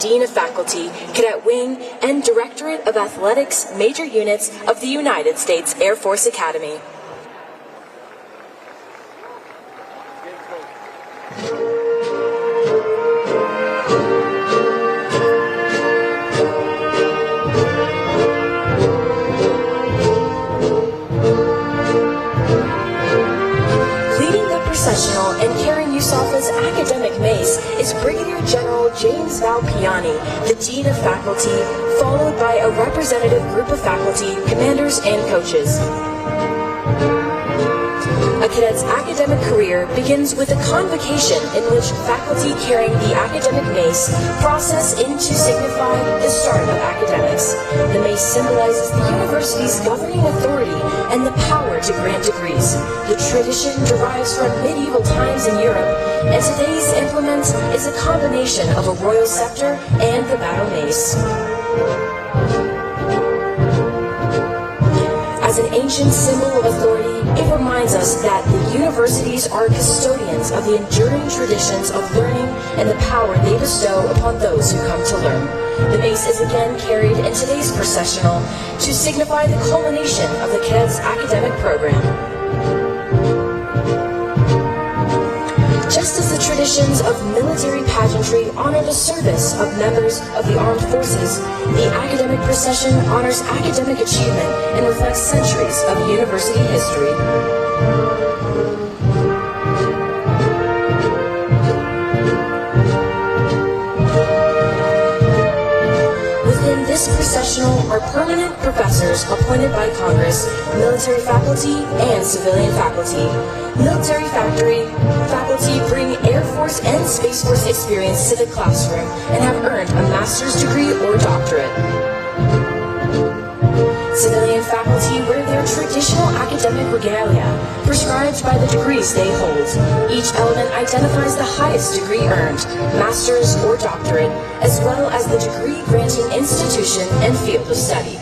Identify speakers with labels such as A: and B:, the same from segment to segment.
A: Dean of Faculty, Cadet Wing, and Directorate of Athletics Major Units of the United States Air Force Academy. And carrying USAFA's academic mace is Brigadier General James Valpiani, the Dean of Faculty, followed by a representative group of faculty, commanders, and coaches. A cadet's academic career begins with a convocation in which faculty carrying the academic mace process in to signify the start of academics. The mace symbolizes the university's governing authority and the power to grant degrees. The tradition derives from medieval times in Europe, and today's implement is a combination of a royal scepter and the battle mace. As an ancient symbol of authority, it reminds us that the universities are custodians of the enduring traditions of learning and the power they bestow upon those who come to learn. The mace is again carried in today's processional to signify the culmination of the cadets' academic program. Just as the traditions of military pageantry honor the service of members of the armed forces, the academic procession honors academic achievement and reflects centuries of university history. Within this processional are permanent professors appointed by Congress, military faculty, and civilian faculty. Military faculty bring Air Force and Space Force experience to the classroom and have earned a master's degree or doctorate. Civilian faculty wear their traditional academic regalia, prescribed by the degrees they hold. Each element identifies the highest degree earned, master's or doctorate, as well as the degree-granting institution and field of study.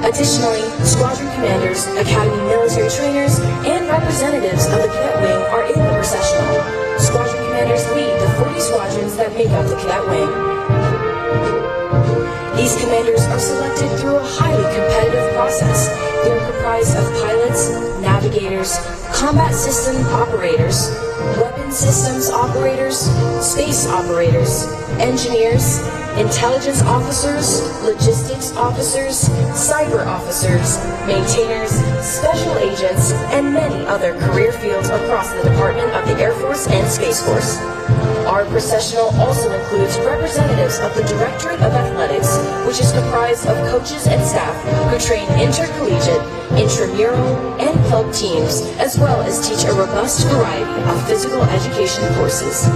A: Additionally, squadron commanders, academy military trainers, and representatives of the Cadet Wing are in the processional. Squadron commanders lead the 40 squadrons that make up the Cadet Wing. These commanders are selected through a highly competitive process. They are comprised of pilots, navigators, combat system operators, weapon systems operators, space operators, engineers, intelligence officers, logistics officers, cyber officers, maintainers, special agents, and many other career fields across the Department of the Air Force and Space Force. Our processional also includes representatives of the Directorate of Athletics, which is comprised of coaches and staff who train intercollegiate, intramural, and club teams, as well as teach a robust variety of physical education courses.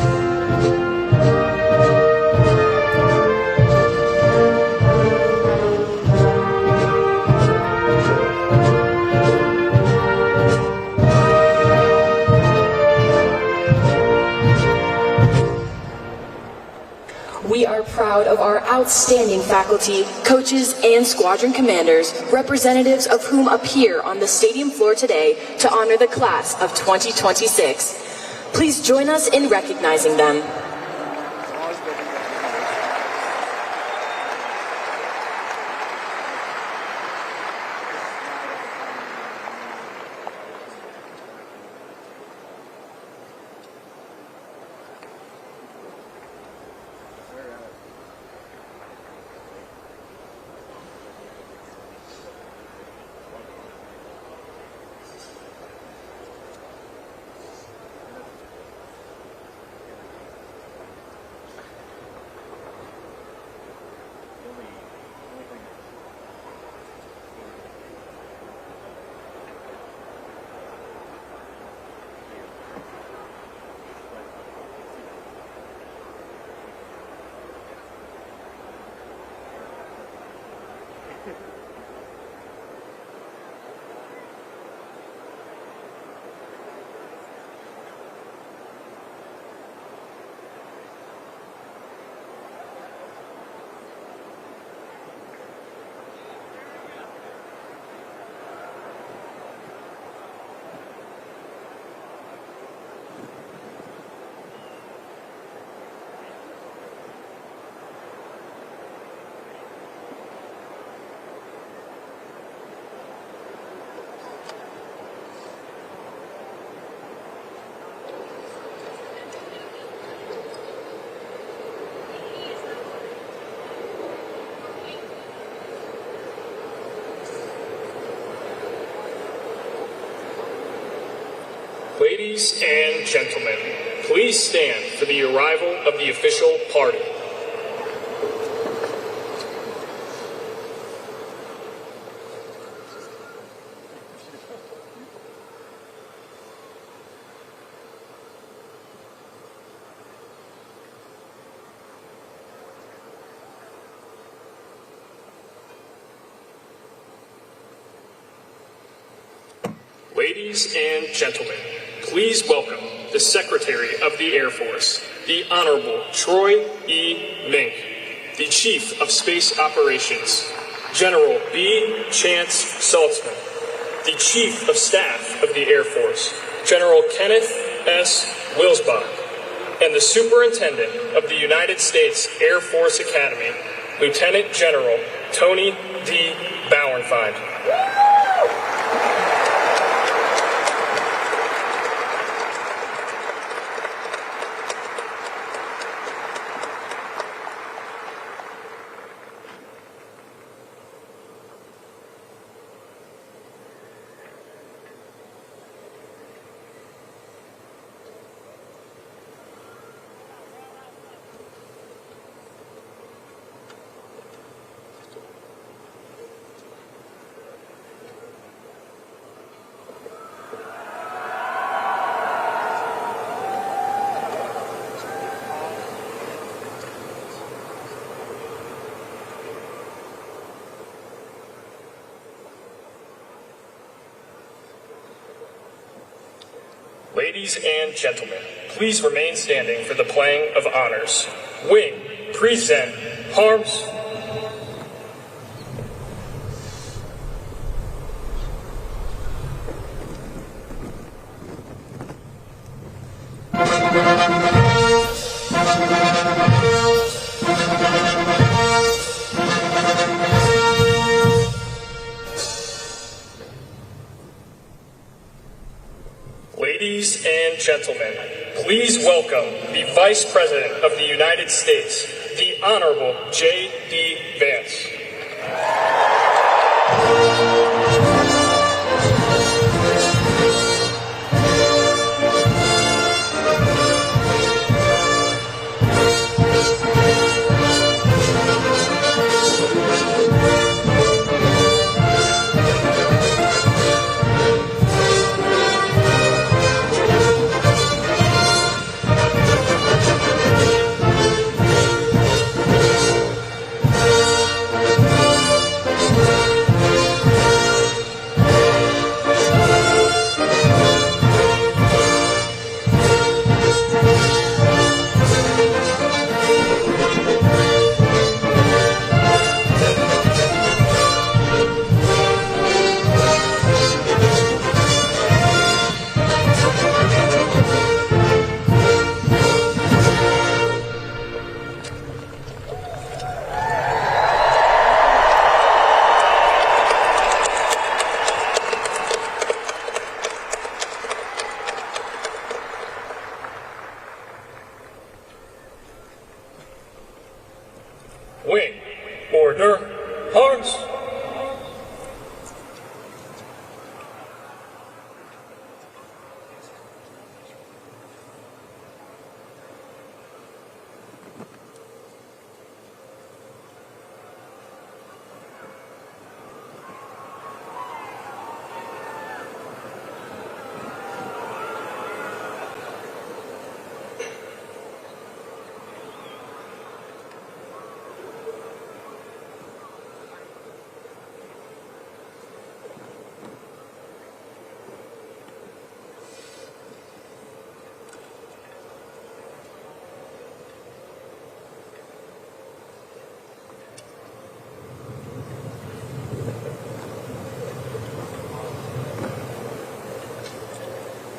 A: We are proud of our outstanding faculty, coaches, and squadron commanders, representatives of whom appear on the stadium floor today to honor the class of 2026. Please join us in recognizing them.
B: Ladies and gentlemen, please stand for the arrival of the official party. Ladies and gentlemen, please welcome the Secretary of the Air Force, the Honorable Troy E. Mink, the Chief of Space Operations, General B. Chance Saltzman, the Chief of Staff of the Air Force, General Kenneth S. Wilsbach, and the Superintendent of the United States Air Force Academy, Lieutenant General Tony D. Bauernfeind. Ladies and gentlemen, please remain standing for the playing of honors. Wing, present, arms. Ladies and gentlemen, please welcome the Vice President of the United States, the Honorable JD Vance. Wing, order, arms.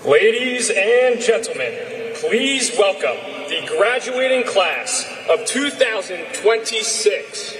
B: Ladies and gentlemen, please welcome the graduating class of 2026.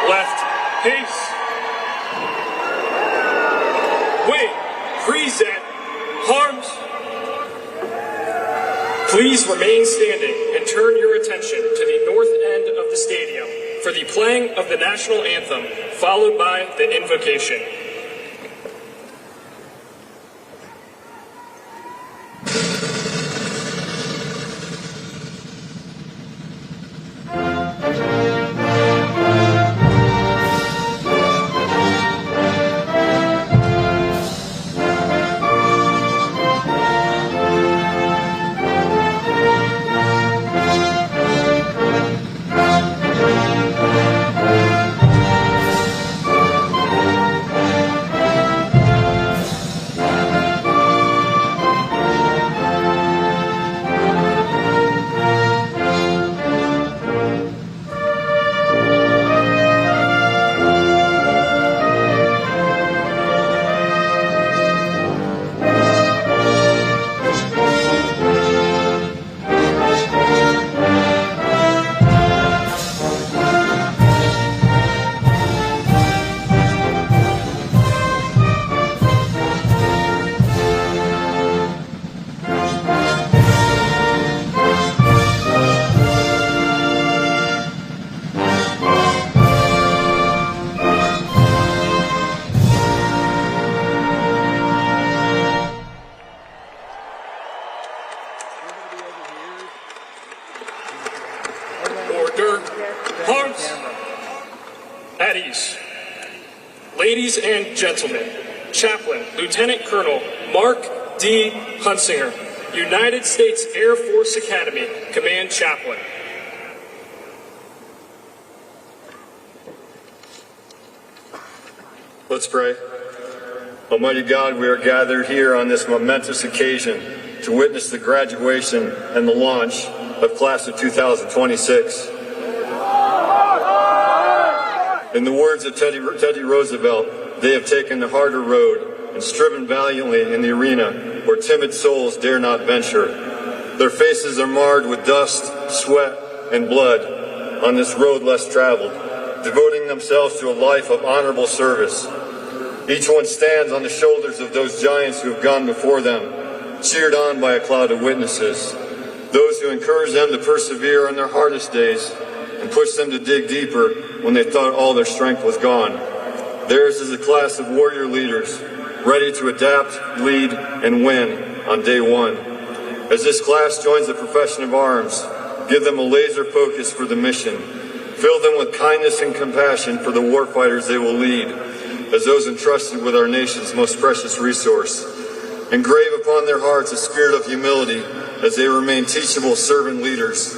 B: left, pace. Wing, present, arms. Please remain standing and turn your attention to the north end of the stadium for the playing of the national anthem, followed by the invocation. At ease. Ladies and gentlemen, Chaplain Lieutenant Colonel Mark D. Hunsinger, United States Air Force Academy Command Chaplain.
C: Let's pray. Almighty God, we are gathered here on this momentous occasion to witness the graduation and the launch of Class of 2026. In the words of Teddy Roosevelt, they have taken the harder road and striven valiantly in the arena where timid souls dare not venture. Their faces are marred with dust, sweat, and blood on this road less traveled, devoting themselves to a life of honorable service. Each one stands on the shoulders of those giants who have gone before them, cheered on by a cloud of witnesses, those who encourage them to persevere on their hardest days and push them to dig deeper when they thought all their strength was gone. Theirs is a class of warrior leaders, ready to adapt, lead, and win on day one. As this class joins the profession of arms, give them a laser focus for the mission. Fill them with kindness and compassion for the warfighters they will lead, as those entrusted with our nation's most precious resource. Engrave upon their hearts a spirit of humility as they remain teachable servant leaders.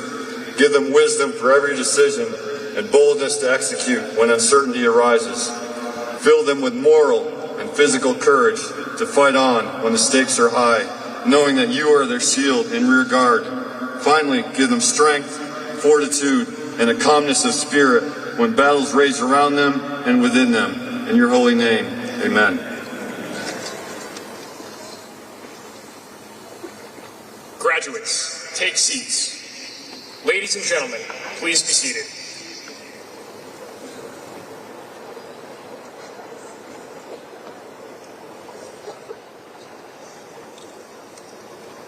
C: Give them wisdom for every decision and boldness to execute when uncertainty arises. Fill them with moral and physical courage to fight on when the stakes are high, knowing that you are their shield and rear guard. Finally, give them strength, fortitude, and a calmness of spirit when battles rage around them and within them. In your holy name, amen.
B: Graduates, take seats. Ladies and gentlemen, please be seated.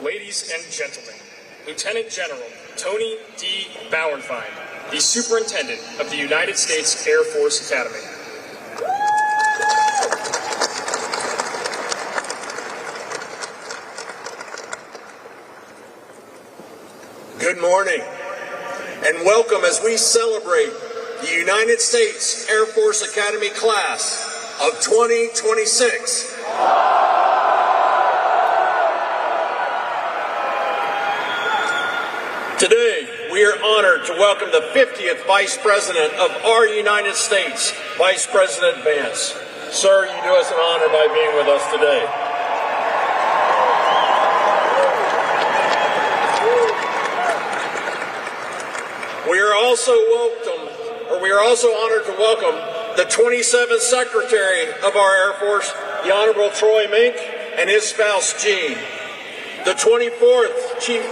B: Ladies and gentlemen, Lieutenant General Tony D. Bauernfeind, the Superintendent of the United States Air Force Academy.
D: Good morning, and welcome as we celebrate the United States Air Force Academy class of 2026. Today, we are honored to welcome the 50th Vice President of our United States, Vice President Vance. Sir, you do us an honor by being with us today. We are also honored to welcome the 27th Secretary of our Air Force, the Honorable Troy Mink, and his spouse, Jean. The 24th Chief...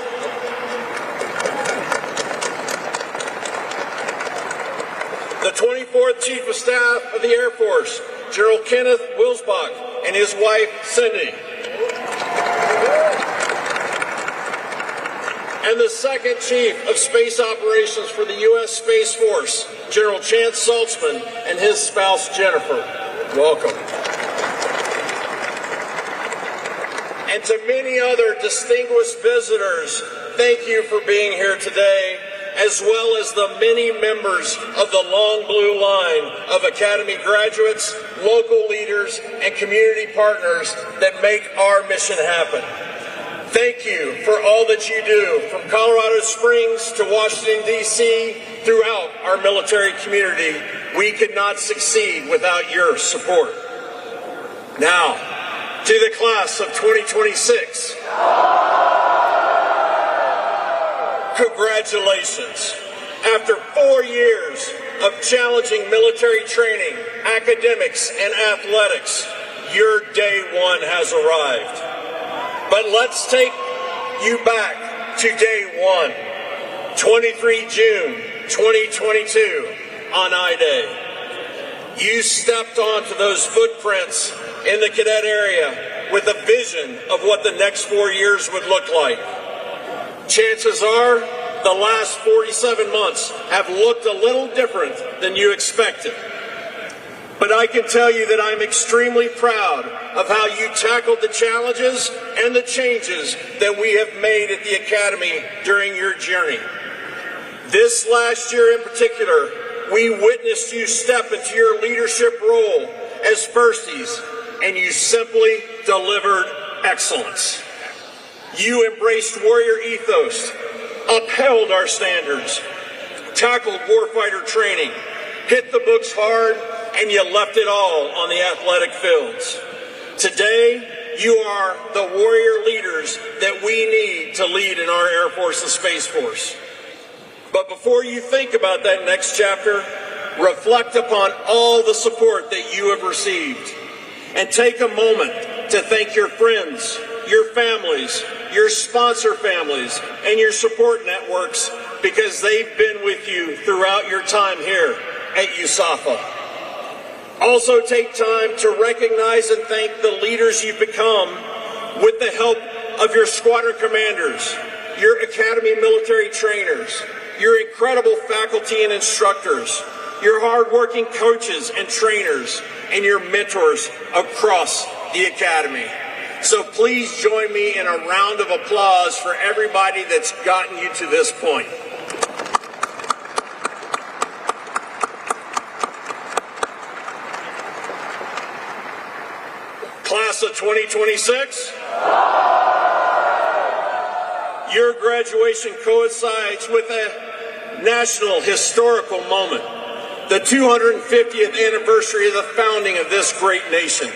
D: The 24th Chief of Staff of the Air Force, General Kenneth Wilsbach, and his wife, Cindy. And the 2nd Chief of Space Operations for the U.S. Space Force, General Chance Saltzman, and his spouse, Jennifer. Welcome. And to many other distinguished visitors, thank you for being here today, as well as the many members of the long blue line of Academy graduates, local leaders, and community partners that make our mission happen. Thank you for all that you do, from Colorado Springs to Washington, D.C., throughout our military community. We could not succeed without your support. Now, to the class of 2026. Congratulations. After 4 years of challenging military training, academics, and athletics, your day one has arrived. But let's take you back to day one, 23 June 2022, on I-Day. You stepped onto those footprints in the cadet area with a vision of what the next 4 years would look like. Chances are the last 47 months have looked a little different than you expected. But I can tell you that I'm extremely proud of how you tackled the challenges and the changes that we have made at the Academy during your journey. This last year in particular, we witnessed you step into your leadership role as firsties, and you simply delivered excellence. You embraced warrior ethos, upheld our standards, tackled warfighter training, hit the books hard, and you left it all on the athletic fields. Today, you are the warrior leaders that we need to lead in our Air Force and Space Force. But before you think about that next chapter, reflect upon all the support that you have received. And take a moment to thank your friends, your families, your sponsor families, and your support networks, because they've been with you throughout your time here at USAFA. Also take time to recognize and thank the leaders you've become with the help of your squadron commanders, your Academy military trainers, your incredible faculty and instructors, your hardworking coaches and trainers, and your mentors across the Academy. So please join me in a round of applause for everybody that's gotten you to this point. Class of 2026, your graduation coincides with a national historical moment, the 250th anniversary of the founding of this great nation.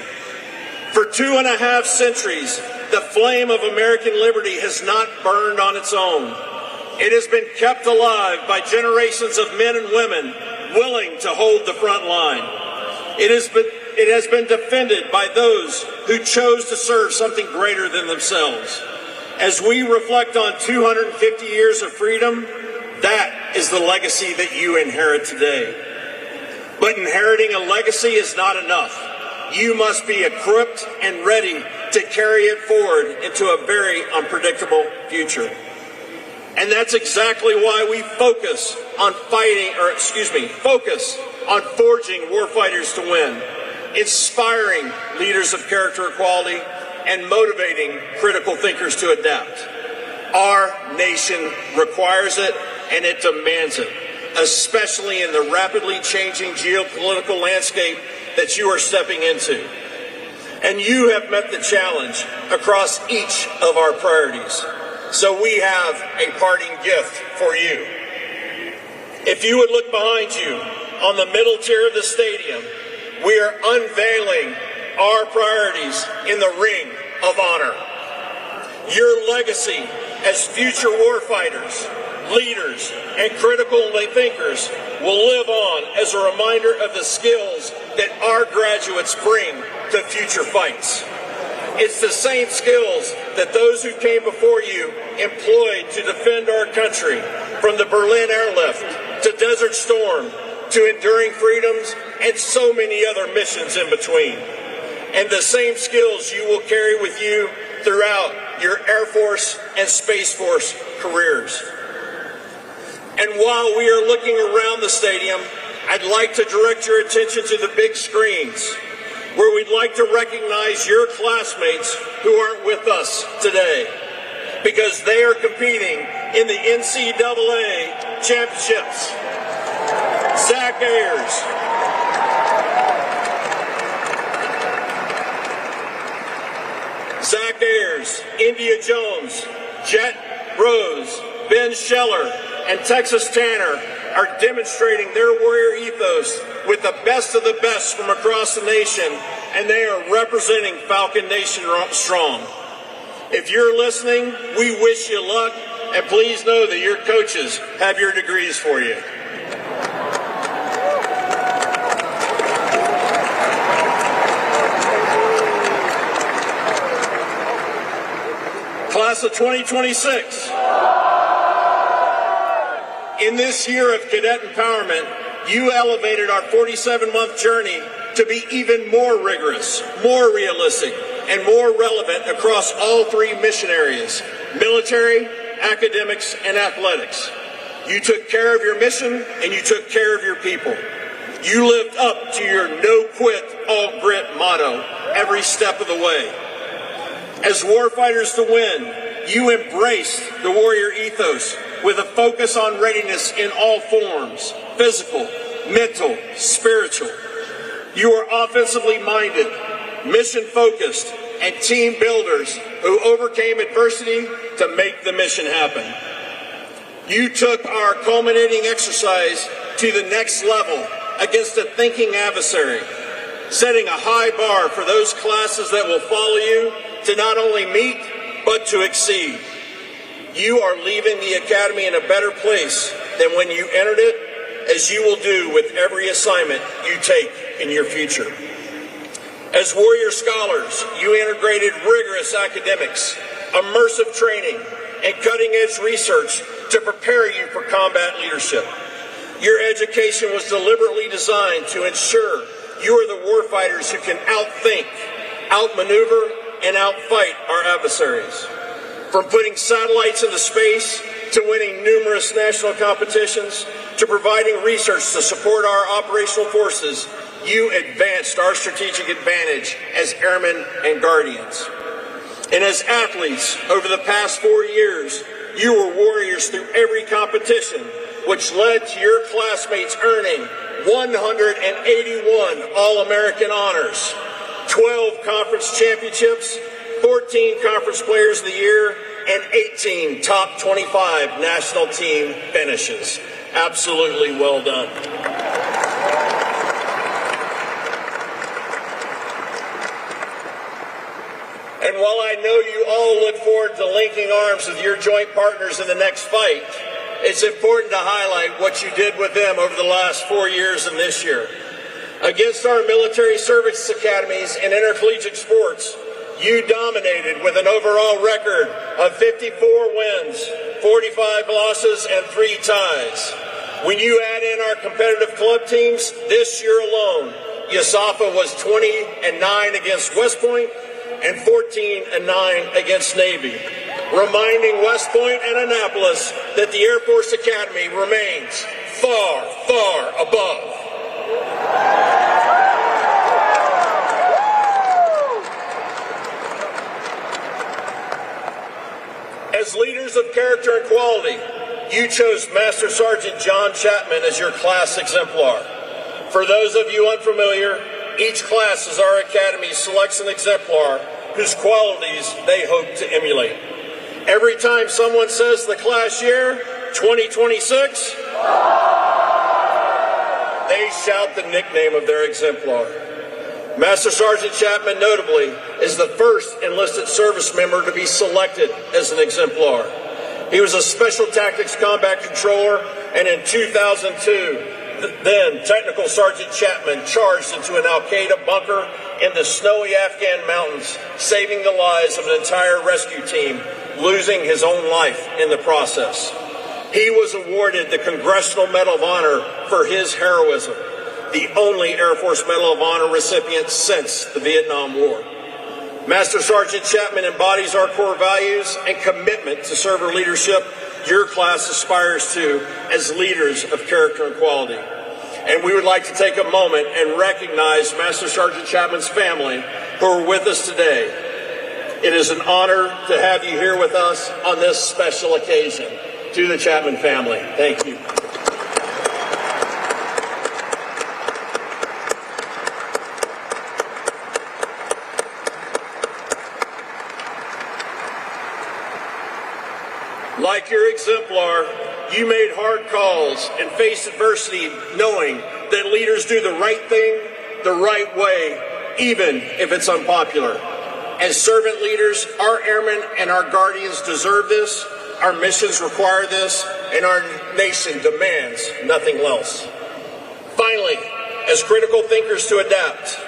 D: For 2.5 centuries, the flame of American liberty has not burned on its own. It has been kept alive by generations of men and women willing to hold the front line. It has been defended by those who chose to serve something greater than themselves. As we reflect on 250 years of freedom, that is the legacy that you inherit today. But inheriting a legacy is not enough. You must be equipped and ready to carry it forward into a very unpredictable future. And that's exactly why we focus on forging warfighters to win, inspiring leaders of character equality, and motivating critical thinkers to adapt. Our nation requires it, and it demands it, especially in the rapidly changing geopolitical landscape that you are stepping into. And you have met the challenge across each of our priorities. So we have a parting gift for you. If you would look behind you on the middle tier of the stadium, we are unveiling our priorities in the Ring of Honor. Your legacy as future warfighters, leaders, and critical thinkers will live on as a reminder of the skills that our graduates bring to future fights. It's the same skills that those who came before you employed to defend our country, from the Berlin airlift to Desert Storm to enduring freedoms, and so many other missions in between. And the same skills you will carry with you throughout your Air Force and Space Force careers. And while we are looking around the stadium, I'd like to direct your attention to the big screens, where we'd like to recognize your classmates who aren't with us today, because they are competing in the NCAA championships. Zach Ayers, India Jones, Jet Rose, Ben Scheller, and Texas Tanner are demonstrating their warrior ethos with the best of the best from across the nation, and they are representing Falcon Nation strong. If you're listening, we wish you luck, and please know that your coaches have your degrees for you. Class of 2026. In this year of cadet empowerment, you elevated our 47-month journey to be even more rigorous, more realistic, and more relevant across all three mission areas: military, academics, and athletics. You took care of your mission, and you took care of your people. You lived up to your no quit, all grit motto every step of the way. As warfighters to win, you embraced the warrior ethos with a focus on readiness in all forms: physical, mental, spiritual. You are offensively minded, mission-focused, and team builders who overcame adversity to make the mission happen. You took our culminating exercise to the next level against a thinking adversary, setting a high bar for those classes that will follow you to not only meet, but to exceed. You are leaving the Academy in a better place than when you entered it, as you will do with every assignment you take in your future. As warrior scholars, you integrated rigorous academics, immersive training, and cutting-edge research to prepare you for combat leadership. Your education was deliberately designed to ensure you are the warfighters who can outthink, outmaneuver, and outfight our adversaries. From putting satellites into space, to winning numerous national competitions, to providing research to support our operational forces, you advanced our strategic advantage as airmen and guardians. And as athletes, over the past 4 years, you were warriors through every competition, which led to your classmates earning 181 All-American honors, 12 conference championships, 14 Conference Players of the Year, and 18 top 25 national team finishes. Absolutely well done. And while I know you all look forward to linking arms with your joint partners in the next fight, it's important to highlight what you did with them over the last 4 years and this year. Against our military service academies and intercollegiate sports, you dominated with an overall record of 54 wins, 45 losses, and 3 ties. When you add in our competitive club teams, this year alone, USAFA was 20-9 against West Point and 14-9 against Navy, reminding West Point and Annapolis that the Air Force Academy remains far, far above. As leaders of character and quality, you chose Master Sergeant John Chapman as your class exemplar. For those of you unfamiliar, each class is our Academy selects an exemplar whose qualities they hope to emulate. Every time someone says the class year, 2026, they shout the nickname of their exemplar. Master Sergeant Chapman, notably, is the first enlisted service member to be selected as an exemplar. He was a Special Tactics Combat Controller, and in 2002, then Technical Sergeant Chapman charged into an Al-Qaeda bunker in the snowy Afghan mountains, saving the lives of an entire rescue team, losing his own life in the process. He was awarded the Congressional Medal of Honor for his heroism, the only Air Force Medal of Honor recipient since the Vietnam War. Master Sergeant Chapman embodies our core values and commitment to server leadership your class aspires to as leaders of character and quality. And we would like to take a moment and recognize Master Sergeant Chapman's family who are with us today. It is an honor to have you here with us on this special occasion. To the Chapman family, thank you. Like your exemplar, you made hard calls and faced adversity knowing that leaders do the right thing the right way, even if it's unpopular. As servant leaders, our airmen and our guardians deserve this, our missions require this, and our nation demands nothing else. Finally, as critical thinkers to adapt,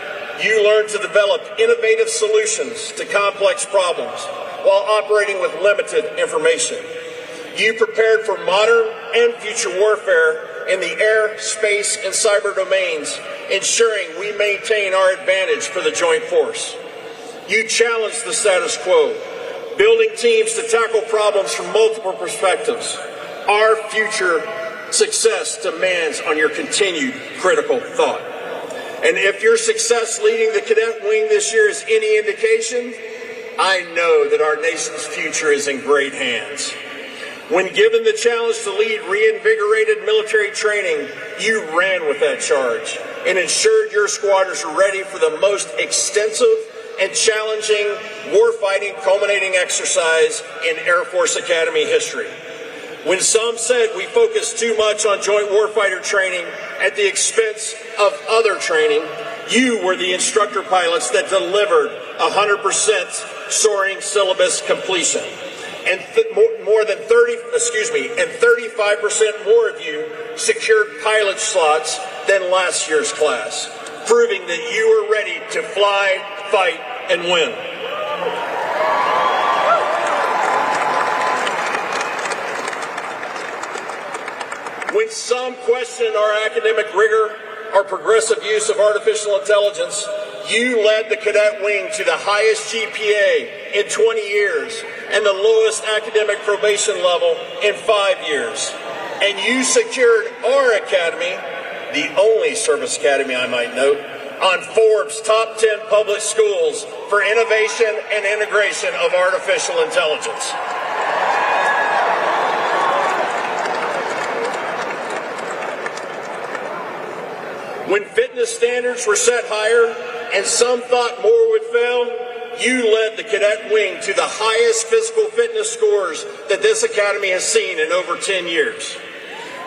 D: you learn to develop innovative solutions to complex problems while operating with limited information. You prepared for modern and future warfare in the air, space, and cyber domains, ensuring we maintain our advantage for the joint force. You challenged the status quo, building teams to tackle problems from multiple perspectives. Our future success demands on your continued critical thought. And if your success leading the cadet wing this year is any indication, I know that our nation's future is in great hands. When given the challenge to lead reinvigorated military training, you ran with that charge and ensured your squadrons were ready for the most extensive and challenging warfighting culminating exercise in Air Force Academy history. When some said we focused too much on joint warfighter training at the expense of other training, you were the instructor pilots that delivered 100% soaring syllabus completion. And 35% more of you secured pilot slots than last year's class, proving that you are ready to fly, fight, and win. When some question our academic rigor, our progressive use of artificial intelligence, you led the cadet wing to the highest GPA in 20 years and the lowest academic probation level in 5 years. And you secured our academy, the only service academy I might note, on Forbes' top 10 public schools for innovation and integration of artificial intelligence. When fitness standards were set higher and some thought more would fail, you led the cadet wing to the highest physical fitness scores that this academy has seen in over 10 years.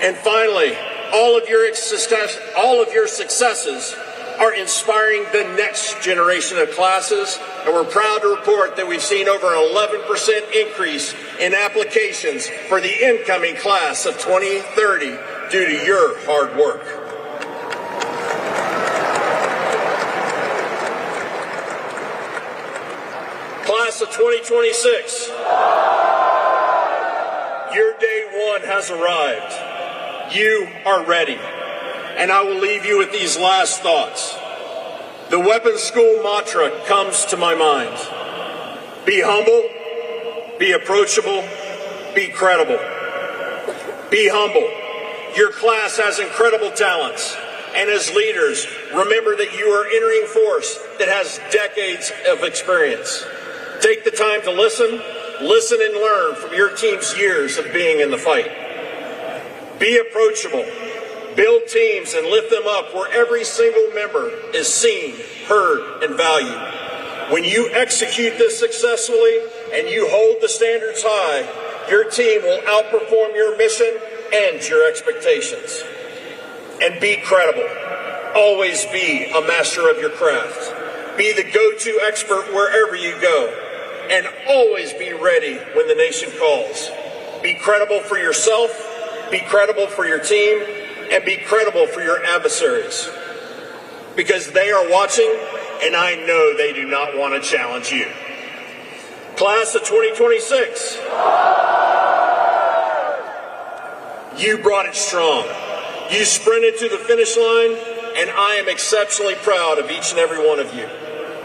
D: And finally, all of your successes are inspiring the next generation of classes, and we're proud to report that we've seen over an 11% increase in applications for the incoming class of 2030 due to your hard work. Class of 2026, your day one has arrived. You are ready. And I will leave you with these last thoughts. The weapons school mantra comes to my mind. Be humble, be approachable, be credible. Be humble. Your class has incredible talents. And as leaders, remember that you are entering a force that has decades of experience. Take the time to listen and learn from your team's years of being in the fight. Be approachable. Build teams and lift them up where every single member is seen, heard, and valued. When you execute this successfully and you hold the standards high, your team will outperform your mission and your expectations. And be credible. Always be a master of your craft. Be the go-to expert wherever you go. And always be ready when the nation calls. Be credible for yourself, be credible for your team, and be credible for your adversaries. Because they are watching, and I know they do not want to challenge you. Class of 2026, You brought it strong. You sprinted to the finish line, and I am exceptionally proud of each and every one of you.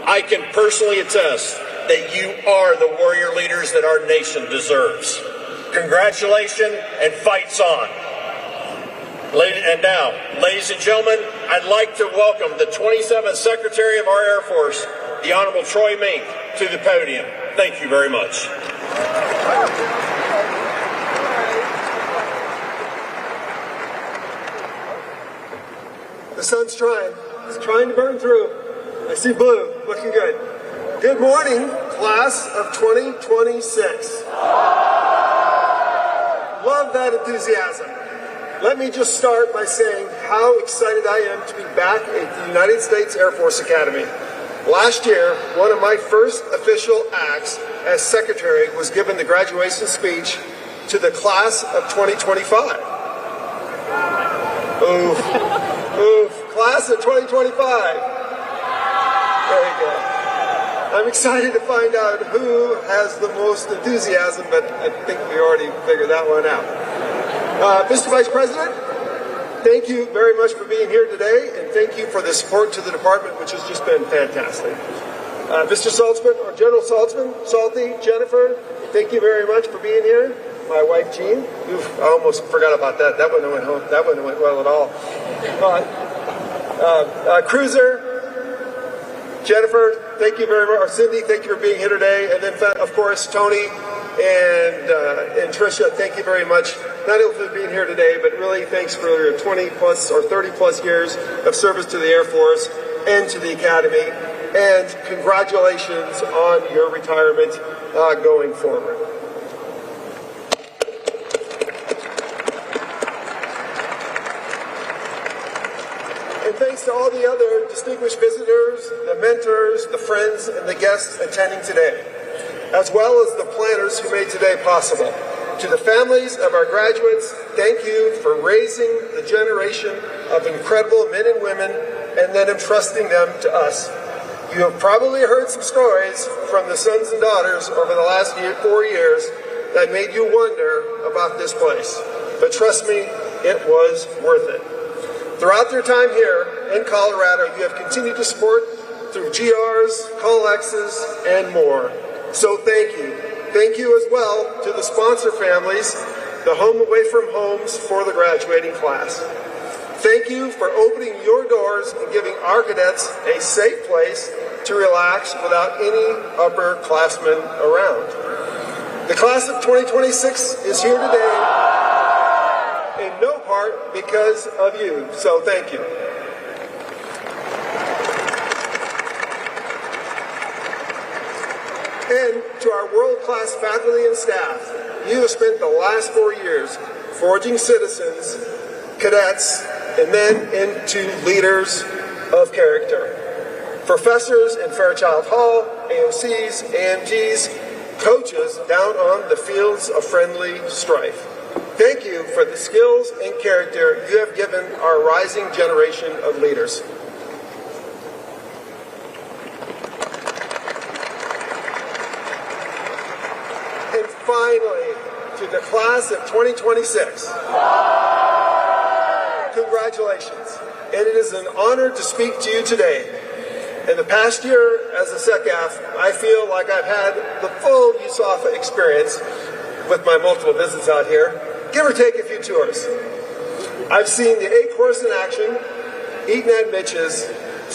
D: I can personally attest that you are the warrior leaders that our nation deserves. Congratulations and fights on. And now, ladies and gentlemen, I'd like to welcome the 27th Secretary of our Air Force, the Honorable Troy Mink, to the podium. Thank you very much.
E: The sun's trying. It's trying to burn through. I see blue. Looking good. Good morning, class of 2026. Love that enthusiasm. Let me just start by saying how excited I am to be back at the United States Air Force Academy. Last year, one of my first official acts as secretary was giving the graduation speech to the class of 2025. Oof. Class of 2025. Very good. I'm excited to find out who has the most enthusiasm, but I think we already figured that one out. Mr. Vice President, thank you very much for being here today, and thank you for the support to the department, which has just been fantastic. Mr. Saltzman, or General Saltzman, Salty, Jennifer, thank you very much for being here. My wife, Jean, I almost forgot about that. That wouldn't have went home. That wouldn't have went well at all. Cruiser, Jennifer, thank you very much. Or Cindy, thank you for being here today. And then, of course, Tony and Tricia, thank you very much. Not only for being here today, but really thanks for your 20 plus or 30 plus years of service to the Air Force and to the Academy. And congratulations on your retirement going forward. And thanks to all the other distinguished visitors, the mentors, the friends, and the guests attending today, as well as the planners who made today possible. To the families of our graduates, thank you for raising the generation of incredible men and women and then entrusting them to us. You have probably heard some stories from the sons and daughters over the last 4 years that made you wonder about this place. But trust me, it was worth it. Throughout their time here in Colorado, you have continued to support through GRs, CallXs, and more. So thank you. Thank you as well to the sponsor families, the Home Away from Homes for the graduating class. Thank you for opening your doors and giving our cadets a safe place to relax without any upperclassmen around. The class of 2026 is here today in no part because of you, so thank you. And to our world-class faculty and staff, you have spent the last 4 years forging citizens, cadets, and then into leaders of character. Professors in Fairchild Hall, AOCs, AMGs, coaches down on the fields of friendly strife. Thank you for the skills and character you have given our rising generation of leaders. And finally, to the class of 2026, congratulations. And it is an honor to speak to you today. In the past year as a SecAF, I feel like I've had the full USAFA experience with my multiple visits out here, give or take a few tours. I've seen the A-Course in action, eaten at Mitch's,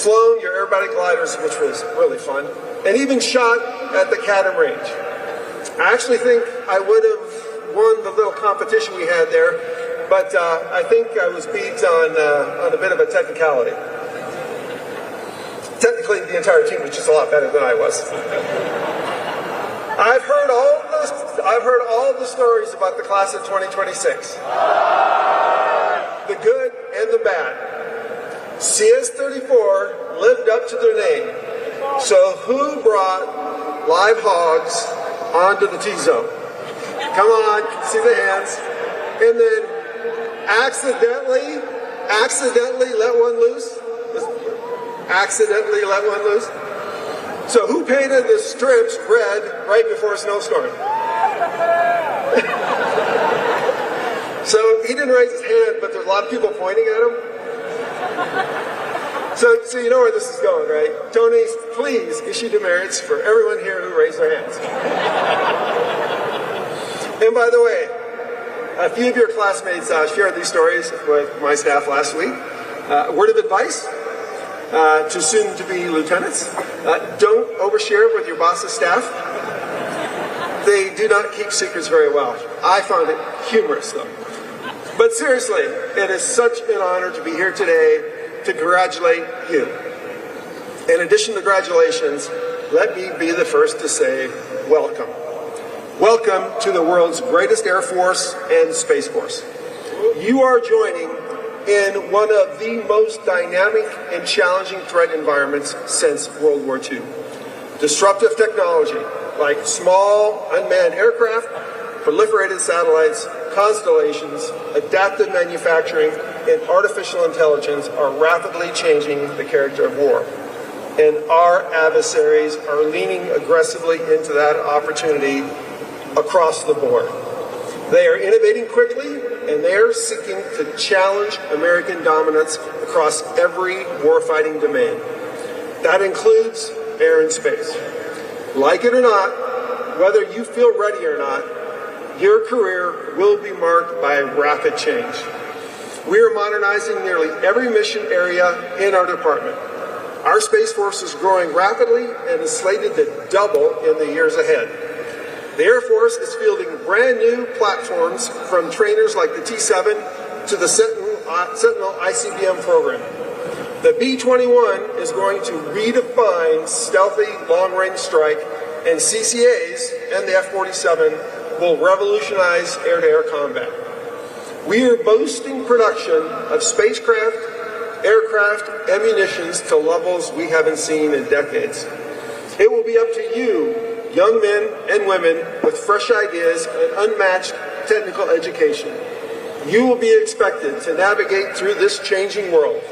E: flown your aerobatic gliders, which was really fun, and even shot at the Cadam range. I actually think I would have won the little competition we had there, but I think I was beat on a bit of a technicality. Technically, the entire team was just a lot better than I was. I've heard all the stories about the class of 2026. The good and the bad. CS-34 lived up to their name. So who brought live hogs onto the T-zone? Come on, see the hands. And then accidentally let one loose? Accidentally let one loose? So who painted the strips red right before a snowstorm? So he didn't raise his hand, but there's a lot of people pointing at him. So you know where this is going, right? Tony, please issue demerits for everyone here who raised their hands. And by the way, a few of your classmates shared these stories with my staff last week. Word of advice to soon-to-be lieutenants: don't overshare with your boss's staff. They do not keep secrets very well. I found it humorous, though. But seriously, it is such an honor to be here today to congratulate you. In addition to congratulations, let me be the first to say welcome. Welcome to the world's greatest Air Force and Space Force. You are joining in one of the most dynamic and challenging threat environments since World War II. Disruptive technology like small unmanned aircraft, proliferated satellites, constellations, adaptive manufacturing, and artificial intelligence are rapidly changing the character of war. And our adversaries are leaning aggressively into that opportunity across the board. They are innovating quickly, and they are seeking to challenge American dominance across every warfighting domain. That includes air and space. Like it or not, whether you feel ready or not, your career will be marked by rapid change. We are modernizing nearly every mission area in our department. Our Space Force is growing rapidly and is slated to double in the years ahead. The Air Force is fielding brand new platforms from trainers like the T-7 to the Sentinel ICBM program. The B-21 is going to redefine stealthy long-range strike, and CCAs and the F-47 will revolutionize air-to-air combat. We are boosting production of spacecraft, aircraft, and munitions to levels we haven't seen in decades. It will be up to you, young men and women with fresh ideas and unmatched technical education. You will be expected to navigate through this changing world.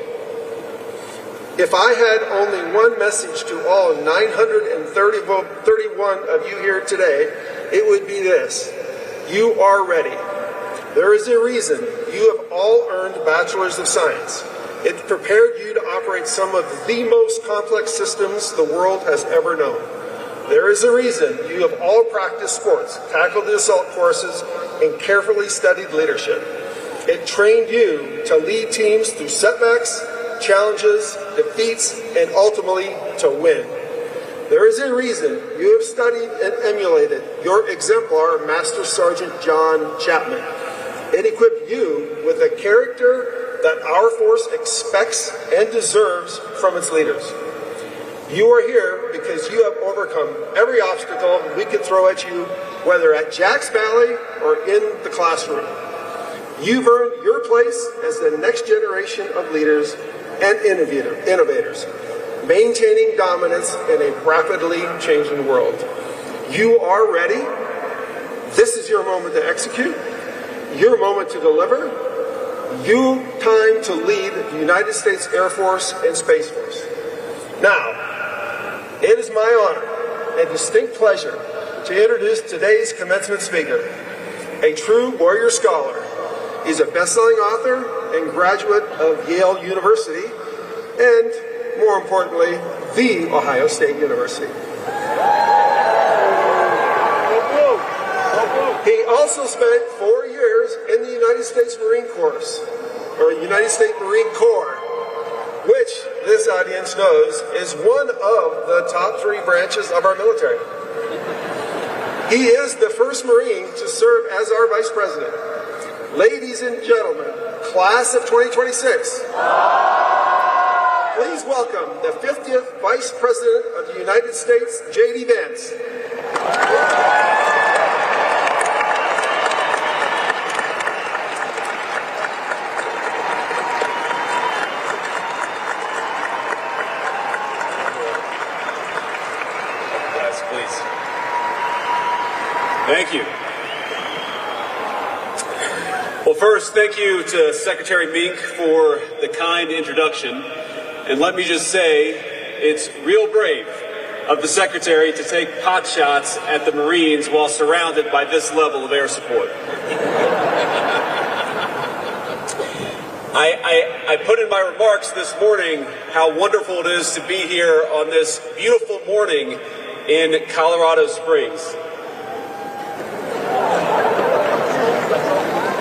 E: If I had only one message to all 931 of you here today, it would be this: you are ready. There is a reason you have all earned Bachelors of Science. It prepared you to operate some of the most complex systems the world has ever known. There is a reason you have all practiced sports, tackled the assault courses, and carefully studied leadership. It trained you to lead teams through setbacks, challenges, defeats, and ultimately to win. There is a reason you have studied and emulated your exemplar Master Sergeant John Chapman. It equipped you with a character that our force expects and deserves from its leaders. You are here because you have overcome every obstacle we could throw at you, whether at Jack's Valley or in the classroom. You've earned your place as the next generation of leaders and innovators, maintaining dominance in a rapidly changing world. You are ready. This is your moment to execute, your moment to deliver, your time to lead the United States Air Force and Space Force. Now, it is my honor and distinct pleasure to introduce today's commencement speaker, a true warrior scholar. He's a best-selling author and graduate of Yale University, and more importantly, the Ohio State University. He also spent 4 years in the United States Marine Corps, or United States Marine Corps, which this audience knows is one of the top 3 branches of our military. He is the first Marine to serve as our Vice President. Ladies and gentlemen, class of 2026, please welcome the 50th Vice President of the United States, JD Vance.
F: Yes, please. Thank you. Well, first, thank you to Secretary Mink for the kind introduction. And let me just say, it's real brave of the Secretary to take pot shots at the Marines while surrounded by this level of air support. I put in my remarks this morning how wonderful it is to be here on this beautiful morning in Colorado Springs.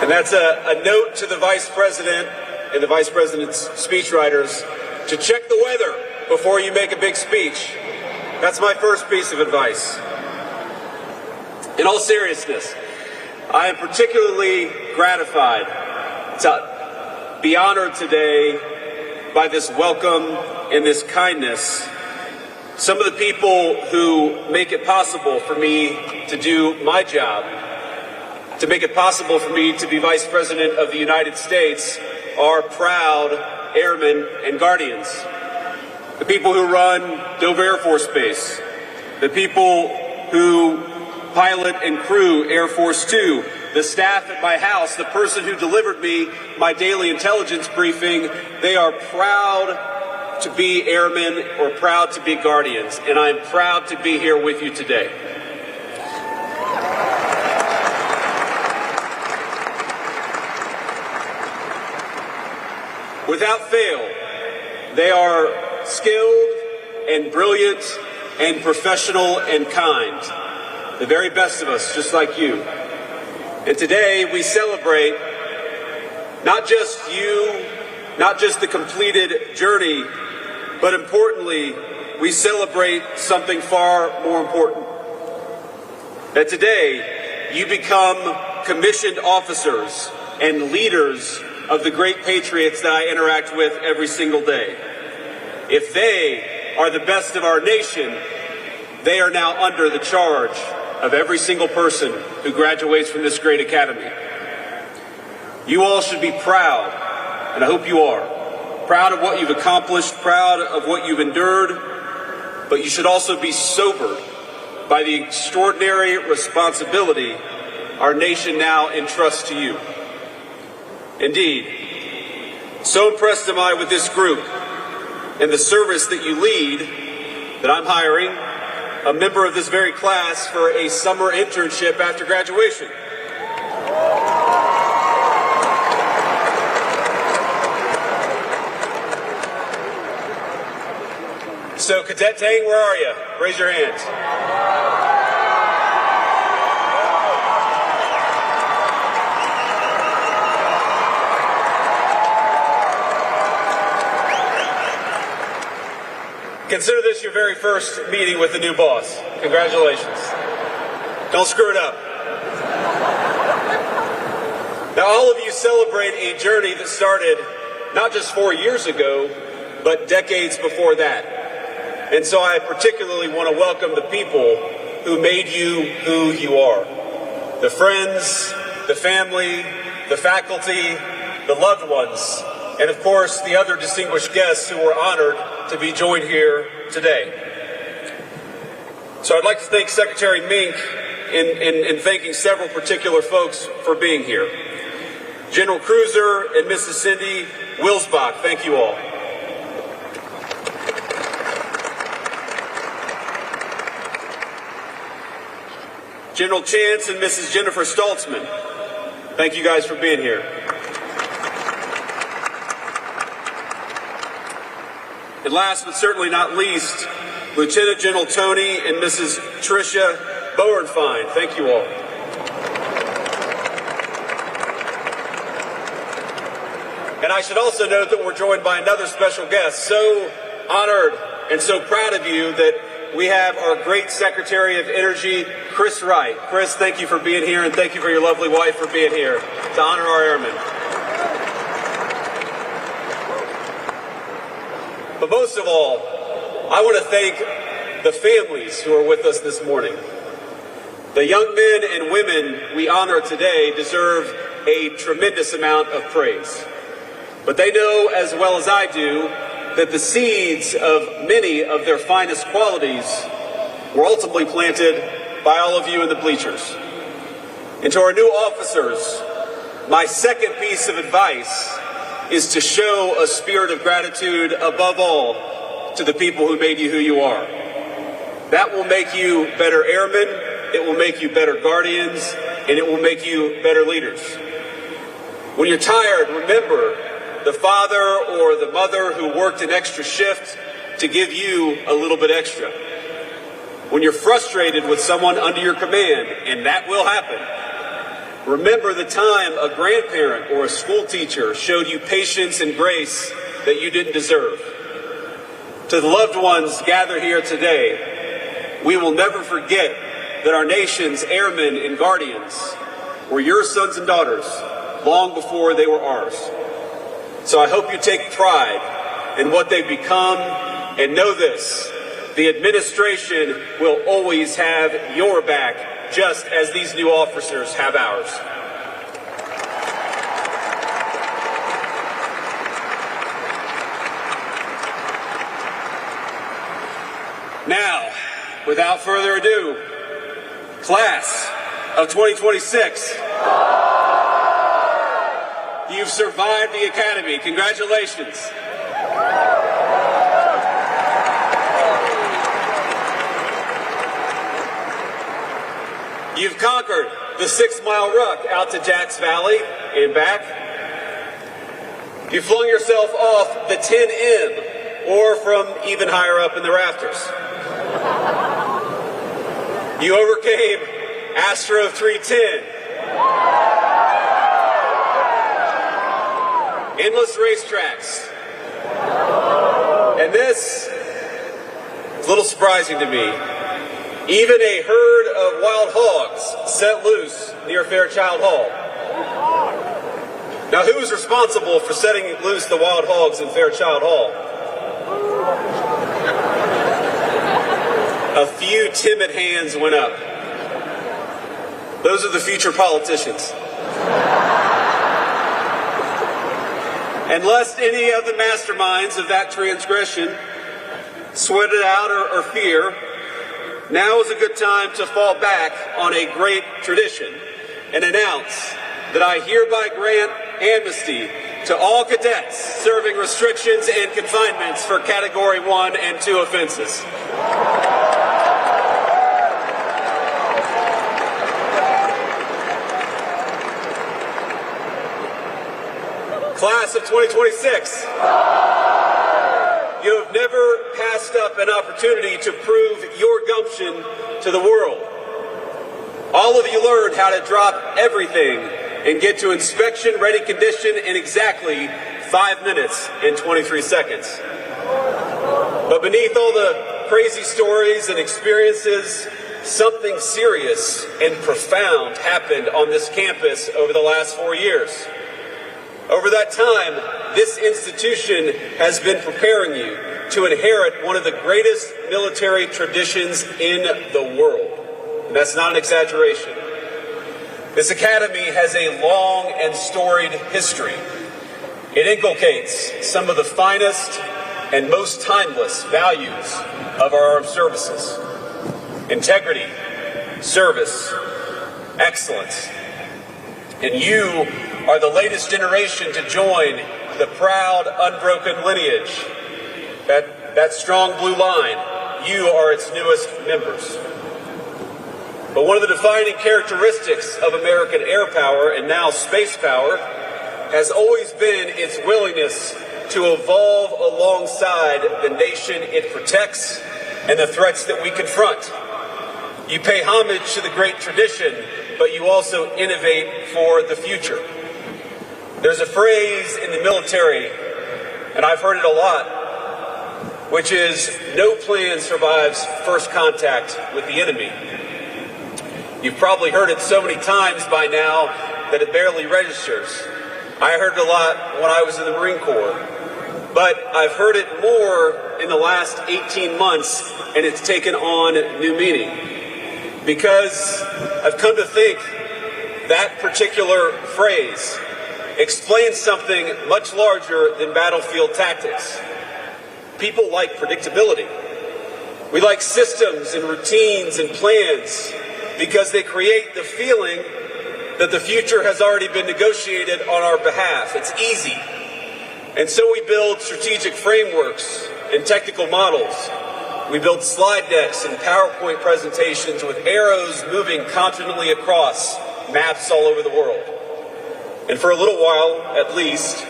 F: And that's a note to the Vice President and the Vice President's speechwriters to check the weather before you make a big speech. That's my first piece of advice. In all seriousness, I am particularly gratified to be honored today by this welcome and this kindness. Some of the people who make it possible for me to do my job, to make it possible for me to be Vice President of the United States, are proud airmen and guardians. The people who run Dover Air Force Base, the people who pilot and crew Air Force 2, the staff at my house, the person who delivered me my daily intelligence briefing, they are proud to be airmen or proud to be guardians, and I'm proud to be here with you today. Without fail, they are skilled and brilliant and professional and kind. The very best of us, just like you. And today we celebrate not just you, not just the completed journey, but importantly, we celebrate something far more important. That today you become commissioned officers and leaders of the great patriots that I interact with every single day. If they are the best of our nation, they are now under the charge of every single person who graduates from this great academy. You all should be proud, and I hope you are, proud of what you've accomplished, proud of what you've endured, but you should also be sobered by the extraordinary responsibility our nation now entrusts to you. Indeed, so impressed am I with this group and the service that you lead that I'm hiring a member of this very class for a summer internship after graduation. So, Cadet Tang, where are you? Raise your hands. Consider this your very first meeting with the new boss. Congratulations. Don't screw it up. Now, all of you celebrate a journey that started not just 4 years ago, but decades before that. And so I particularly want to welcome the people who made you who you are. The friends, the family, the faculty, the loved ones, and of course the other distinguished guests who were honored to be joined here today. So I'd like to thank Secretary Mink in thanking several particular folks for being here. General Cruiser and Mrs. Cindy Wilsbach, thank you all. General Chance and Mrs. Jennifer Stoltzman, thank you guys for being here. And last but certainly not least, Lieutenant General Tony and Mrs. Tricia Bowenfine, thank you all. And I should also note that we're joined by another special guest. So honored and so proud of you that we have our great Secretary of Energy, Chris Wright. Chris, thank you for being here, and thank you for your lovely wife for being here to honor our airmen. But most of all, I want to thank the families who are with us this morning. The young men and women we honor today deserve a tremendous amount of praise. But they know as well as I do that the seeds of many of their finest qualities were ultimately planted by all of you in the bleachers. And to our new officers, my second piece of advice is to show a spirit of gratitude above all to the people who made you who you are. That will make you better airmen, it will make you better guardians, and it will make you better leaders. When you're tired, remember the father or the mother who worked an extra shift to give you a little bit extra. When you're frustrated with someone under your command, and that will happen, remember the time a grandparent or a school teacher showed you patience and grace that you didn't deserve. To the loved ones gathered here today, we will never forget that our nation's airmen and guardians were your sons and daughters long before they were ours. So I hope you take pride in what they've become, and know this: the administration will always have your back, just as these new officers have ours. Now, without further ado, class of 2026, you've survived the academy. Congratulations. You've conquered the 6-mile ruck out to Jacks Valley and back. You flung yourself off the 10M or from even higher up in the rafters. You overcame Astro 310. Endless racetracks. And this is a little surprising to me. Even a herd of wild hogs set loose near Fairchild Hall. Now, who is responsible for setting loose the wild hogs in Fairchild Hall? A few timid hands went up. Those are the future politicians. And lest any of the masterminds of that transgression sweat it out or fear, now is a good time to fall back on a great tradition and announce that I hereby grant amnesty to all cadets serving restrictions and confinements for Category 1 and 2 offenses. Class of 2026. You have never passed up an opportunity to prove your gumption to the world. All of you learned how to drop everything and get to inspection-ready condition in exactly 5 minutes and 23 seconds. But beneath all the crazy stories and experiences, something serious and profound happened on this campus over the last 4 years. Over that time, this institution has been preparing you to inherit one of the greatest military traditions in the world. And that's not an exaggeration. This academy has a long and storied history. It inculcates some of the finest and most timeless values of our armed services: integrity, service, excellence. And you are the latest generation to join the proud, unbroken lineage, that strong blue line. You are its newest members. But one of the defining characteristics of American air power, and now space power, has always been its willingness to evolve alongside the nation it protects and the threats that we confront. You pay homage to the great tradition, but you also innovate for the future. There's a phrase in the military, and I've heard it a lot, which is, no plan survives first contact with the enemy. You've probably heard it so many times by now that it barely registers. I heard it a lot when I was in the Marine Corps, but I've heard it more in the last 18 months, and it's taken on new meaning. Because I've come to think that particular phrase explains something much larger than battlefield tactics. People like predictability. We like systems and routines and plans because they create the feeling that the future has already been negotiated on our behalf. It's easy. And so we build strategic frameworks and technical models. We build slide decks and PowerPoint presentations with arrows moving confidently across maps all over the world. And for a little while, at least,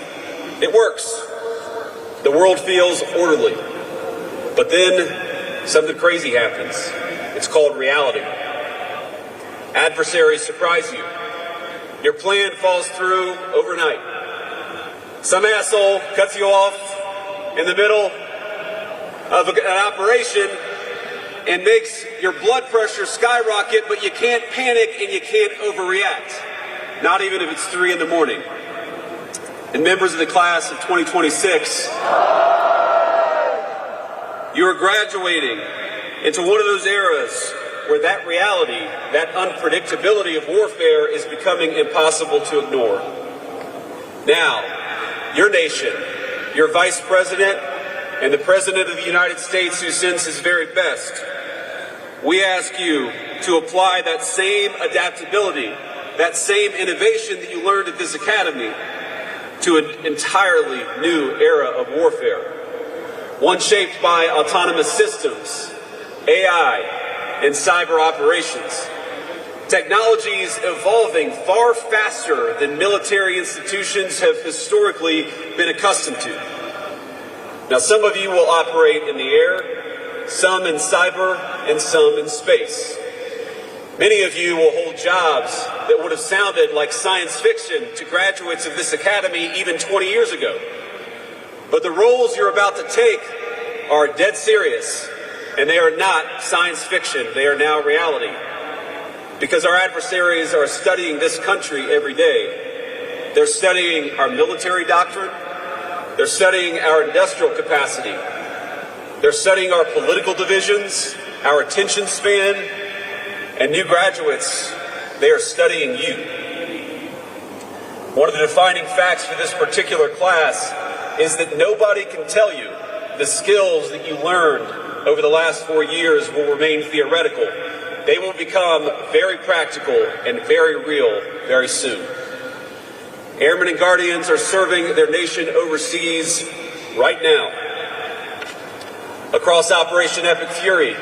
F: It works. The world feels orderly. But then something crazy happens. It's called reality. Adversaries surprise you. Your plan falls through overnight. Some asshole cuts you off in the middle of an operation and makes your blood pressure skyrocket, but you can't panic and you can't overreact. Not even if it's 3 in the morning. And members of the class of 2026, you are graduating into one of those eras where that reality, that unpredictability of warfare is becoming impossible to ignore. Now, your nation, your vice president, and the president of the United States who sends his very best, we ask you to apply that same adaptability, that same innovation that you learned at this academy to an entirely new era of warfare. One shaped by autonomous systems, AI, and cyber operations. Technologies evolving far faster than military institutions have historically been accustomed to. Now, some of you will operate in the air, some in cyber, and some in space. Many of you will hold jobs that would have sounded like science fiction to graduates of this academy even 20 years ago. But the roles you're about to take are dead serious, and they are not science fiction. They are now reality. Because our adversaries are studying this country every day. They're studying our military doctrine. They're studying our industrial capacity. They're studying our political divisions, our attention span, and new graduates, they are studying you. One of the defining facts for this particular class is that nobody can tell you the skills that you learned over the last 4 years will remain theoretical. They will become very practical and very real very soon. Airmen and Guardians are serving their nation overseas right now. Across Operation Epic Fury,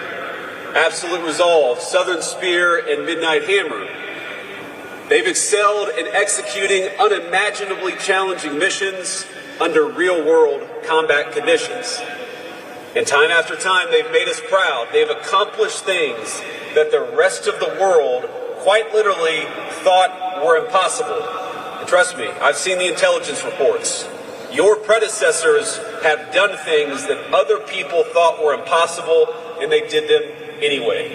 F: Absolute Resolve, Southern Spear, and Midnight Hammer, they've excelled in executing unimaginably challenging missions under real-world combat conditions. And time after time, they've made us proud. They've accomplished things that the rest of the world quite literally thought were impossible. And trust me, I've seen the intelligence reports. Your predecessors have done things that other people thought were impossible, and they did them anyway.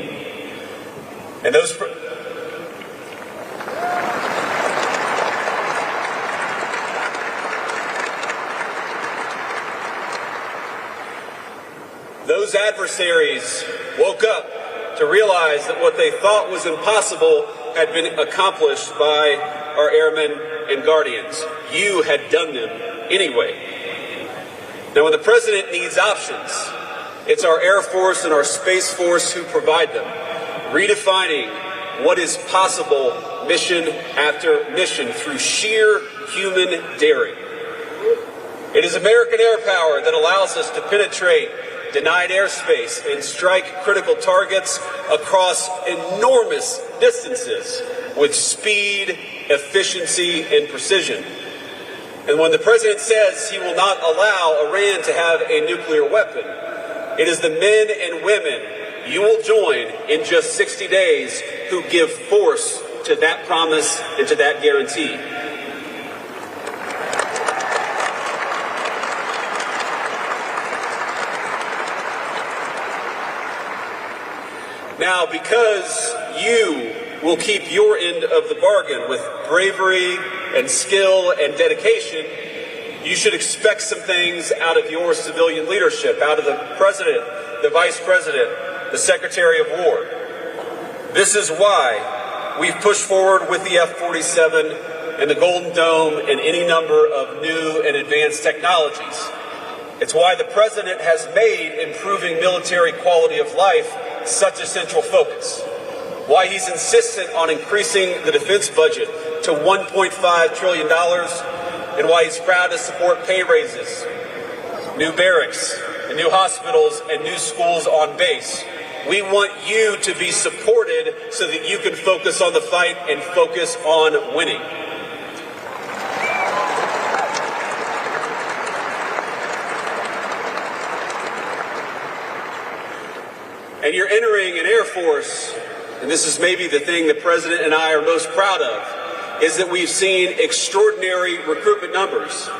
F: And those adversaries woke up to realize that what they thought was impossible had been accomplished by our airmen and guardians. You had done them anyway. Now, when the president needs options, it's our Air Force and our Space Force who provide them, redefining what is possible mission after mission through sheer human daring. It is American air power that allows us to penetrate denied airspace and strike critical targets across enormous distances with speed, efficiency, and precision. And when the president says he will not allow Iran to have a nuclear weapon, it is the men and women you will join in just 60 days who give force to that promise and to that guarantee. Now, because you will keep your end of the bargain with bravery and skill and dedication, you should expect some things out of your civilian leadership, out of the president, the vice president, the secretary of war. This is why we've pushed forward with the F-47 and the Golden Dome and any number of new and advanced technologies. It's why the president has made improving military quality of life such a central focus. Why he's insistent on increasing the defense budget to $1.5 trillion, and why he's proud to support pay raises, new barracks, and new hospitals, and new schools on base. We want you to be supported so that you can focus on the fight and focus on winning. And you're entering an Air Force, and this is maybe the thing the President and I are most proud of, is that we've seen extraordinary recruitment numbers.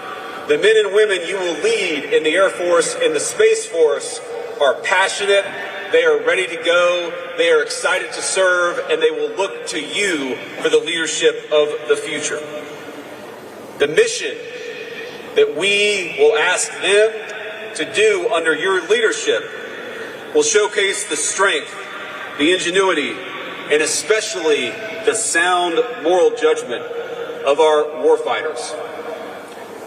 F: The men and women you will lead in the Air Force and the Space Force are passionate, they are ready to go, they are excited to serve, and they will look to you for the leadership of the future. The mission that we will ask them to do under your leadership will showcase the strength, the ingenuity, and especially the sound moral judgment of our warfighters.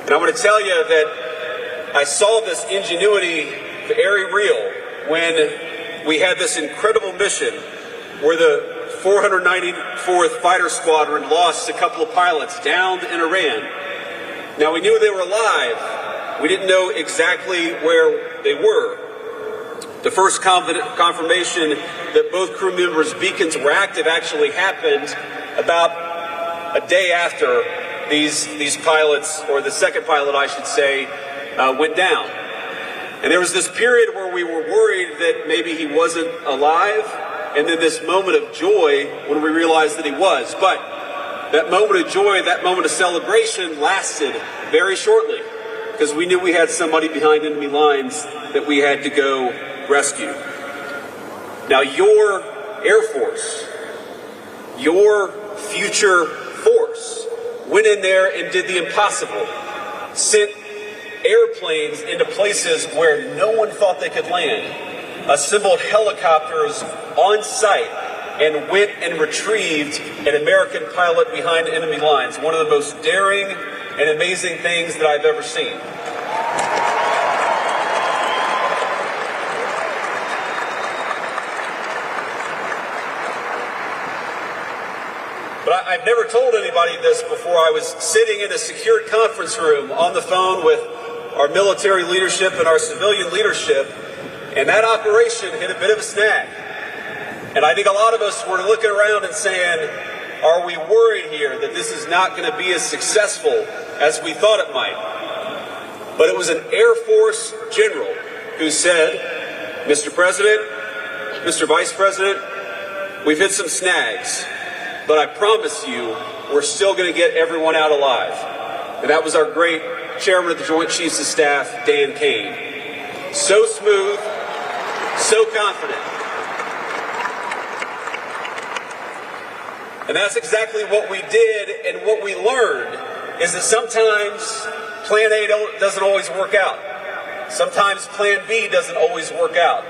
F: And I want to tell you that I saw this ingenuity very real when we had this incredible mission where the 494th Fighter Squadron lost a couple of pilots downed in Iran. Now, we knew they were alive. We didn't know exactly where they were. The first confirmation that both crew members' beacons were active actually happened about a day after these pilots, or the second pilot, I should say, went down. And there was this period where we were worried that maybe he wasn't alive, and then this moment of joy when we realized that he was. But that moment of joy, that moment of celebration lasted very shortly, because we knew we had somebody behind enemy lines that we had to go rescue. Now, your Air Force, your future force, went in there and did the impossible, sent airplanes into places where no one thought they could land, assembled helicopters on site, and went and retrieved an American pilot behind enemy lines. One of the most daring and amazing things that I've ever seen. But I've never told anybody this before. I was sitting in a secured conference room on the phone with our military leadership and our civilian leadership, and that operation hit a bit of a snag. And I think a lot of us were looking around and saying, are we worried here that this is not going to be as successful as we thought it might? But it was an Air Force general who said, Mr. President, Mr. Vice President, we've hit some snags, but I promise you, we're still going to get everyone out alive. And that was our great Chairman of the Joint Chiefs of Staff, Dan Kane. So smooth, so confident. And that's exactly what we did, and what we learned is that sometimes Plan A doesn't always work out. Sometimes Plan B doesn't always work out.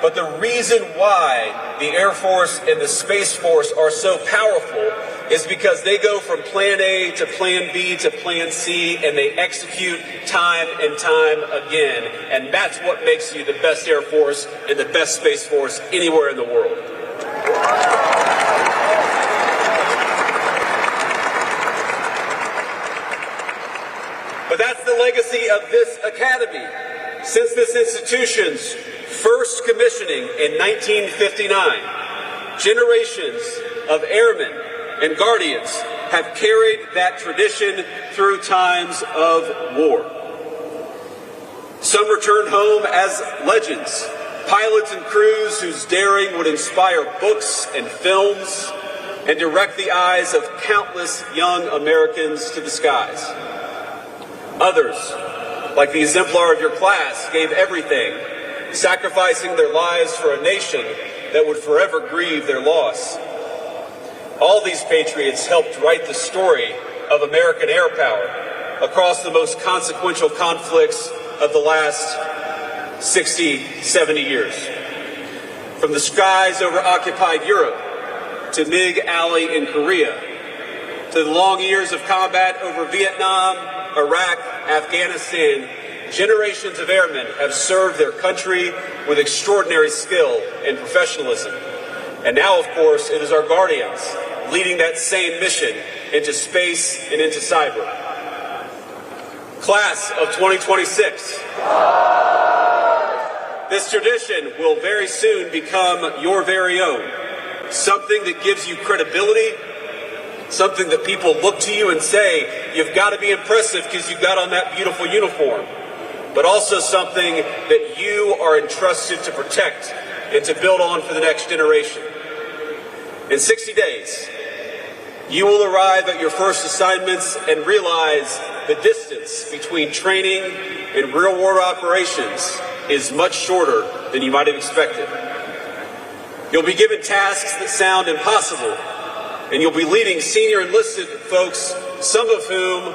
F: But the reason why the Air Force and the Space Force are so powerful is because they go from Plan A to Plan B to Plan C, and they execute time and time again. And that's what makes you the best Air Force and the best Space Force anywhere in the world. But that's the legacy of this academy. Since this institution's first commissioning in 1959, generations of airmen and guardians have carried that tradition through times of war. Some returned home as legends, pilots and crews whose daring would inspire books and films and direct the eyes of countless young Americans to the skies. Others, like the exemplar of your class, gave everything, sacrificing their lives for a nation that would forever grieve their loss. All these patriots helped write the story of American air power across the most consequential conflicts of the last 60, 70 years. From the skies over occupied Europe to MiG Alley in Korea, to the long years of combat over Vietnam, Iraq, Afghanistan, generations of airmen have served their country with extraordinary skill and professionalism. And now, of course, it is our guardians leading that same mission into space and into cyber. Class of 2026. This tradition will very soon become your very own. Something that gives you credibility, something that people look to you and say, you've got to be impressive because you've got on that beautiful uniform. But also something that you are entrusted to protect and to build on for the next generation. In 60 days, you will arrive at your first assignments and realize the distance between training and real-world operations is much shorter than you might have expected. You'll be given tasks that sound impossible, and you'll be leading senior enlisted folks, some of whom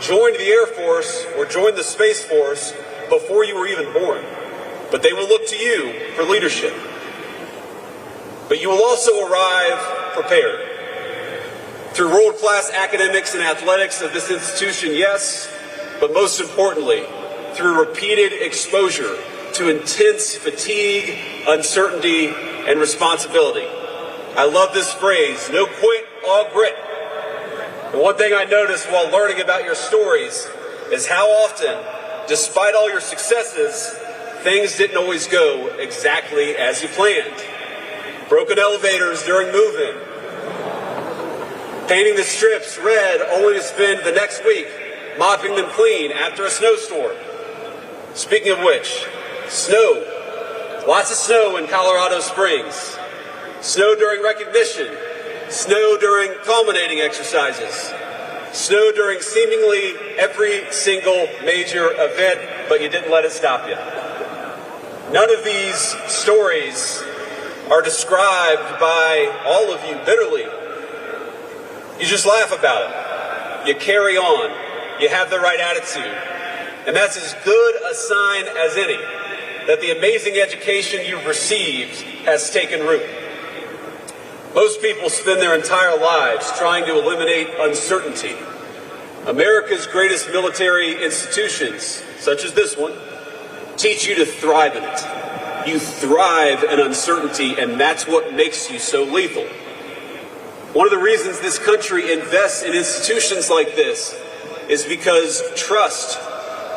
F: joined the Air Force or joined the Space Force before you were even born. But they will look to you for leadership. But you will also arrive prepared. Through world-class academics and athletics of this institution, yes, but most importantly, through repeated exposure to intense fatigue, uncertainty, and responsibility. I love this phrase, no quit, all grit. And one thing I noticed while learning about your stories is how often, despite all your successes, things didn't always go exactly as you planned. Broken elevators during move-in, painting the strips red only to spend the next week mopping them clean after a snowstorm. Speaking of which, snow. Lots of snow in Colorado Springs. Snow during recognition. Snow during culminating exercises. Snow during seemingly every single major event, but you didn't let it stop you. None of these stories are described by all of you bitterly. You just laugh about it. You carry on. You have the right attitude. And that's as good a sign as any that the amazing education you've received has taken root. Most people spend their entire lives trying to eliminate uncertainty. America's greatest military institutions, such as this one, teach you to thrive in it. You thrive in uncertainty, and that's what makes you so lethal. One of the reasons this country invests in institutions like this is because trust,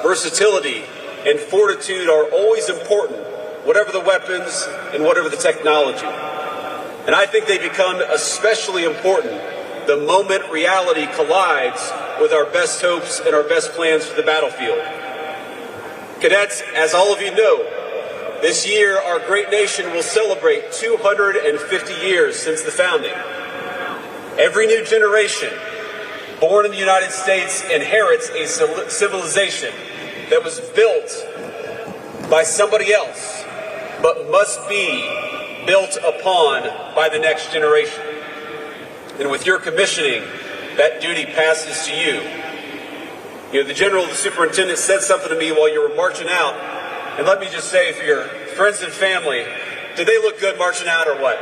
F: versatility, and fortitude are always important, whatever the weapons and whatever the technology. And I think they become especially important the moment reality collides with our best hopes and our best plans for the battlefield. Cadets, as all of you know, this year our great nation will celebrate 250 years since the founding. Every new generation born in the United States inherits a civilization that was built by somebody else, but must be built upon by the next generation. And with your commissioning, that duty passes to you. You know, the general, the superintendent said something to me while you were marching out, and let me just say, for your friends and family, did they look good marching out or what?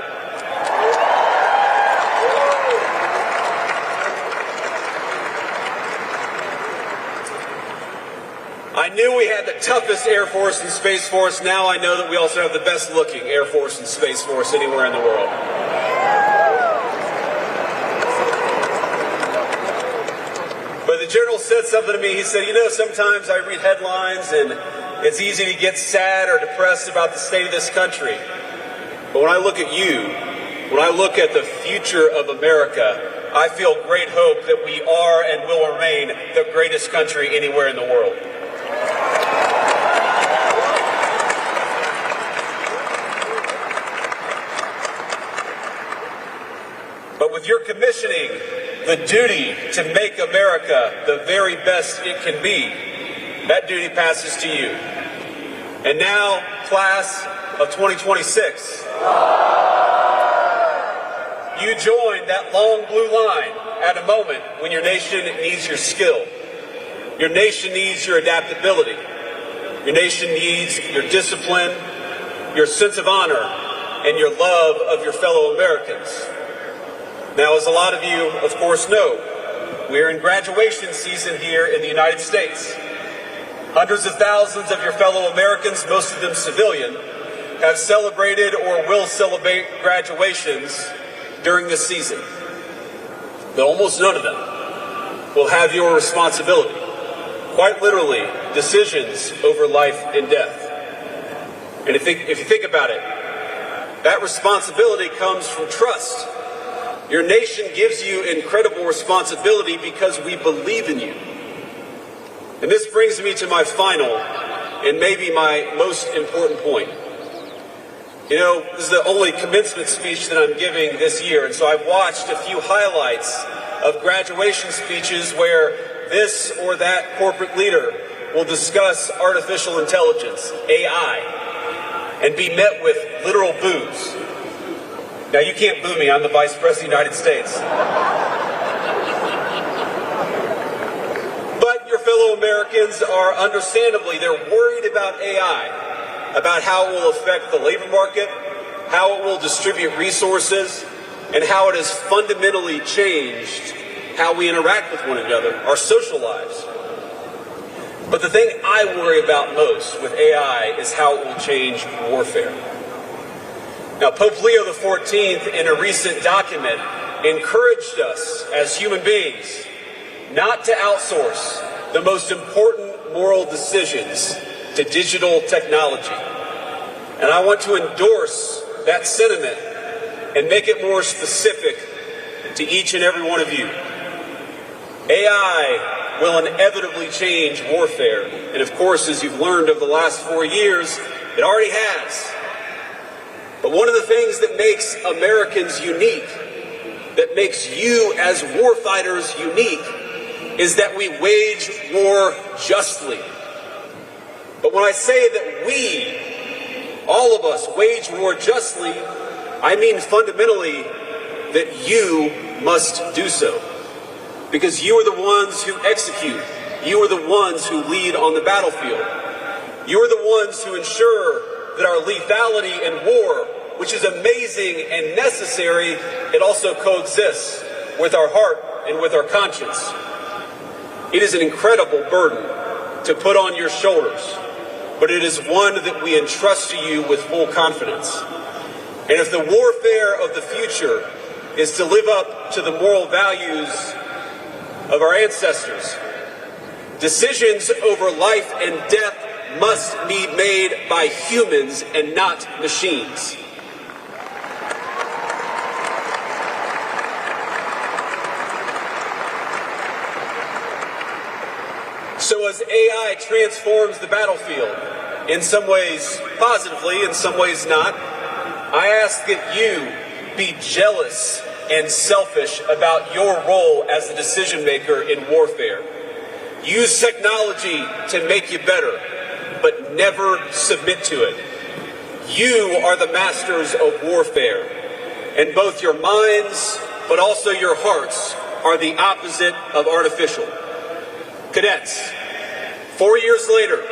F: I knew we had the toughest Air Force and Space Force. Now I know that we also have the best looking Air Force and Space Force anywhere in the world. But the general said something to me. He said, you know, sometimes I read headlines and it's easy to get sad or depressed about the state of this country. But when I look at you, when I look at the future of America, I feel great hope that we are and will remain the greatest country anywhere in the world. But with your commissioning, the duty to make America the very best it can be, that duty passes to you. And now, class of 2026, you join that long blue line at a moment when your nation needs your skill. Your nation needs your adaptability. Your nation needs your discipline, your sense of honor, and your love of your fellow Americans. Now, as a lot of you, of course, know, we're in graduation season here in the United States. Hundreds of thousands of your fellow Americans, most of them civilian, have celebrated or will celebrate graduations during this season. But almost none of them will have your responsibility. Quite literally, decisions over life and death. And if you think about it, that responsibility comes from trust. Your nation gives you incredible responsibility because we believe in you. And this brings me to my final and maybe my most important point. You know, this is the only commencement speech that I'm giving this year, and so I've watched a few highlights of graduation speeches where this or that corporate leader will discuss artificial intelligence, AI, and be met with literal boos. Now, you can't boo me. I'm the Vice President of the United States. But your fellow Americans are understandably, they're worried about AI, about how it will affect the labor market, how it will distribute resources, and how it has fundamentally changed how we interact with one another, our social lives. But the thing I worry about most with AI is how it will change warfare. Now, Pope Leo XIV, in a recent document, encouraged us as human beings not to outsource the most important moral decisions to digital technology. And I want to endorse that sentiment and make it more specific to each and every one of you. AI will inevitably change warfare. And of course, as you've learned over the last 4 years, it already has. But one of the things that makes Americans unique, that makes you as warfighters unique, is that we wage war justly. But when I say that we, all of us, wage war justly, I mean fundamentally that you must do so. Because you are the ones who execute. You are the ones who lead on the battlefield. You are the ones who ensure that our lethality in war, which is amazing and necessary, it also coexists with our heart and with our conscience. It is an incredible burden to put on your shoulders, but it is one that we entrust to you with full confidence. And if the warfare of the future is to live up to the moral values of our ancestors, decisions over life and death must be made by humans and not machines. So as AI transforms the battlefield, in some ways positively, in some ways not, I ask that you be jealous and selfish about your role as the decision maker in warfare. Use technology to make you better, but never submit to it. You are the masters of warfare, and both your minds, but also your hearts, are the opposite of artificial. Cadets, 4 years later,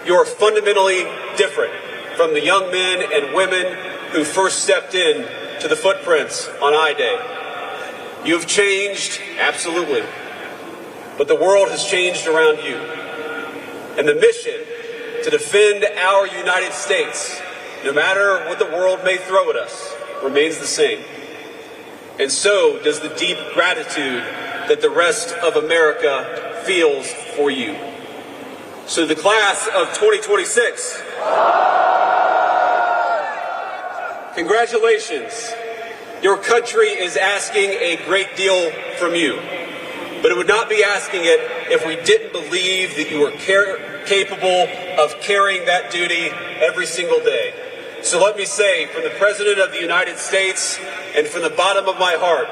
F: you are fundamentally different from the young men and women who first stepped in to the footprints on I-Day. You have changed, absolutely, but the world has changed around you. And the mission to defend our United States, no matter what the world may throw at us, remains the same. And so does the deep gratitude that the rest of America feels for you. So the class of 2026, congratulations. Your country is asking a great deal from you, but it would not be asking it if we didn't believe that you were capable of carrying that duty every single day. So let me say, from the President of the United States and from the bottom of my heart,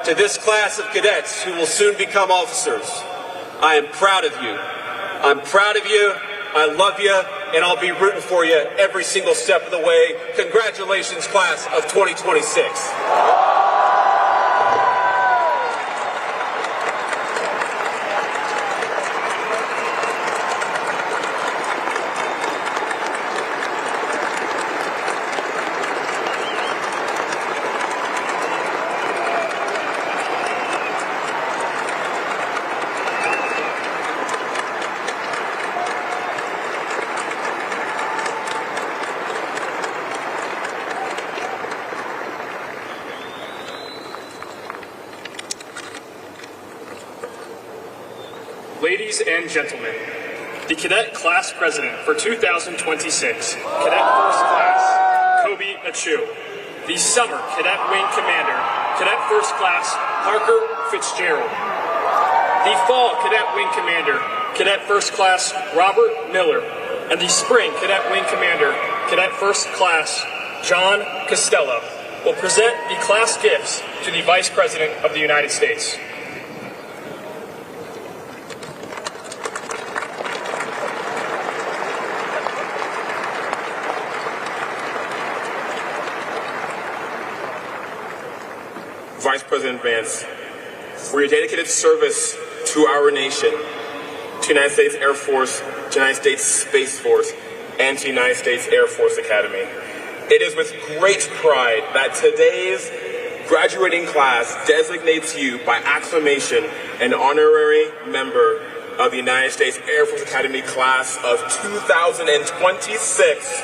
F: to this class of cadets who will soon become officers, I am proud of you. I'm proud of you. I love you, and I'll be rooting for you every single step of the way. Congratulations, class of 2026.
B: Ladies and gentlemen, the Cadet Class President for 2026, Cadet First Class, Kobe Achu. The Summer Cadet Wing Commander, Cadet First Class, Parker Fitzgerald. The Fall Cadet Wing Commander, Cadet First Class, Robert Miller. And the Spring Cadet Wing Commander, Cadet First Class, John Costello, will present the class gifts to the Vice President of the United States.
G: Vice President Vance, for your dedicated service to our nation, to United States Air Force, to United States Space Force, and to United States Air Force Academy. It is with great pride that today's graduating class designates you by acclamation an honorary member of the United States Air Force Academy class of 2026.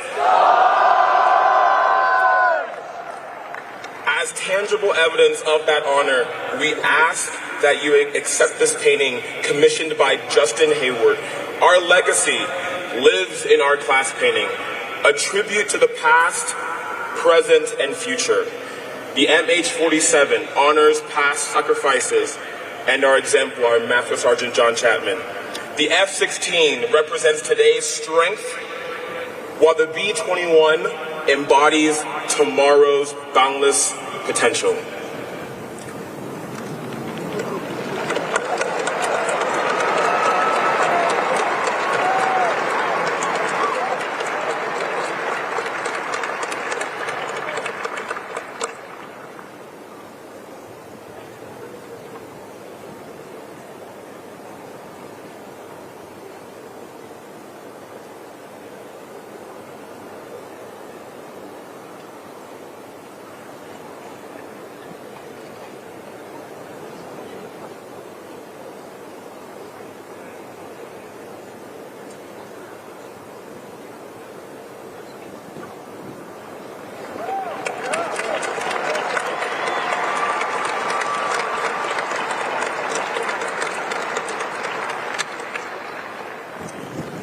G: As tangible evidence of that honor, we ask that you accept this painting commissioned by Justin Hayward. Our legacy lives in our class painting, a tribute to the past, present, and future. The MH-47 honors past sacrifices and our exemplar, Master Sergeant John Chapman. The F-16 represents today's strength, while the B-21 embodies tomorrow's boundless potential.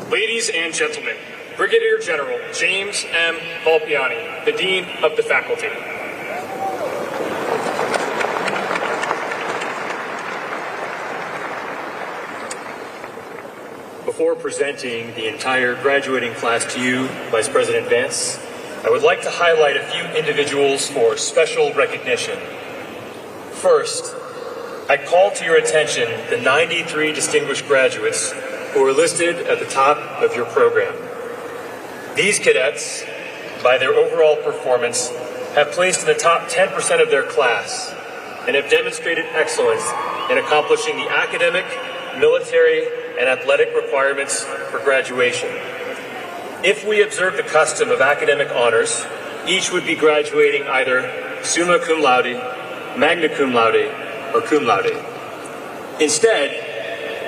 B: Ladies and gentlemen, Brigadier General James M. Volpiani, the Dean of the Faculty. Before presenting the entire graduating class to you, Vice President Vance, I would like to highlight a few individuals for special recognition. First, I call to your attention the 93 distinguished graduates who are listed at the top of your program. These cadets, by their overall performance, have placed in the top 10% of their class and have demonstrated excellence in accomplishing the academic, military, and athletic requirements for graduation. If we observe the custom of academic honors, each would be graduating either summa cum laude, magna cum laude, or cum laude. Instead,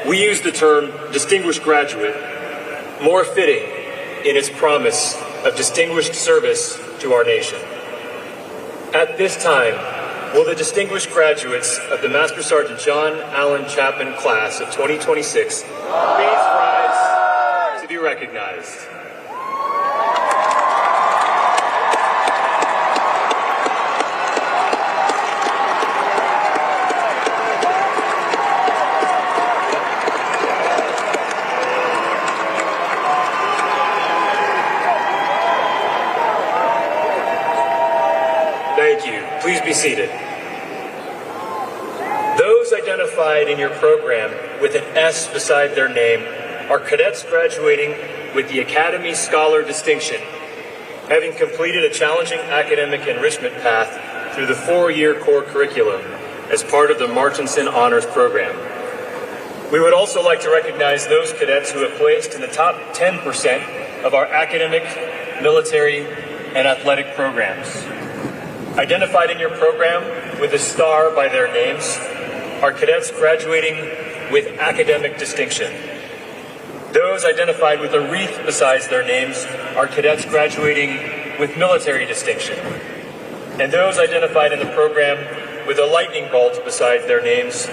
B: we use the term distinguished graduate, more fitting in its promise of distinguished service to our nation. At this time, will the distinguished graduates of the Master Sergeant John Allen Chapman class of 2026 please rise to be recognized. Thank you. Please be seated. Those identified in your program with an S beside their name are cadets graduating with the Academy Scholar Distinction, having completed a challenging academic enrichment path through the 4-year core curriculum as part of the Martinson Honors Program. We would also like to recognize those cadets who have placed in the top 10% of our academic, military, and athletic programs. Identified in your program with a star by their names are cadets graduating with academic distinction. Those identified with a wreath beside their names are cadets graduating with military distinction. And those identified in the program with a lightning bolt beside their names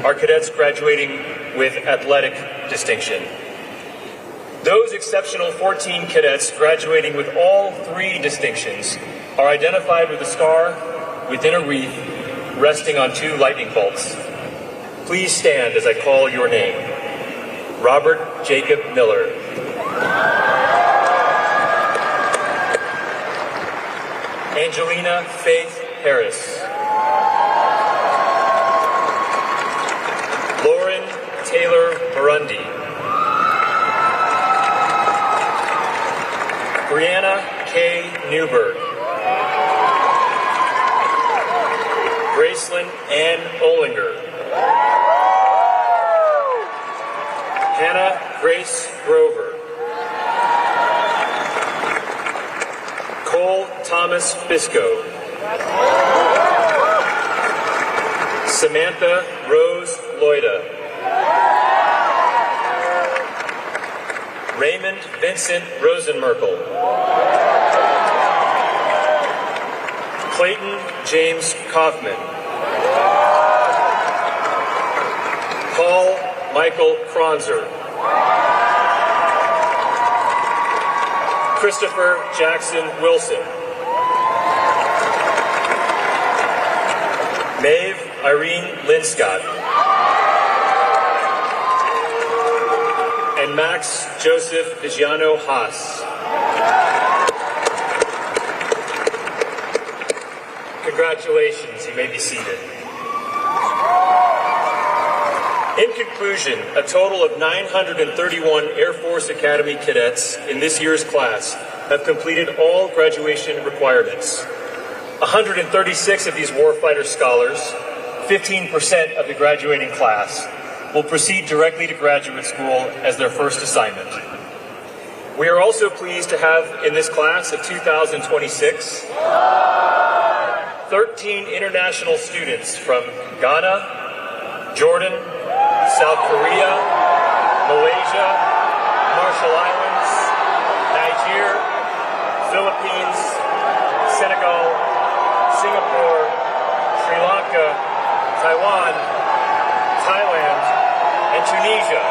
B: are cadets graduating with athletic distinction. Those exceptional 14 cadets graduating with all 3 distinctions are identified with a star within a wreath resting on 2 lightning bolts. Please stand as I call your name. Robert Jacob Miller. Angelina Faith Harris. Lauren Taylor Marundi. Brianna K. Newberg. Gracelyn Ann Olinger. Hannah Grace Grover. Cole Thomas Bisco. Samantha Rose Loida. Raymond Vincent Rosenmerkel. Clayton James Kaufman. Paul Michael Kronzer. Christopher Jackson Wilson. Maeve Irene Linscott. And Max Joseph Vigiano Haas. Congratulations, you may be seated. In conclusion, a total of 931 Air Force Academy cadets in this year's class have completed all graduation requirements. 136 of these warfighter scholars, 15% of the graduating class, will proceed directly to graduate school as their first assignment. We are also pleased to have in this class of 2026, 13 international students from Ghana, Jordan, South Korea, Malaysia, Marshall Islands, Niger, Philippines, Senegal, Singapore, Sri Lanka, Taiwan, Thailand, and Tunisia.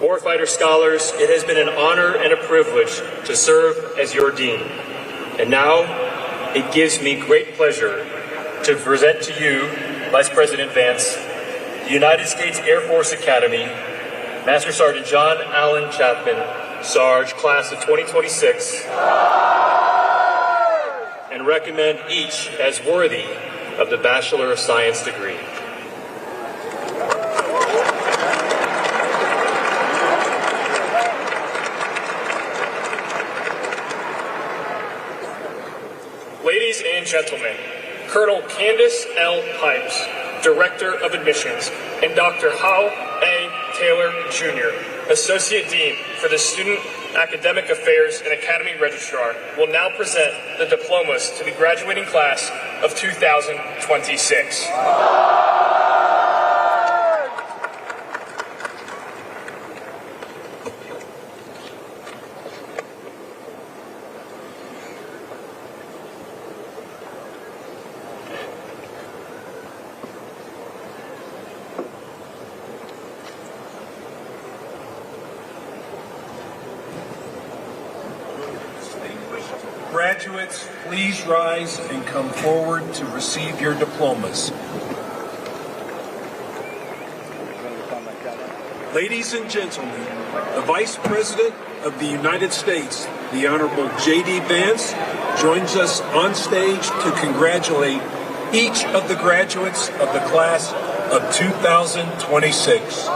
B: Warfighter scholars, it has been an honor and a privilege to serve as your dean. And now, it gives me great pleasure to present to you, Vice President Vance, the United States Air Force Academy, Master Sergeant John Allen Chapman, Sarge, Class of 2026, and recommend each as worthy of the Bachelor of Science degree. Ladies and gentlemen, Colonel Candace L. Pipes, Director of Admissions, and Dr. Hal A. Taylor, Jr., Associate Dean for the Student Academic Affairs and Academy Registrar, will now present the diplomas to the graduating class of 2026.
H: Graduates, please rise and come forward to receive your diplomas. Ladies and gentlemen, the Vice President of the United States, the Honorable JD Vance, joins us on stage to congratulate each of the graduates of the class of 2026.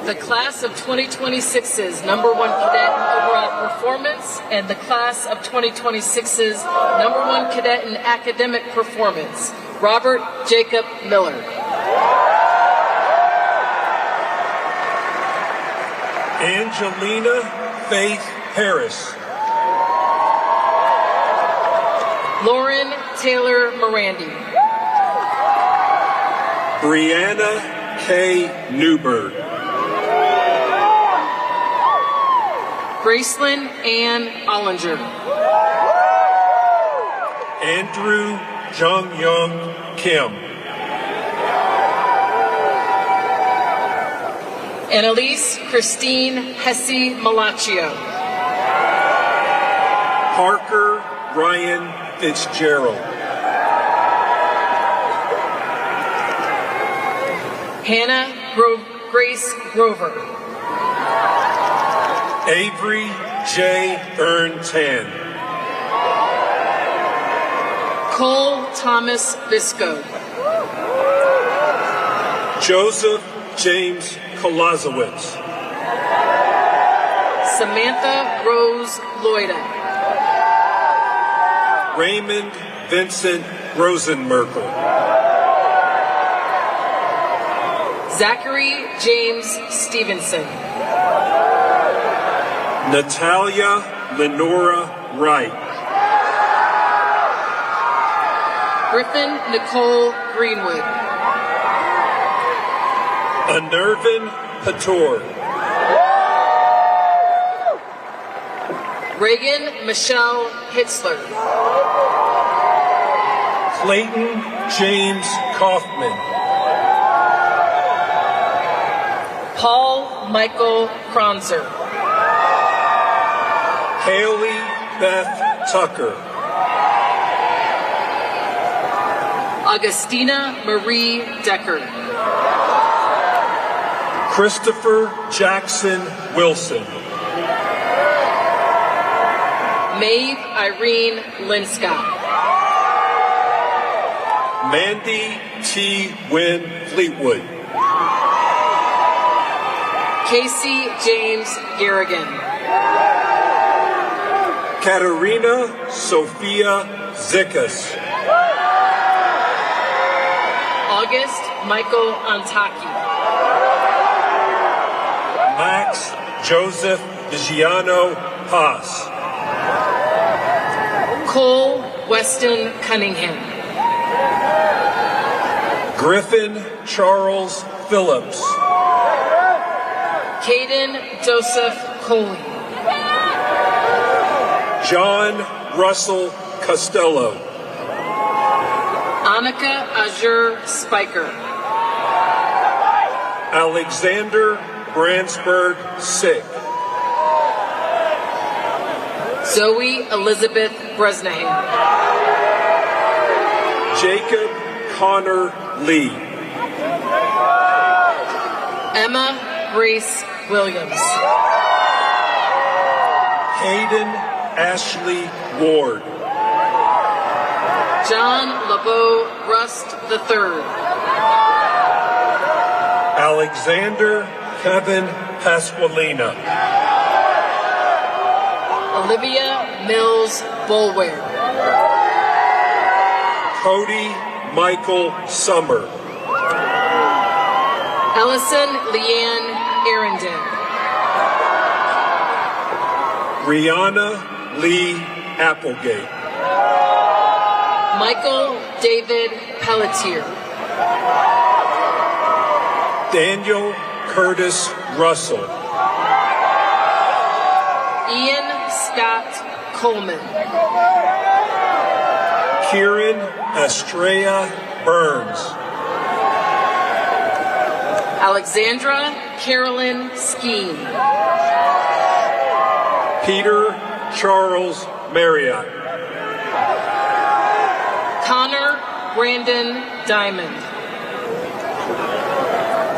I: The class of 2026's number one cadet in overall performance and the class of 2026's number one cadet in academic performance, Robert Jacob Miller.
H: Angelina Faith Harris.
I: Lauren Taylor Morandi.
H: Brianna K. Newberg.
I: Gracelyn Ann Ollinger.
H: Andrew Jung Young Kim.
I: Annalise Christine Hesse Malaccio.
H: Parker Ryan Fitzgerald.
I: Hannah Grace Grover.
H: Avery J. Ern Tan.
I: Cole Thomas Bisco.
H: Joseph James Kolazowitz.
I: Samantha Rose Loida.
H: Raymond Vincent Rosenmerkel.
I: Zachary James Stevenson.
H: Natalia Lenora Wright.
I: Griffin Nicole Greenwood.
H: Anirvan Pator.
I: Reagan Michelle Hitzler.
H: Clayton James Kaufman.
I: Paul Michael Kronzer.
H: Haley Beth Tucker.
I: Augustina Marie Decker.
H: Christopher Jackson Wilson.
I: Maeve Irene Linscott.
H: Mandy T. Wynn Fleetwood.
I: Casey James Garrigan.
H: Katerina Sophia Zikas.
I: August Michael Antaki.
H: Max Joseph Vigiano Haas.
I: Cole Weston Cunningham.
H: Griffin Charles Phillips.
I: Caden Joseph Coley.
H: John Russell Costello.
I: Annika Azure Spiker.
H: Alexander Brandsburg Sick.
I: Zoe Elizabeth Bresnahan.
H: Jacob Connor Lee.
I: Emma Grace Williams.
H: Hayden Ashley Ward.
I: John LeBeau Rust III.
H: Alexander Kevin Pasqualina.
I: Olivia Mills Bulware.
H: Cody Michael Summer.
I: Ellison Leanne Arundel.
H: Rihanna Lee Applegate.
I: Michael David Pelletier.
H: Daniel Curtis Russell.
I: Ian Scott Coleman.
H: Kieran Estrella Burns.
I: Alexandra Carolyn Skeen.
H: Peter Charles Marriott.
I: Connor Brandon Diamond.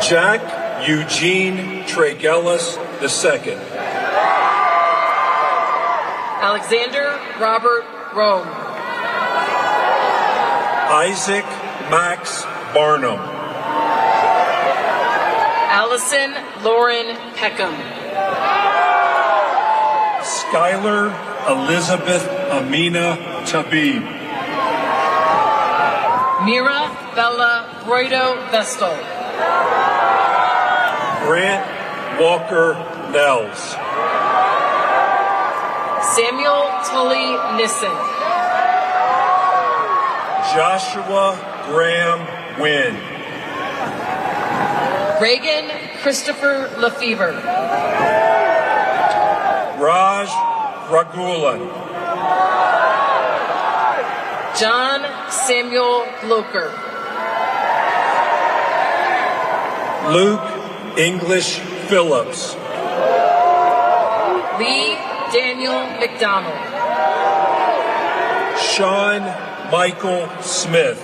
H: Jack Eugene Tregellis II.
I: Alexander Robert Rome.
H: Isaac Max Barnum.
I: Allison Lauren Peckham.
H: Skylar Elizabeth Amina Tabib.
I: Mira Bella Broido Vestal.
H: Grant Walker Nels.
I: Samuel Tully Nissen.
H: Joshua Graham Wynn.
I: Reagan Christopher Lefevre.
H: Raj Ragulan.
I: John Samuel Gloker.
H: Luke English Phillips.
I: Lee Daniel McDonald.
H: Sean Michael Smith.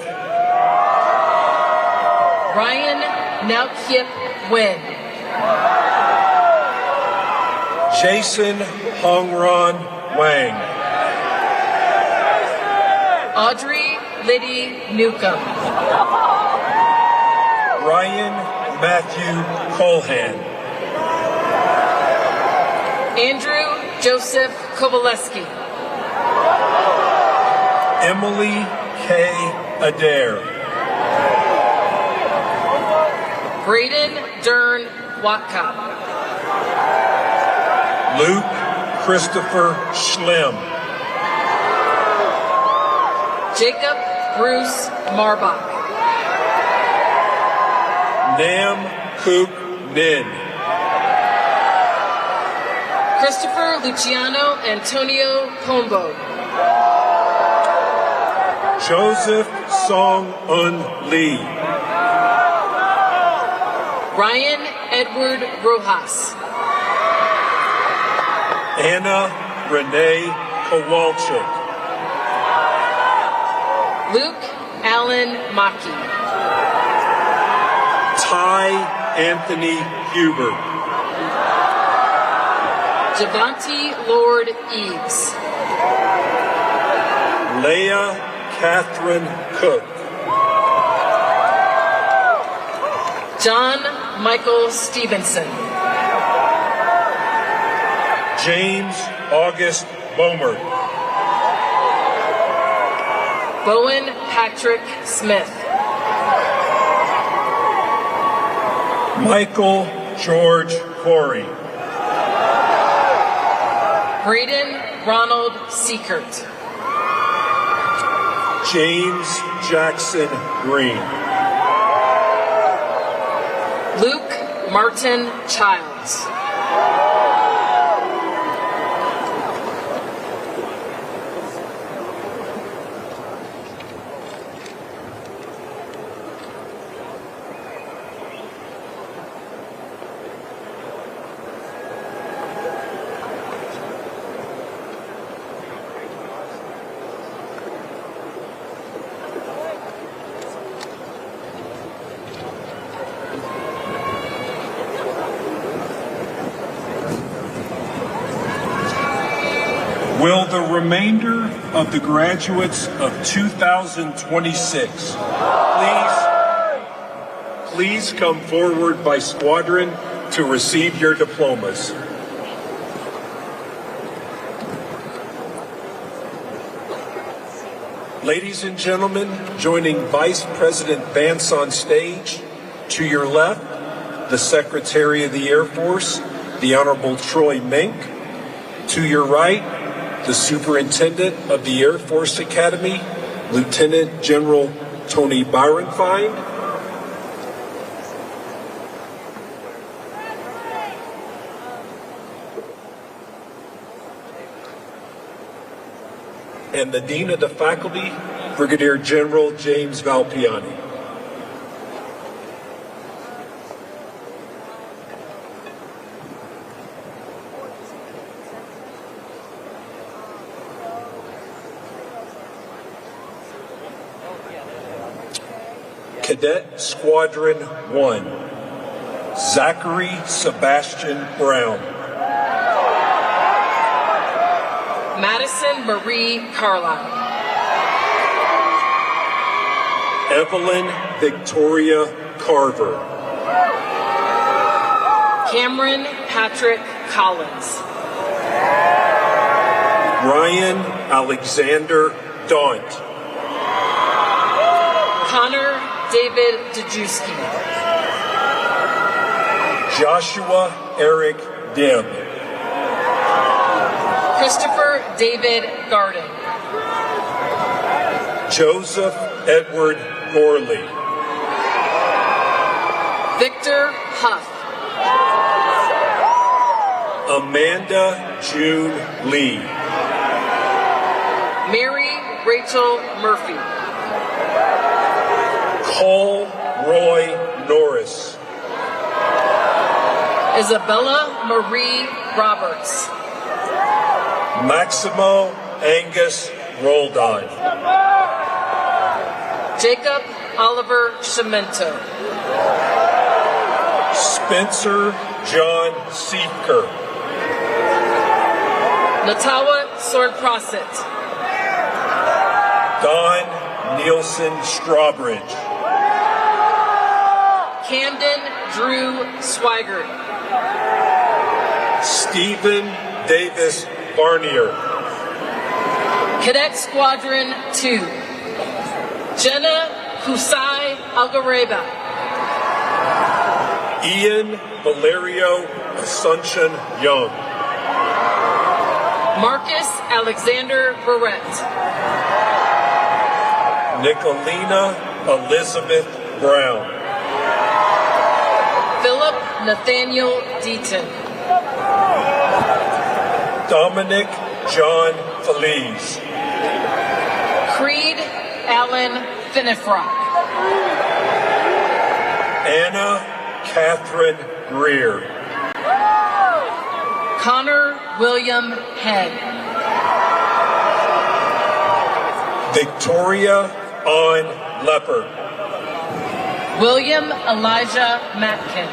I: Ryan Naukyip Nguyen.
H: Jason Hongron Wang.
I: Audrey Liddy Newcomb.
H: Ryan Matthew Colhan.
I: Andrew Joseph Kowaleski.
H: Emily K. Adair.
I: Braden Dern Watkop.
H: Luke Christopher Schlim.
I: Jacob Bruce Marbach.
H: Nam Kook Nin.
I: Christopher Luciano Antonio Pombo.
H: Joseph Song Un Lee.
I: Ryan Edward Rojas.
H: Anna Renee Kowalczyk.
I: Luke Allen Maki.
H: Ty Anthony Huber.
I: Javante Lord Eves.
H: Leah Catherine Cook.
I: John Michael Stevenson.
H: James August Bomer.
I: Bowen Patrick Smith.
H: Michael George Corey.
I: Braden Ronald Seekert.
H: James Jackson Green.
I: Luke Martin Childs.
H: Will the remainder of the graduates of 2026 please come forward by squadron to receive your diplomas. Ladies and gentlemen, joining Vice President Vance on stage, to your left, the Secretary of the Air Force, the Honorable Troy Mink. To your right, the Superintendent of the Air Force Academy, Lieutenant General Tony Byronfine. And the Dean of the Faculty, Brigadier General James Valpiani. Cadet Squadron 1, Zachary Sebastian Brown.
I: Madison Marie Carlisle.
H: Evelyn Victoria Carver.
I: Cameron Patrick Collins.
H: Ryan Alexander Daunt.
I: Connor David Dejewski.
H: Joshua Eric Dibb.
I: Christopher David Garden.
H: Joseph Edward Gorley.
I: Victor Huff.
H: Amanda June Lee.
I: Mary Rachel Murphy.
H: Cole Roy Norris.
I: Isabella Marie Roberts.
H: Maximo Angus Roldan.
I: Jacob Oliver Cimento.
H: Spencer John Seeker.
I: Natawa Sword-Prosit.
H: Don Nielsen Strawbridge.
I: Camden Drew Swigert.
H: Stephen Davis Barnier.
I: Cadet Squadron 2. Jenna Kusai Algareba.
H: Ian Valerio Asuncion Young.
I: Marcus Alexander Barrett.
H: Nicolina Elizabeth Brown.
I: Philip Nathaniel Deaton.
H: Dominic John Feliz.
I: Creed Allen Finnefrock.
H: Anna Catherine Greer.
I: Connor William Head.
H: Victoria Ann Leopard.
I: William Elijah Matkin.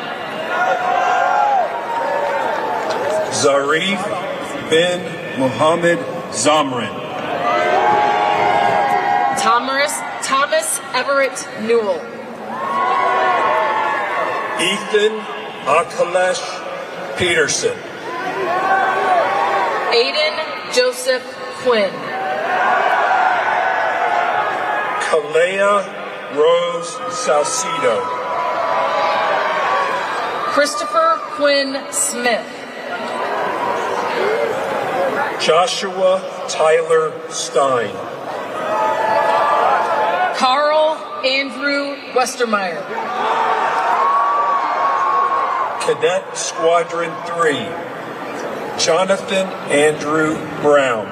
H: Zarif bin Muhammad Zamrin.
I: Thomas Everett Newell.
H: Ethan Akalesh Peterson.
I: Aiden Joseph Quinn.
H: Kalea Rose Salcido.
I: Christopher Quinn Smith.
H: Joshua Tyler Stein.
I: Carl Andrew Westermeyer.
H: Cadet Squadron 3. Jonathan Andrew Brown.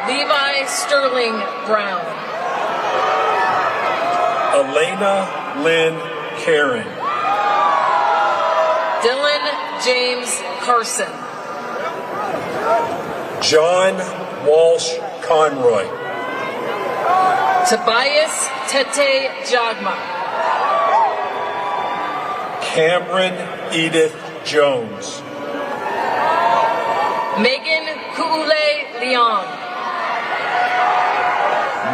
I: Levi Sterling Brown.
H: Elena Lynn Karen.
I: Dylan James Carson.
H: John Walsh Conroy.
I: Tobias Tete Jagma.
H: Cameron Edith Jones.
I: Megan Kuule Leon.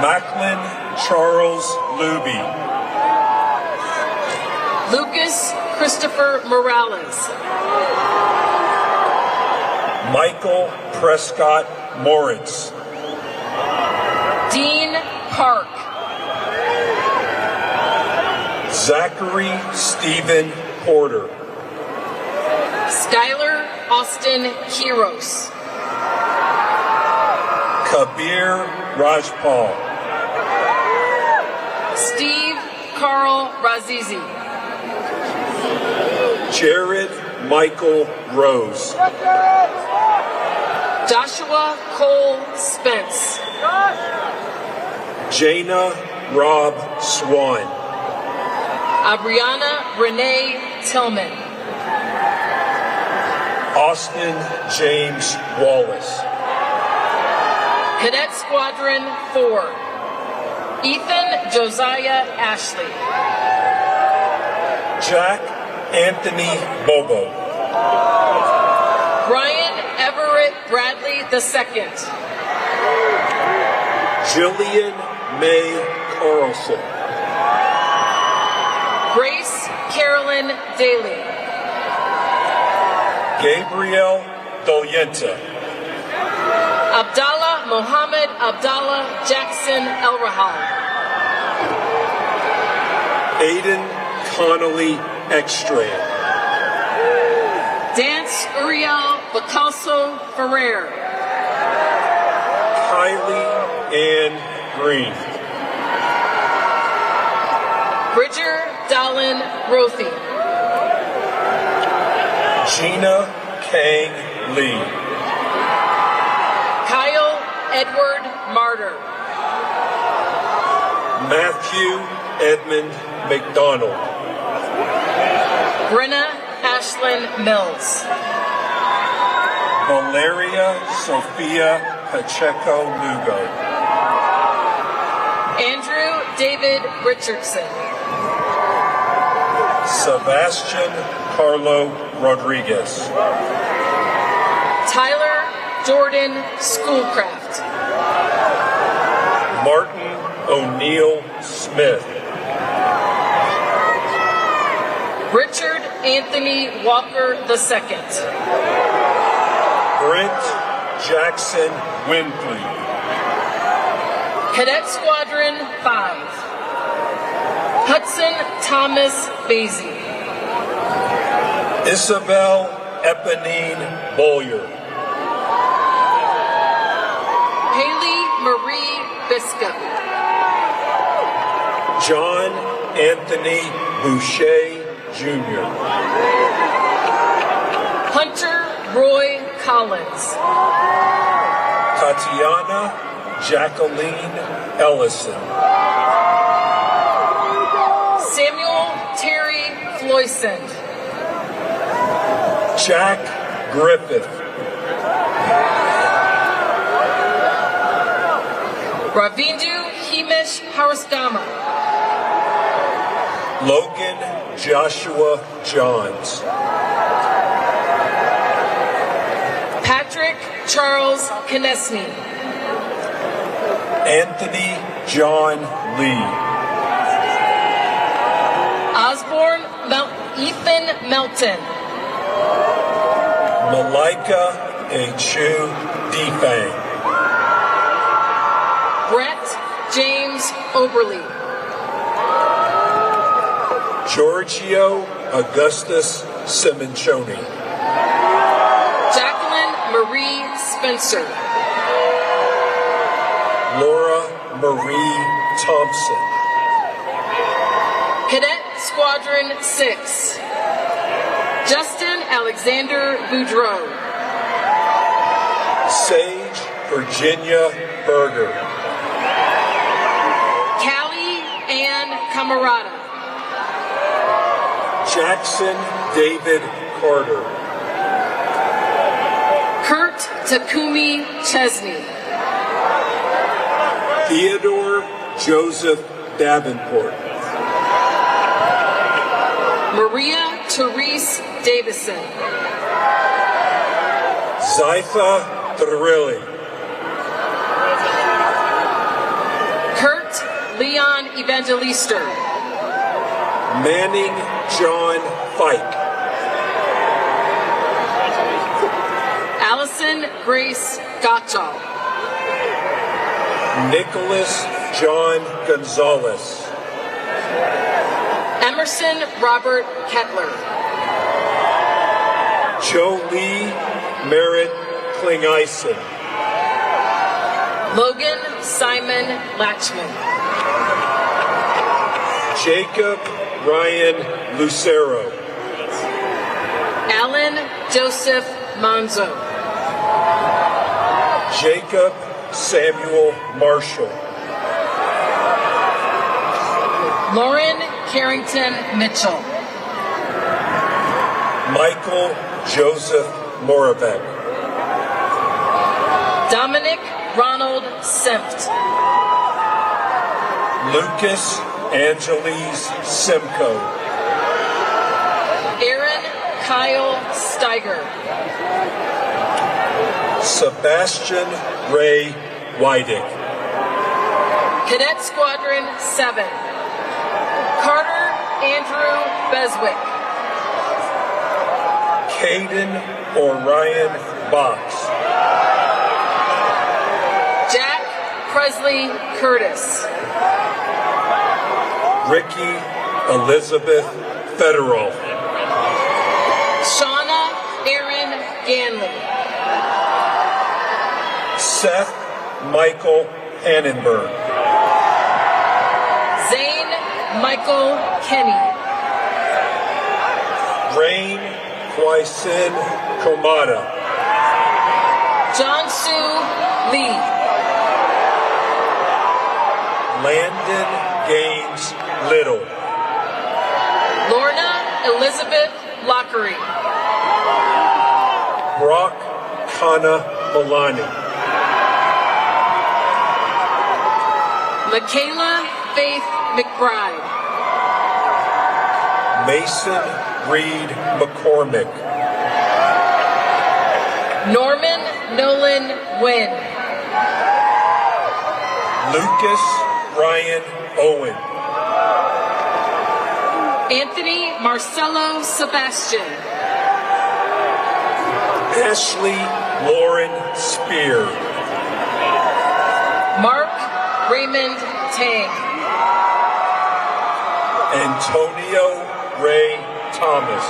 H: Macklin Charles Luby.
I: Lucas Christopher Morales.
H: Michael Prescott Moritz.
I: Dean Park.
H: Zachary Stephen Porter.
I: Skylar Austin Kiros.
H: Kabir Rajpal.
I: Steve Carl Razizi.
H: Jared Michael Rose.
I: Joshua Cole Spence.
H: Jaina Rob Swan.
I: Abriana Renee Tillman.
H: Austin James Wallace.
I: Cadet Squadron 4. Ethan Josiah Ashley.
H: Jack Anthony Bobo.
I: Brian Everett Bradley II.
H: Jillian May Carlson.
I: Grace Carolyn Daly.
H: Gabriel Dolienta.
I: Abdallah Mohammed Abdallah Jackson El Rahal.
H: Aiden Connolly Ekstrand.
I: Dance Uriel Bacalso Ferrer.
H: Kylie Ann Green.
I: Bridger Dallin Rothy.
H: Gina Kang Lee.
I: Kyle Edward Martyr.
H: Matthew Edmund McDonald.
I: Brenna Ashlyn Mills.
H: Valeria Sophia Pacheco Lugo.
I: Andrew David Richardson.
H: Sebastian Carlo Rodriguez.
I: Tyler Jordan Schoolcraft.
H: Martin O'Neill Smith.
I: Richard Anthony Walker II.
H: Brent Jackson Winfrey.
I: Cadet Squadron 5. Hudson Thomas Basie.
H: Isabel Eponine Boyer.
I: Haley Marie Biscup.
H: John Anthony Boucher Jr.
I: Hunter Roy Collins.
H: Tatiana Jacqueline Ellison.
I: Samuel Terry Floysand.
H: Jack Griffith.
I: Ravindu Himesh Haraskama.
H: Logan Joshua Johns.
I: Patrick Charles Konechny.
H: Anthony John Lee.
I: Osborne Ethan Melton.
H: Malika Achu Defang.
I: Brett James Oberly.
H: Giorgio Augustus Simonchoni.
I: Jacqueline Marie Spencer.
H: Laura Marie Thompson.
I: Cadet Squadron 6. Justin Alexander Boudreau.
H: Sage Virginia Berger.
I: Callie Ann Camarada.
H: Jackson David Carter.
I: Kurt Takumi Chesney.
H: Theodore Joseph Davenport.
I: Maria Therese Davison.
H: Zypha Thrilly.
I: Kurt Leon Evangelister.
H: Manning John Fike.
I: Allison Grace Gottschall.
H: Nicholas John Gonzalez.
I: Emerson Robert Kettler.
H: Jolie Merritt Klingison.
I: Logan Simon Latchman.
H: Jacob Ryan Lucero.
I: Alan Joseph Manzo.
H: Jacob Samuel Marshall.
I: Lauren Carrington Mitchell.
H: Michael Joseph Moravec.
I: Dominic Ronald Sempt.
H: Lucas Angeles Simcoe.
I: Aaron Kyle Steiger.
H: Sebastian Ray Wydick.
I: Cadet Squadron 7. Carter Andrew Beswick.
H: Caden Orion Box.
I: Jack Presley Curtis.
H: Ricky Elizabeth Federal.
I: Shauna Aaron Ganley.
H: Seth Michael Annenberg.
I: Zane Michael Kenny.
H: Rain Kwaisin Komada.
I: John-Soo Lee.
H: Landon Gaines Little.
I: Lorna Elizabeth Lockery.
H: Brock Kana Milani.
I: Michaela Faith McBride.
H: Mason Reed McCormick.
I: Norman Nolan Wynn.
H: Lucas Ryan Owen.
I: Anthony Marcelo Sebastian.
H: Ashley Lauren Spear.
I: Mark Raymond Tang.
H: Antonio Ray Thomas.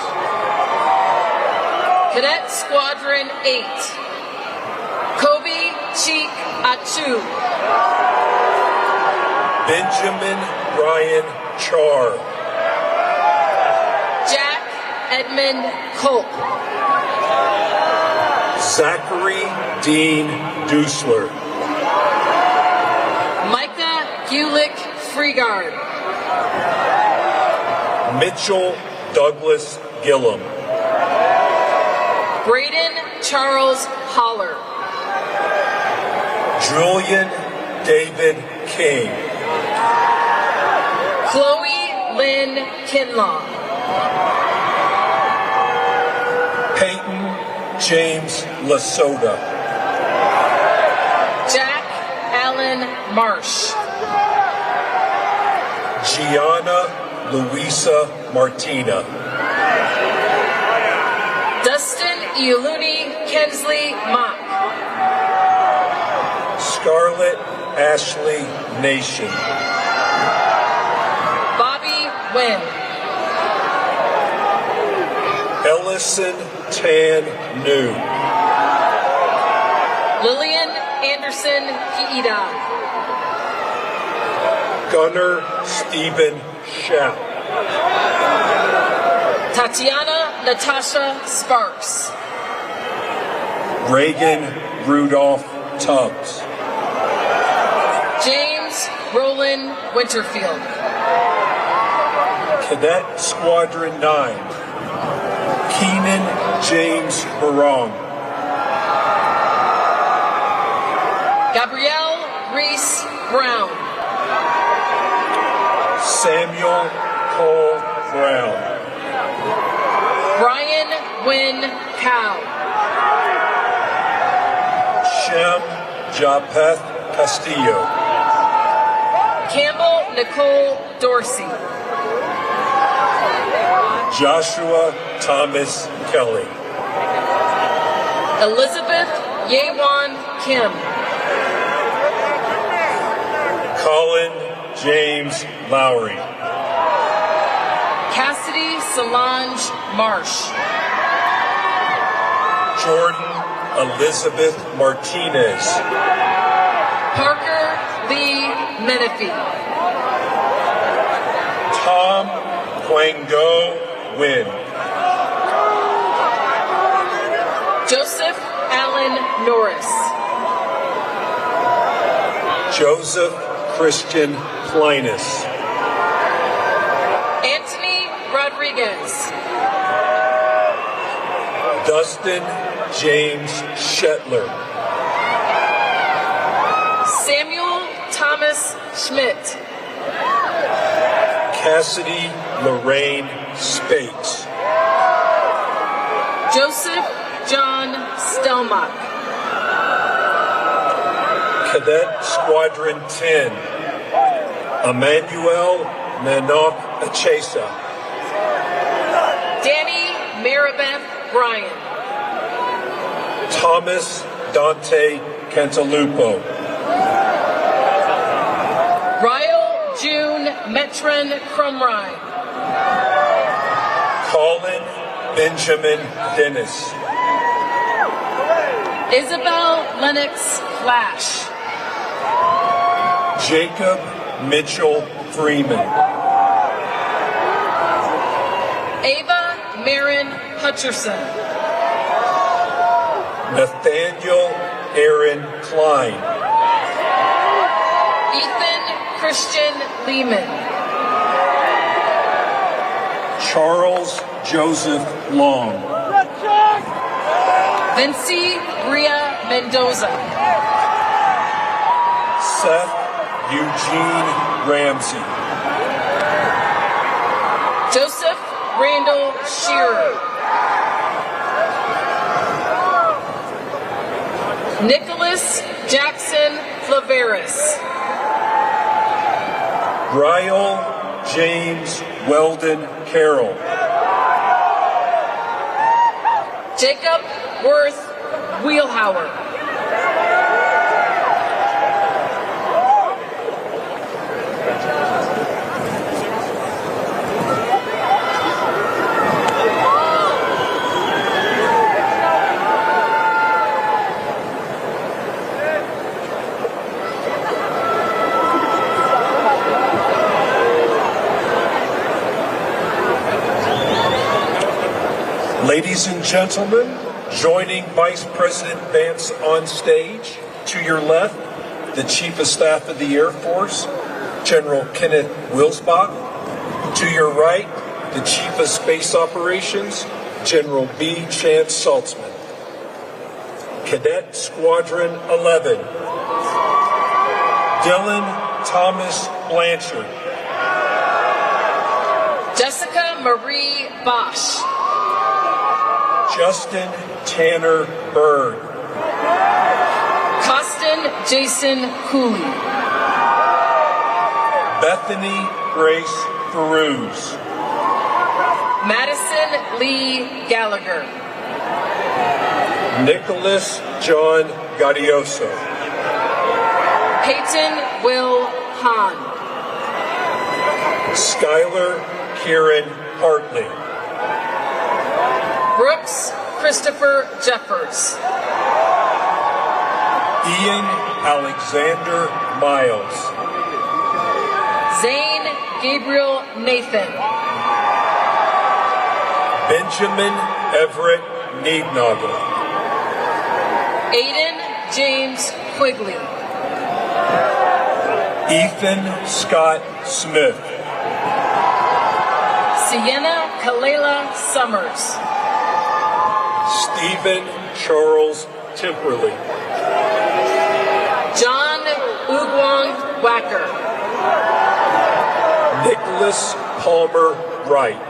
I: Cadet Squadron 8. Kobe Cheek Achu.
H: Benjamin Ryan Char.
I: Jack Edmund Culp.
H: Zachary Dean Dusler.
I: Micah Gulick Freegard.
H: Mitchell Douglas Gillum.
I: Braden Charles Holler.
H: Julian David King.
I: Chloe Lynn Kinlaw.
H: Peyton James Lasota.
I: Jack Allen Marsh.
H: Gianna Luisa Martina.
I: Dustin Ioluni Kensley Mock.
H: Scarlett Ashley Nation.
I: Bobby Wynn.
H: Ellison Tan New.
I: Lillian Anderson Kiida.
H: Gunnar Stephen Schapp.
I: Tatiana Natasha Sparks.
H: Reagan Rudolph Tubbs.
I: James Roland Winterfield.
H: Cadet Squadron 9. Keenan James Barong.
I: Gabrielle Reese Brown.
H: Samuel Cole Brown.
I: Brian Wynn Cow.
H: Shem Japeth Castillo.
I: Campbell Nicole Dorsey.
H: Joshua Thomas Kelly.
I: Elizabeth Yewan Kim.
H: Colin James Lowry.
I: Cassidy Solange Marsh.
H: Jordan Elizabeth Martinez.
I: Parker Lee Menifee.
H: Tom Quango Wynn.
I: Joseph Allen Norris.
H: Joseph Christian Plinus.
I: Anthony Rodriguez.
H: Dustin James Shetler.
I: Samuel Thomas Schmidt.
H: Cassidy Lorraine Spates.
I: Joseph John Stelmach.
H: Cadet Squadron 10. Emmanuel Nanok Achesa.
I: Danny Maribeth Bryan.
H: Thomas Dante Cantalupo.
I: Ryle June Metron Crumrine.
H: Colin Benjamin Dennis.
I: Isabel Lennox Flash.
H: Jacob Mitchell Freeman.
I: Ava Marin Hutcherson.
H: Nathaniel Aaron Klein.
I: Ethan Christian Lehman.
H: Charles Joseph Long.
I: Vinci Bria Mendoza.
H: Seth Eugene Ramsey.
I: Joseph Randall Shearer. Nicholas Jackson Flaveris.
H: Ryle James Weldon Carroll.
I: Jacob Worth Wheelhauer.
H: Ladies and gentlemen, joining Vice President Vance on stage, to your left, the Chief of Staff of the Air Force, General Kenneth Wilsbach. To your right, the Chief of Space Operations, General B. Chance Saltzman. Cadet Squadron 11, Dylan Thomas Blanchard.
I: Jessica Marie Bosch.
H: Justin Tanner Byrd.
I: Costin Jason Cooley.
H: Bethany Grace Peruse.
I: Madison Lee Gallagher.
H: Nicholas John Gaudioso.
I: Peyton Will Hahn.
H: Skylar Kieran Hartley.
I: Brooks Christopher Jeffers.
H: Ian Alexander Miles.
I: Zane Gabriel Nathan.
H: Benjamin Everett Neednagel.
I: Aiden James Quigley.
H: Ethan Scott Smith.
I: Sienna Kalela Summers.
H: Stephen Charles Temperley.
I: John Ugwang Wacker.
H: Nicholas Palmer Wright.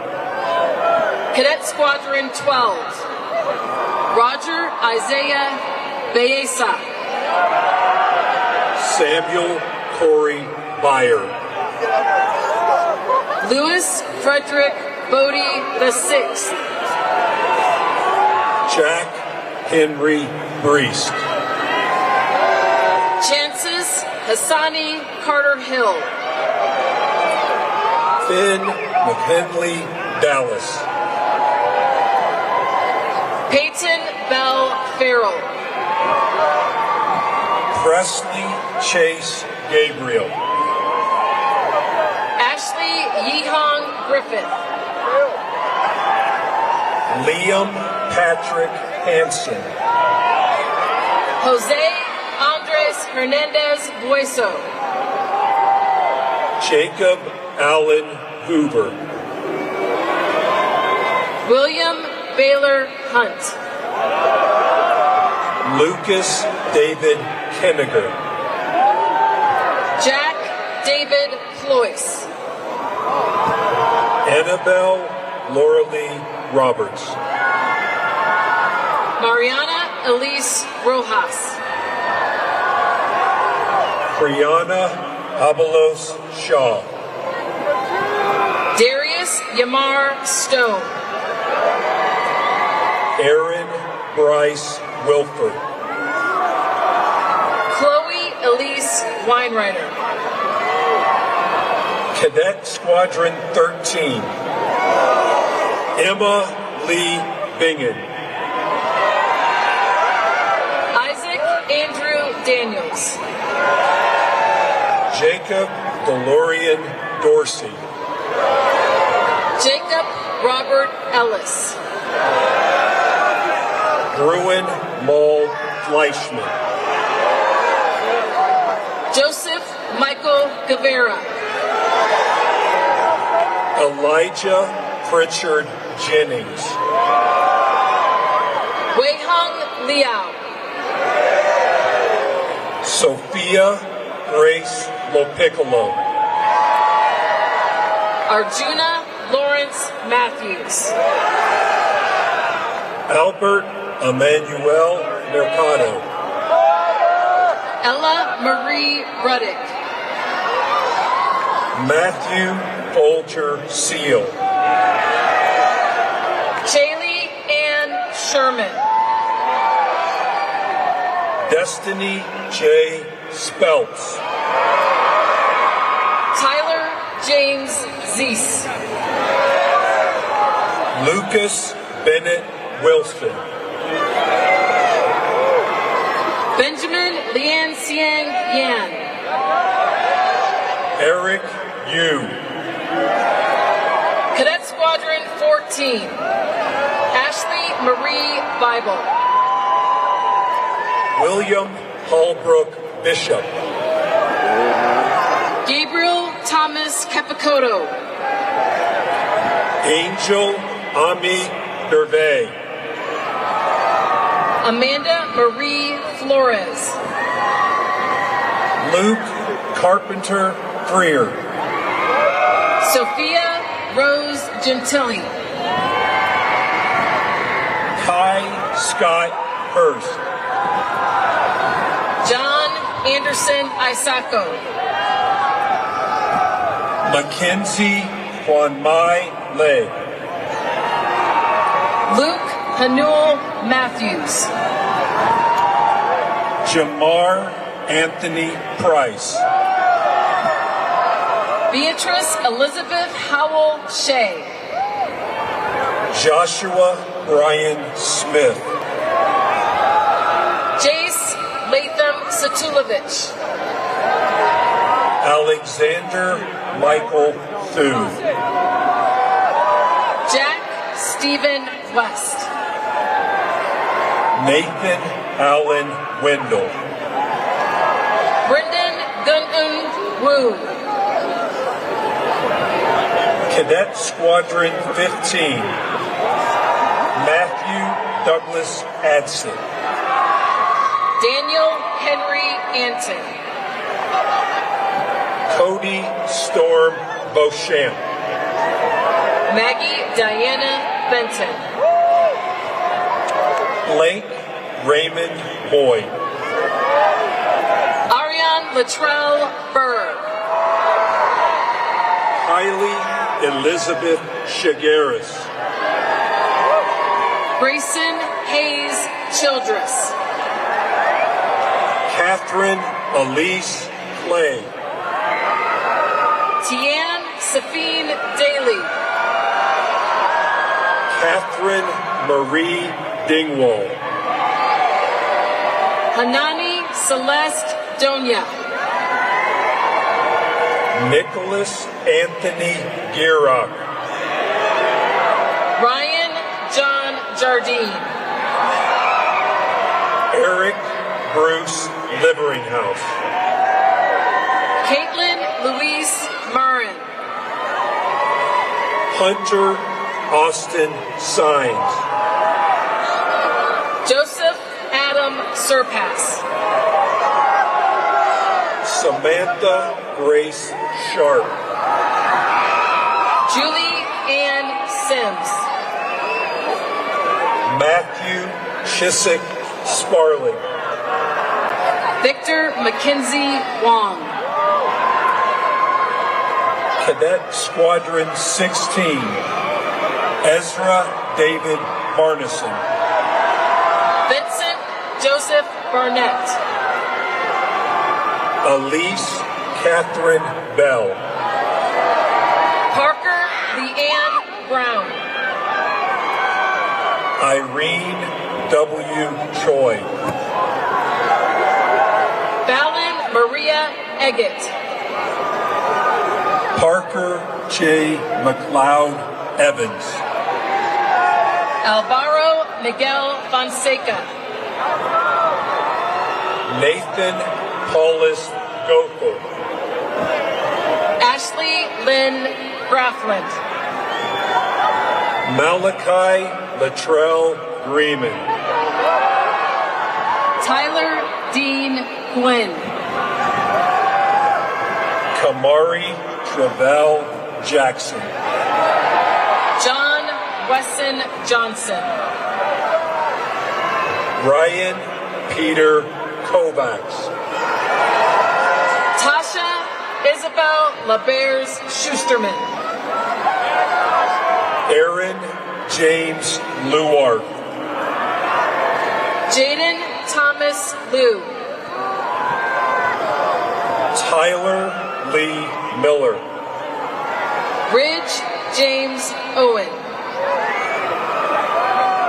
I: Cadet Squadron 12. Roger Isaiah Beesa.
H: Samuel Corey Byer.
I: Louis Frederick Bodie VI.
H: Jack Henry Breest.
I: Chances Hassani Carter Hill.
H: Finn McKinley Dallas.
I: Peyton Bell Farrell.
H: Presley Chase Gabriel.
I: Ashley Yehong Griffith.
H: Liam Patrick Hansen.
I: Jose Andres Hernandez Bueso.
H: Jacob Allen Hoover.
I: William Baylor Hunt.
H: Lucas David Kenniger.
I: Jack David Ployce.
H: Annabelle Laura Lee Roberts.
I: Mariana Elise Rojas.
H: Brianna Abalos Shaw.
I: Darius Yamar Stone.
H: Aaron Bryce Wilford.
I: Chloe Elise Weinreiner.
H: Cadet Squadron 13. Emma Lee Bingen.
I: Isaac Andrew Daniels.
H: Jacob DeLorean Dorsey.
I: Jacob Robert Ellis.
H: Bruin Mull Fleischman.
I: Joseph Michael Guevara.
H: Elijah Pritchard Jennings.
I: Weihong Liao.
H: Sophia Grace Lopiccolo.
I: Arjuna Lawrence Matthews.
H: Albert Emmanuel Mercado.
I: Ella Marie Ruddick.
H: Matthew Folger Seal.
I: Jaylee Ann Sherman.
H: Destiny J. Speltz.
I: Tyler James Zeese.
H: Lucas Bennett Wilson.
I: Benjamin Lian Xiang Yan.
H: Eric Yu.
I: Cadet Squadron 14. Ashley Marie Bible.
H: William Holbrook Bishop.
I: Gabriel Thomas Capicoto.
H: Angel Ami Dervay.
I: Amanda Marie Flores.
H: Luke Carpenter Freer.
I: Sophia Rose Gentili.
H: Kai Scott Hurst.
I: John Anderson Isako.
H: Mackenzie Juanmai Lay.
I: Luke Hanul Matthews.
H: Jamar Anthony Price.
I: Beatrice Elizabeth Howell Shea.
H: Joshua Brian Smith.
I: Jace Latham Satulovich.
H: Alexander Michael Thu.
I: Jack Stephen West.
H: Nathan Allen Wendell.
I: Brendan Gun-un Wu.
H: Cadet Squadron 15. Matthew Douglas Adson.
I: Daniel Henry Anton.
H: Cody Storm Beauchamp.
I: Maggie Diana Benton.
H: Blake Raymond Boyd.
I: Ariane Latrell Burr.
H: Kylie Elizabeth Shigaris.
I: Grayson Hayes Childress.
H: Catherine Elise Clay.
I: Tian Safine Daly.
H: Catherine Marie Dingwall.
I: Hanani Celeste Donia.
H: Nicholas Anthony Gierock.
I: Ryan John Jardine.
H: Eric Bruce Liveringhouse.
I: Caitlin Louise Murrin.
H: Hunter Austin Sines.
I: Joseph Adam Surpass.
H: Samantha Grace Sharp.
I: Julie Ann Sims.
H: Matthew Chiswick Sparling.
I: Victor Mackenzie Wong.
H: Cadet Squadron 16. Ezra David Barneson.
I: Vincent Joseph Barnett.
H: Elise Catherine Bell.
I: Parker Leanne Brown.
H: Irene W. Choi.
I: Fallon Maria Eggett.
H: Parker J. McLeod Evans.
I: Alvaro Miguel Fonseca.
H: Nathan Paulus Gopher.
I: Ashley Lynn Graffland.
H: Malachi Latrell Greenman.
I: Tyler Dean Gwynn.
H: Kamari Travell Jackson.
I: John Wesson Johnson.
H: Ryan Peter Kovacs.
I: Tasha Isabel LaBears Schusterman.
H: Aaron James Luart.
I: Jaden Thomas Liu.
H: Tyler Lee Miller.
I: Ridge James Owen.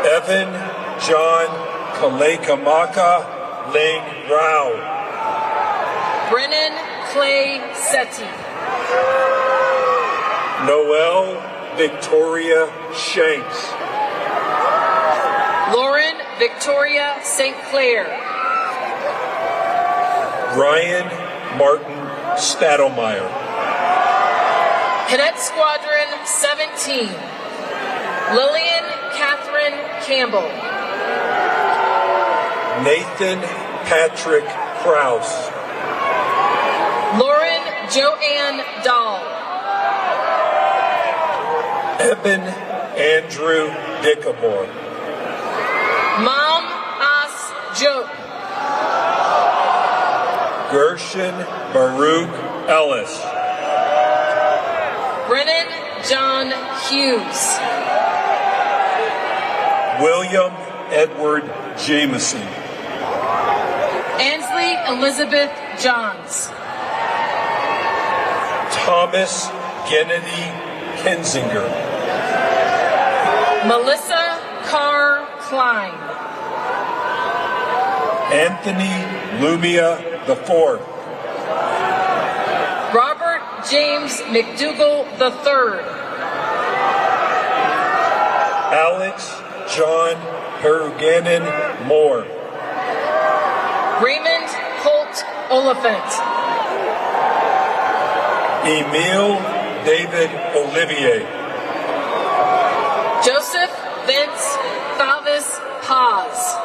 H: Evan John Kalekamaka Ling Rao.
I: Brennan Clay Setti.
H: Noel Victoria Shanks.
I: Lauren Victoria St. Clair.
H: Ryan Martin Stadelmeyer.
I: Cadet Squadron 17. Lillian Catherine Campbell.
H: Nathan Patrick Krause.
I: Lauren Joanne Dahl.
H: Eben Andrew Dickamore.
I: Mom As Joke.
H: Gershon Baruch Ellis.
I: Brennan John Hughes.
H: William Edward Jameson.
I: Ansley Elizabeth Johns.
H: Thomas Kennedy Kinzinger.
I: Melissa Carr Klein.
H: Anthony Lumia IV.
I: Robert James McDougall III.
H: Alex John Peruganin Moore.
I: Raymond Holt Oliphant.
H: Emil David Olivier.
I: Joseph Vince Thavis Paz.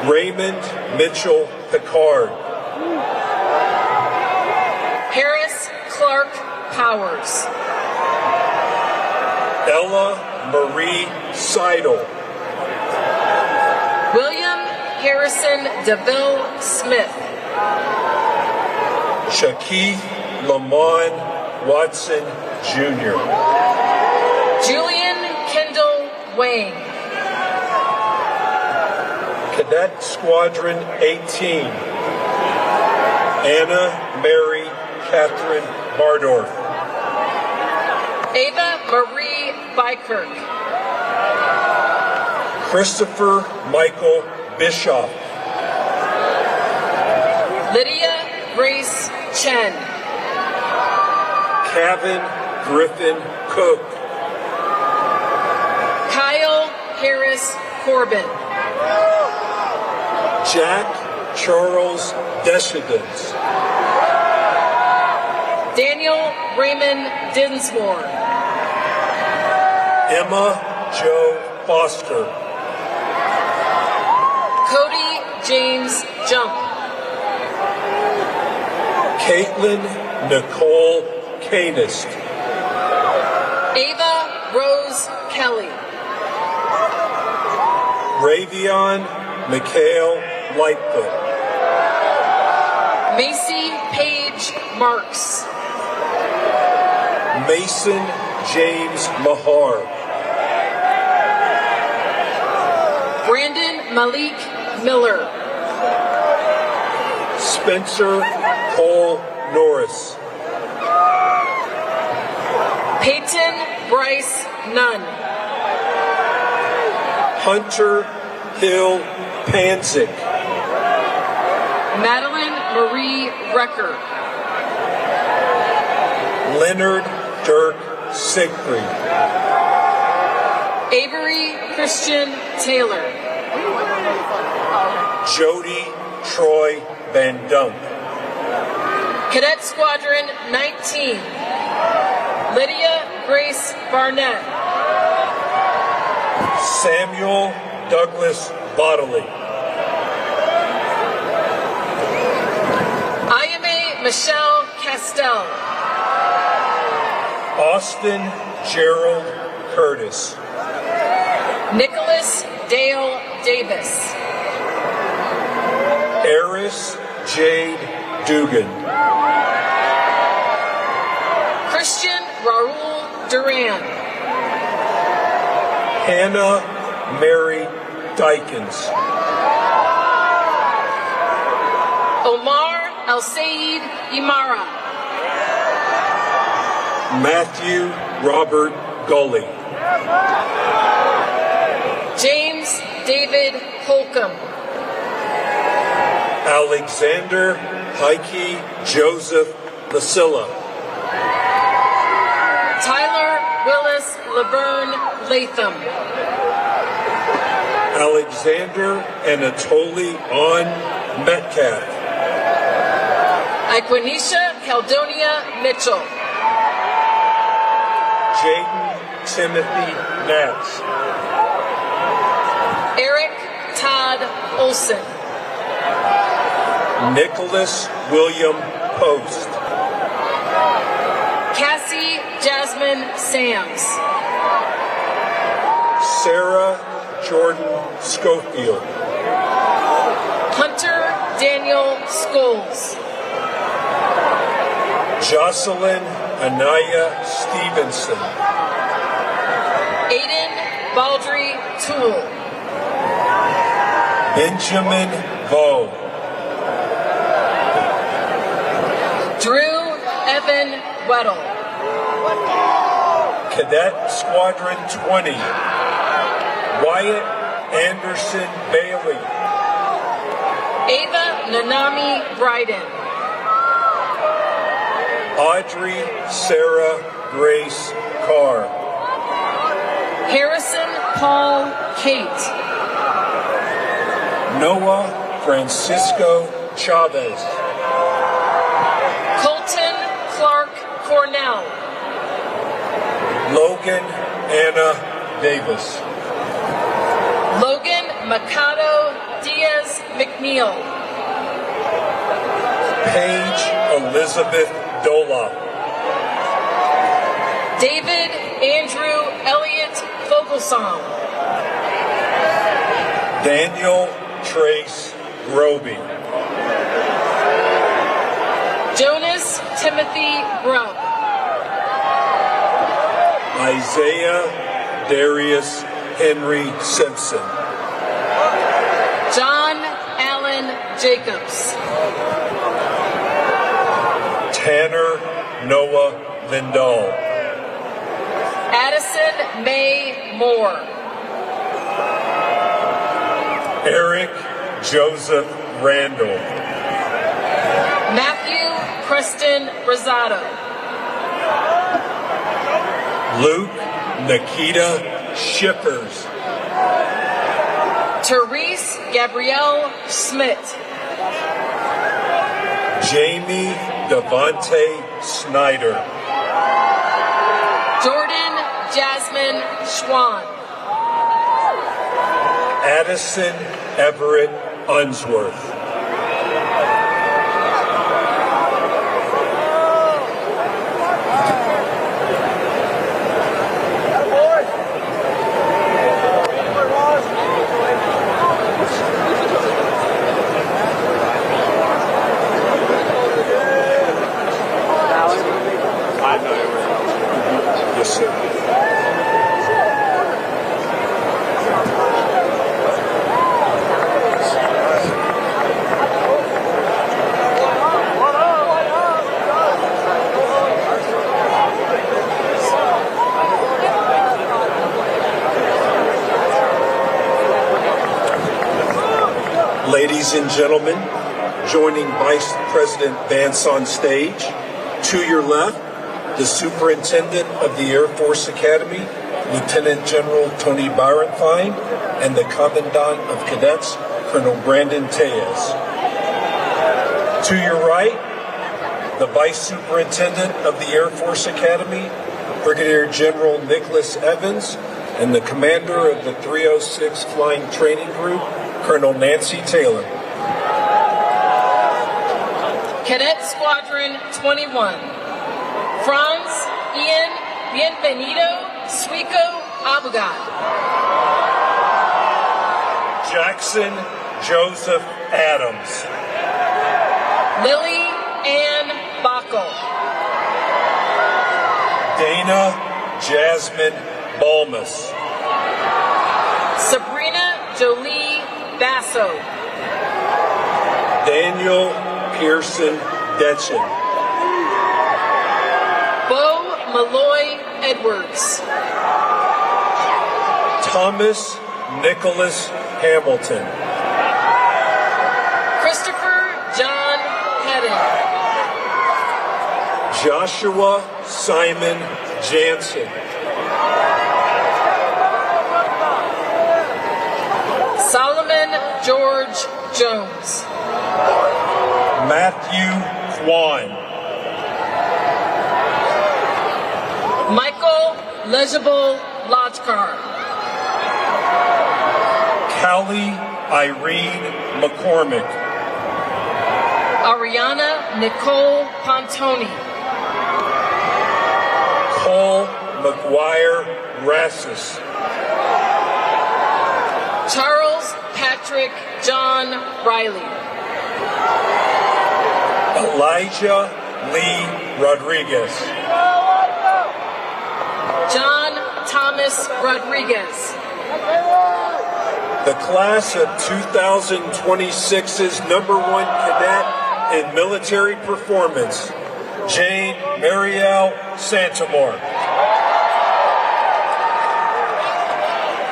H: Raymond Mitchell Picard.
I: Harris Clark Powers.
H: Ella Marie Seidel.
I: William Harrison DeVille Smith.
H: Shaquille Lamont Watson Jr.
I: Julian Kendall Wayne.
H: Cadet Squadron 18. Anna Mary Catherine Bardorf.
I: Ava Marie Bykirk.
H: Christopher Michael Bischoff.
I: Lydia Grace Chen.
H: Kevin Griffin Cook.
I: Kyle Harris Corbin.
H: Jack Charles Deschedens.
I: Daniel Raymond Dinsmore.
H: Emma Jo Foster.
I: Cody James Jump.
H: Caitlin Nicole Canist.
I: Ava Rose Kelly.
H: Ravion Mikhail Lightfoot.
I: Macy Page Marks.
H: Mason James Mahar.
I: Brandon Malik Miller.
H: Spencer Cole Norris.
I: Peyton Bryce Nunn.
H: Hunter Hill Panzik.
I: Madeline Marie Recker.
H: Leonard Dirk Siegfried.
I: Avery Christian Taylor.
H: Jody Troy Van Dunk.
I: Cadet Squadron 19, Lydia Grace Barnett.
H: Samuel Douglas Bodley.
I: Ayame Michelle Castell.
H: Austin Gerald Curtis.
I: Nicholas Dale Davis.
H: Eris Jade Dugan.
I: Christian Raul Duran.
H: Hannah Mary Dykens.
I: Omar Al-Sayed Imara.
H: Matthew Robert Gully.
I: James David Holcomb.
H: Alexander Heike Joseph Lasilla.
I: Tyler Willis Laverne Latham.
H: Alexander Anatoly On Metcalf.
I: Iquanisha Caldonia Mitchell.
H: Jaden Timothy Nats.
I: Eric Todd Olson.
H: Nicholas William Post.
I: Cassie Jasmine Sams.
H: Sarah Jordan Schofield.
I: Hunter Daniel Scholes.
H: Jocelyn Anaya Stevenson.
I: Aiden Baldry Toole.
H: Benjamin Vo.
I: Drew Evan Weddle.
H: Cadet Squadron 20. Wyatt Anderson Bailey.
I: Ava Nanami Bryden.
H: Audrey Sarah Grace Carr.
I: Harrison Paul Kate.
H: Noah Francisco Chavez.
I: Colton Clark Cornell.
H: Logan Anna Davis.
I: Logan Mikado Diaz McNeil.
H: Paige Elizabeth Dola.
I: David Andrew Elliott Fogelsong.
H: Daniel Trace Roby.
I: Jonas Timothy Grubb.
H: Isaiah Darius Henry Simpson.
I: John Allen Jacobs.
H: Tanner Noah Lindahl.
I: Addison May Moore.
H: Eric Joseph Randall.
I: Matthew Preston Rosado.
H: Luke Nikita Shippers.
I: Therese Gabrielle Schmidt.
H: Jamie Devontae Snyder.
I: Jordan Jasmine Schwan.
H: Addison Everett Unsworth. Yes, sir. Ladies and gentlemen, joining Vice President Vance on stage, to your left, the Superintendent of the Air Force Academy, Lieutenant General Tony Byron-Fine, and the Commandant of Cadets, Colonel Brandon Tellez. To your right, the Vice Superintendent of the Air Force Academy, Brigadier General Nicholas Evans, and the Commander of the 306 Flying Training Group, Colonel Nancy Taylor.
I: Cadet Squadron 21, Franz Ian Bienvenido Suico Abugat.
H: Jackson Joseph Adams.
I: Lily Ann Backel.
H: Dana Jasmine Balmas.
I: Sabrina Jolie Basso.
H: Daniel Pearson Detchen.
I: Bo Malloy Edwards.
H: Thomas Nicholas Hamilton.
I: Christopher John Hedden.
H: Joshua Simon Jansen.
I: Solomon George Jones.
H: Matthew Kwan.
I: Michael Legible Lodgkar.
H: Callie Irene McCormick.
I: Ariana Nicole Pontoni.
H: Cole McGuire Rassus.
I: Charles Patrick John Riley.
H: Elijah Lee Rodriguez.
I: John Thomas Rodriguez.
H: The class of 2026's #1 cadet in military performance, Jane Marielle Santamore.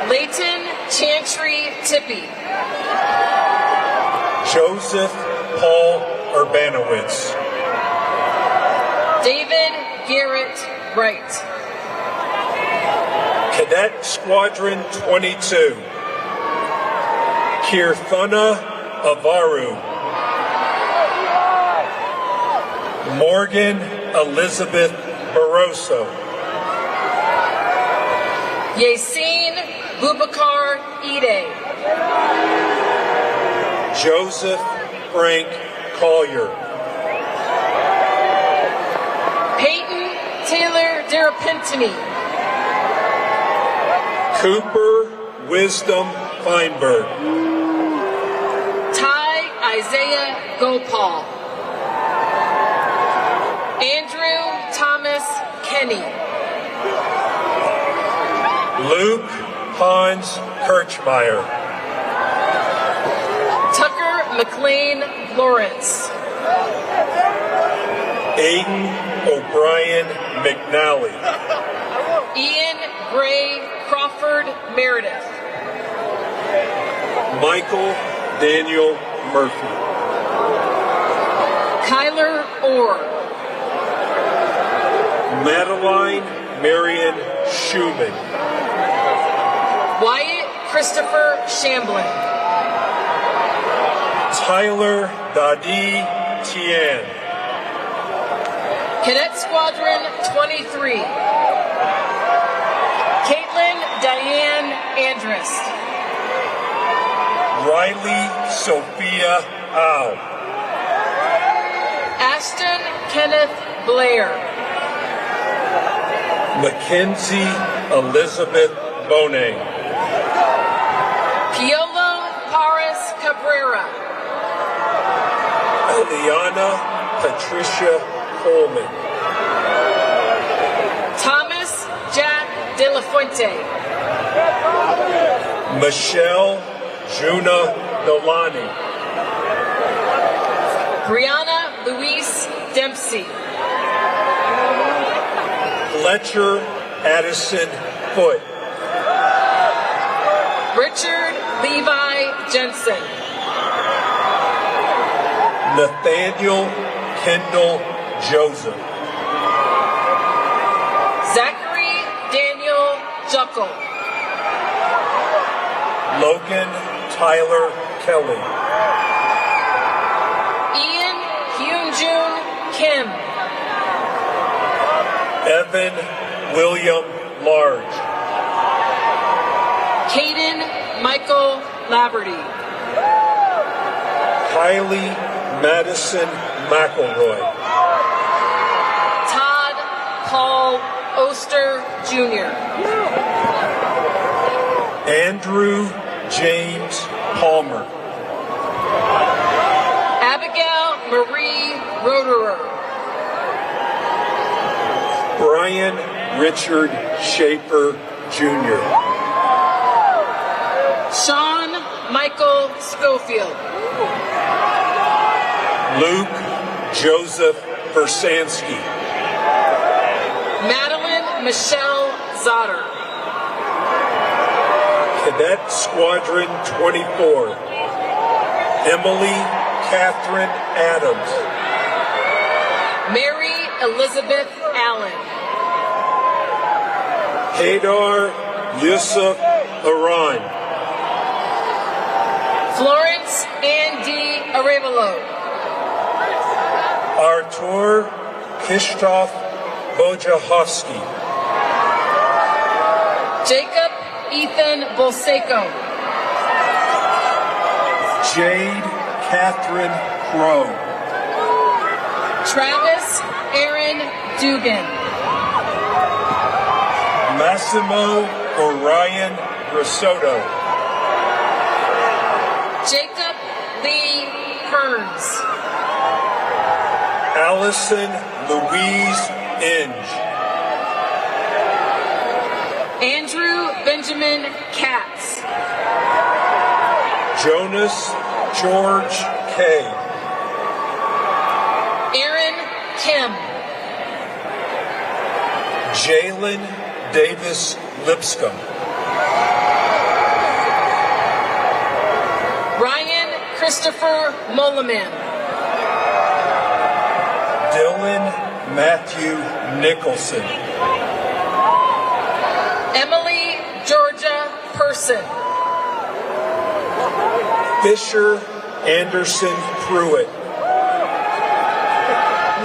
I: Leighton Chantry Tippy.
H: Joseph Paul Urbanowitz.
I: David Garrett Wright.
H: Cadet Squadron 22, Kirthana Avaru. Morgan Elizabeth Barroso.
I: Yasin Bubakar Ide.
H: Joseph Frank Collier.
I: Peyton Taylor Derapintini.
H: Cooper Wisdom Feinberg.
I: Ty Isaiah Gopal. Andrew Thomas Kenny.
H: Luke Hans Kirchmeier.
I: Tucker McLean Lawrence.
H: Aiden O'Brien McNally.
I: Ian Gray Crawford Meredith.
H: Michael Daniel Murphy.
I: Kyler Orr.
H: Madeline Marion Schumann.
I: Wyatt Christopher Shamblin.
H: Tyler Dadi Tian.
I: Cadet Squadron 23. Caitlin Diane Andrist.
H: Riley Sophia Au.
I: Ashton Kenneth Blair.
H: Mackenzie Elizabeth Bonet.
I: Piolo Paris Cabrera.
H: Eliana Patricia Coleman.
I: Thomas Jack De La Fuente.
H: Michelle Juna Nolani.
I: Brianna Louise Dempsey.
H: Fletcher Addison Foote.
I: Richard Levi Jensen.
H: Nathaniel Kendall Joseph.
I: Zachary Daniel Juckle.
H: Logan Tyler Kelly.
I: Ian Hyunjun Kim.
H: Evan William Large.
I: Caden Michael Laverty.
H: Kylie Madison McElroy.
I: Todd Paul Oster Jr.
H: Andrew James Palmer.
I: Abigail Marie Roderer.
H: Brian Richard Schaefer Jr.
I: Sean Michael Schofield.
H: Luke Joseph Versansky.
I: Madeline Michelle Zotter.
H: Cadet Squadron 24. Emily Catherine Adams.
I: Mary Elizabeth Allen.
H: Haydar Yusuf Aran.
I: Florence Andy Arevalo.
H: Artur Kishtov Bojahovsky.
I: Jacob Ethan Bolseco.
H: Jade Catherine Crow.
I: Travis Aaron Dugan.
H: Massimo Orion Risotto.
I: Jacob Lee Kearns.
H: Allison Louise Inge.
I: Andrew Benjamin Katz.
H: Jonas George K.
I: Aaron Kim.
H: Jalen Davis Lipscomb.
I: Ryan Christopher Moliman.
H: Dylan Matthew Nicholson.
I: Emily Georgia Person.
H: Fisher Anderson Pruitt.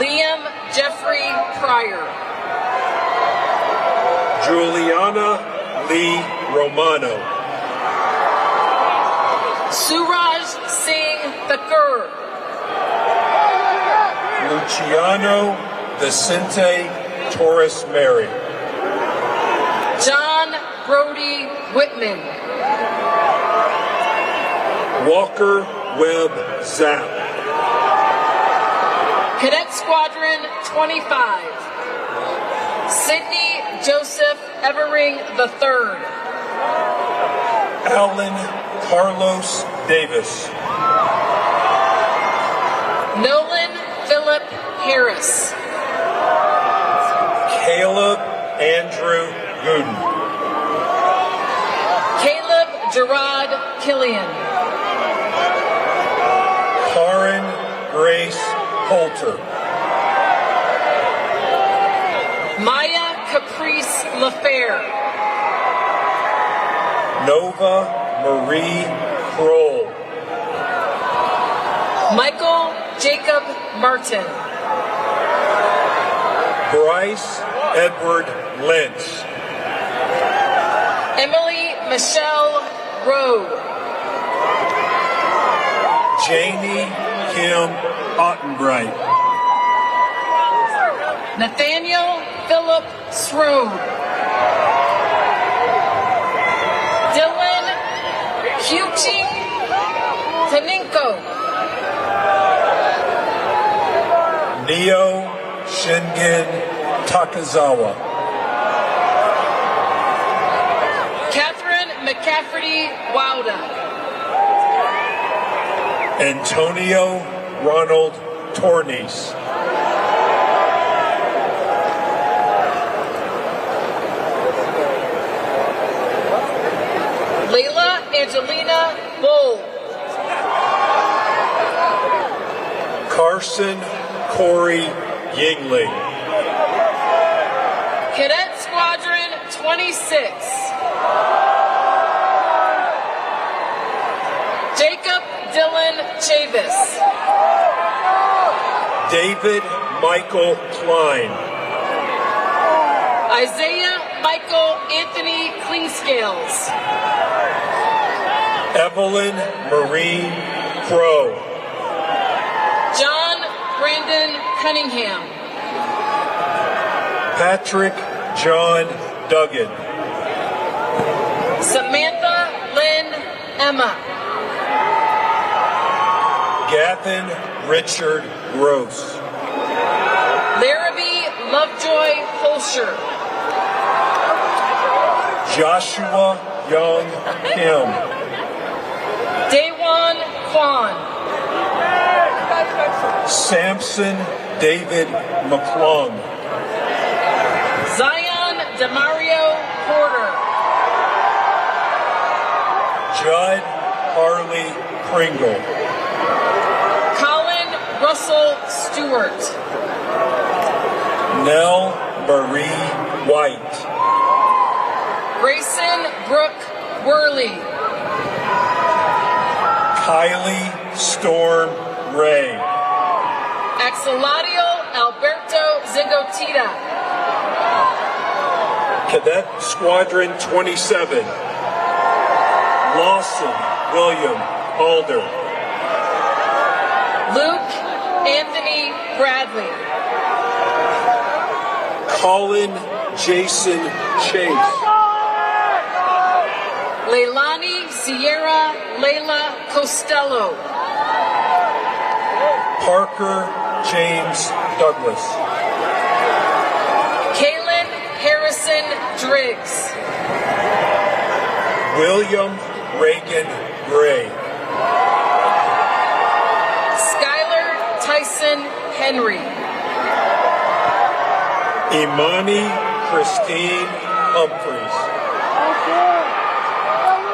I: Liam Jeffrey Pryor.
H: Juliana Lee Romano.
I: Suraj Singh Thakur.
H: Luciano Vicente Torres Mary.
I: John Brody Whitman.
H: Walker Webb Zapp.
I: Cadet Squadron 25. Sidney Joseph Evering III.
H: Alan Carlos Davis.
I: Nolan Philip Harris.
H: Caleb Andrew Gooden.
I: Caleb Gerard Killian.
H: Karen Grace Holter.
I: Maya Caprice LaFair.
H: Nova Marie Kroll.
I: Michael Jacob Martin.
H: Bryce Edward Lentz.
I: Emily Michelle Rowe.
H: Janie Kim Ottenbright.
I: Nathaniel Philip Srode. Dylan Huching Taninko.
H: Neo Shingen Takazawa.
I: Catherine McCafferty Wowda.
H: Antonio Ronald Tornies.
I: Layla Angelina Bull.
H: Carson Corey Yingling.
I: Cadets 26. Jacob Dylan Chavis.
H: David Michael Klein.
I: Isaiah Michael Anthony Klingscales.
H: Evelyn Marie Crow.
I: John Brandon Cunningham.
H: Patrick John Duggan.
I: Samantha Lynn Emma.
H: Gavin Richard Gross.
I: Larrabee Lovejoy Holscher.
H: Joshua Young Kim.
I: Daewon Kwan.
H: Samson David McClung.
I: Zion Demario Porter.
H: Judd Harley Pringle.
I: Colin Russell Stewart.
H: Nell Marie White.
I: Grayson Brooke Worley.
H: Kylie Storm Ray.
I: Axeladio Alberto Zingotita.
H: Cadet Squadron 27. Lawson William Alder.
I: Luke Anthony Bradley.
H: Colin Jason Chase.
I: Leilani Sierra Layla Costello.
H: Parker James Douglas.
I: Kaylin Harrison Driggs.
H: William Reagan Gray.
I: Skylar Tyson Henry.
H: Imani Christine Humphreys.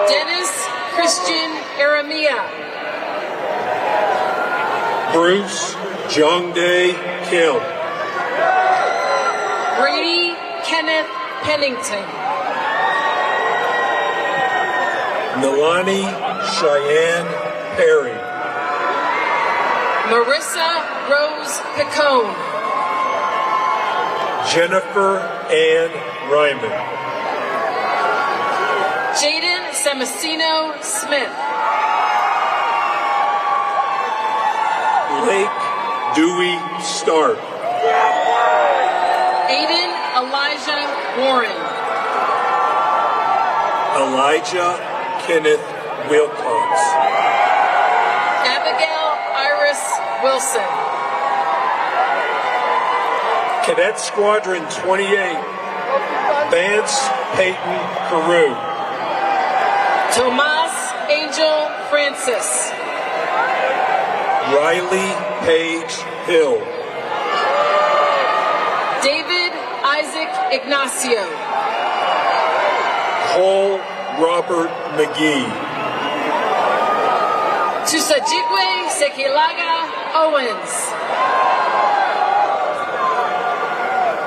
I: Dennis Christian Aramia.
H: Bruce Jongdae Kim.
I: Brady Kenneth Pennington.
H: Milani Cheyenne Perry.
I: Marissa Rose Picone.
H: Jennifer Ann Ryman.
I: Jaden Samasino Smith.
H: Blake Dewey Stark.
I: Aiden Elijah Warren.
H: Elijah Kenneth Wilcox.
I: Abigail Iris Wilson.
H: Cadet Squadron 28. Vance Peyton Carew.
I: Tomas Angel Francis.
H: Riley Page Hill.
I: David Isaac Ignacio.
H: Cole Robert McGee.
I: Tusajigwe Sekilaga Owens.